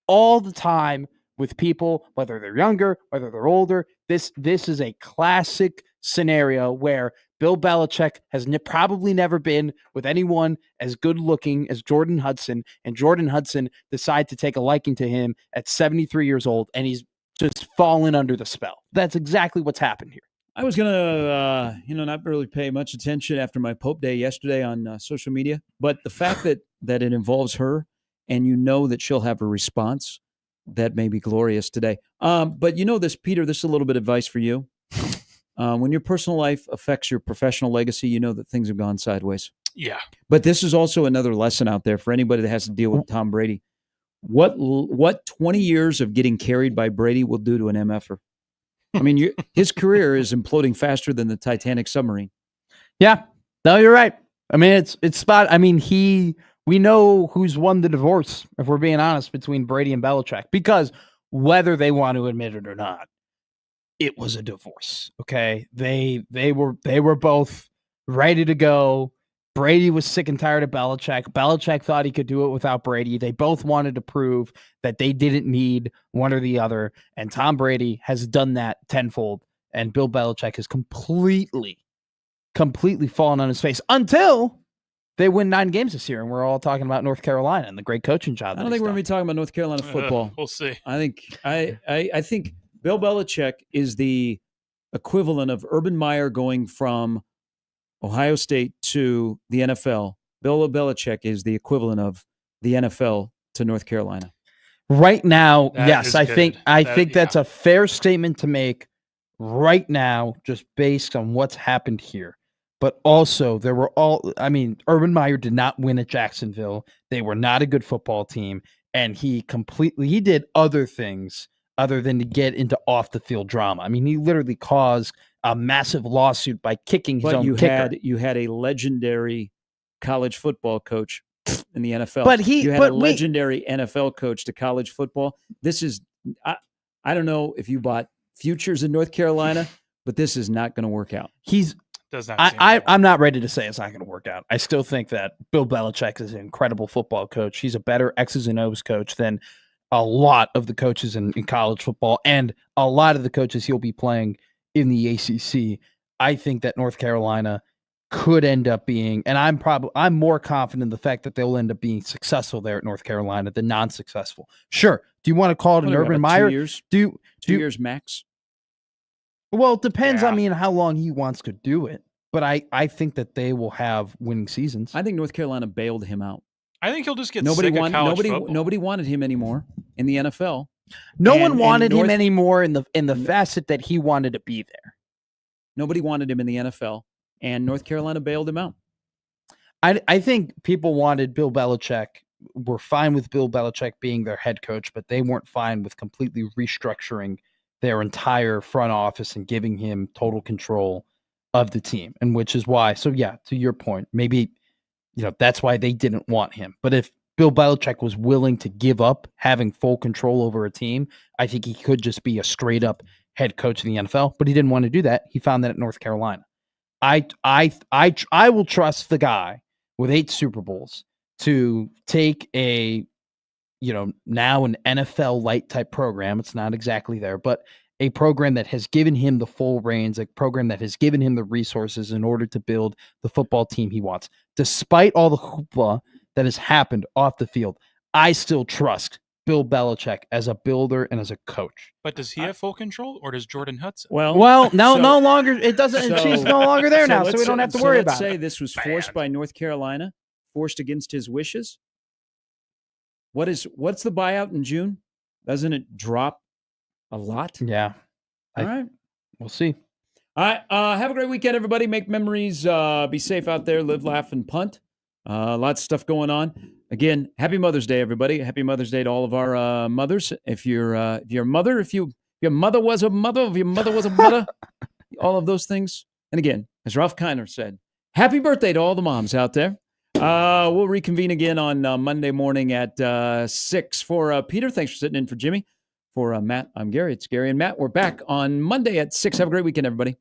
all the time with people, whether they're younger, whether they're older. This is a classic scenario where Bill Belichick has probably never been with anyone as good looking as Jordan Hudson, and Jordan Hudson decided to take a liking to him at 73 years old, and he's just fallen under the spell. That's exactly what's happened here. I was going to, not really pay much attention after my Pope Day yesterday on social media, but the fact that it involves her and that she'll have a response, that may be glorious today. But this, Peter, this is a little bit of advice for you. When your personal life affects your professional legacy, that things have gone sideways. Yeah. But this is also another lesson out there for anybody that has to deal with Tom Brady. What 20 years of getting carried by Brady will do to an MFer? I mean, his career is imploding faster than the Titanic submarine. Yeah. No, you're right. I mean, it's spot. I mean, he We know who's won the divorce, if we're being honest, between Brady and Belichick, because whether they want to admit it or not, it was a divorce. Okay. They were both ready to go. Brady was sick and tired of Belichick. Belichick thought he could do it without Brady. They both wanted to prove that they didn't need one or the other. And Tom Brady has done that tenfold. And Bill Belichick has completely fallen on his face until they win 9 games this year. And we're all talking about North Carolina and the great coaching job. I don't think we're going to be talking about North Carolina football. We'll see. I think Bill Belichick is the equivalent of Urban Meyer going from Ohio State to the NFL. Bill Belichick is the equivalent of the NFL to North Carolina. Right now, That yes, I good. think that's a fair statement to make right now, just based on what's happened here. But also, Urban Meyer did not win at Jacksonville. They were not a good football team, and he did other things other than to get into off the field drama. I mean, he literally caused a massive lawsuit by kicking his own kicker. You had a legendary college football coach in the NFL. But legendary NFL coach to college football. This is I don't know if you bought futures in North Carolina, but this is not going to work out. I'm not ready to say it's not going to work out. I still think that Bill Belichick is an incredible football coach. He's a better X's and O's coach than a lot of the coaches in college football and a lot of the coaches he'll be playing in the ACC. I think that North Carolina could end up being, and I'm more confident in the fact that they'll end up being successful there at North Carolina than non-successful. Sure. Do you want to call it an Urban Meyer? 2 years. 2 years max. Well, it depends. I mean, how long he wants to do it. But I think that they will have winning seasons. I think North Carolina bailed him out. I think he'll just get sick of college football. Nobody wanted him anymore in the NFL. No one wanted him anymore in the facet that he wanted to be there. Nobody wanted him in the NFL, and North Carolina bailed him out. I think people wanted Bill Belichick, were fine with Bill Belichick being their head coach, but they weren't fine with completely restructuring their entire front office and giving him total control of the team. And which is why, so yeah, to your point, maybe that's why they didn't want him. But if Bill Belichick was willing to give up having full control over a team, I think he could just be a straight up head coach in the NFL, but he didn't want to do that. He found that at North Carolina. I will trust the guy with 8 Super Bowls to take a, now an NFL light type program. It's not exactly there, but a program that has given him the full reins, a program that has given him the resources in order to build the football team he wants. Despite all the hoopla that has happened off the field, I still trust Bill Belichick as a builder and as a coach. But does he have full control, or does Jordan Hudson? No longer. It doesn't. She's no longer there now, so we don't have to worry about it. Let's say this was forced by North Carolina, forced against his wishes. What's the buyout in June? Doesn't it drop a lot? Yeah. All right. We'll see. All right. Have a great weekend, everybody. Make memories. Be safe out there. Live, laugh, and punt. Lots of stuff going on. Again, happy Mother's Day, everybody. Happy Mother's Day to all of our mothers. If your mother was a mother, all of those things. And again, as Ralph Kiner said, happy birthday to all the moms out there. We'll reconvene again on Monday morning at 6 for Peter. Thanks for sitting in for Jimmy. For Matt, I'm Gary. It's Gary and Matt. We're back on Monday at 6. Have a great weekend, everybody.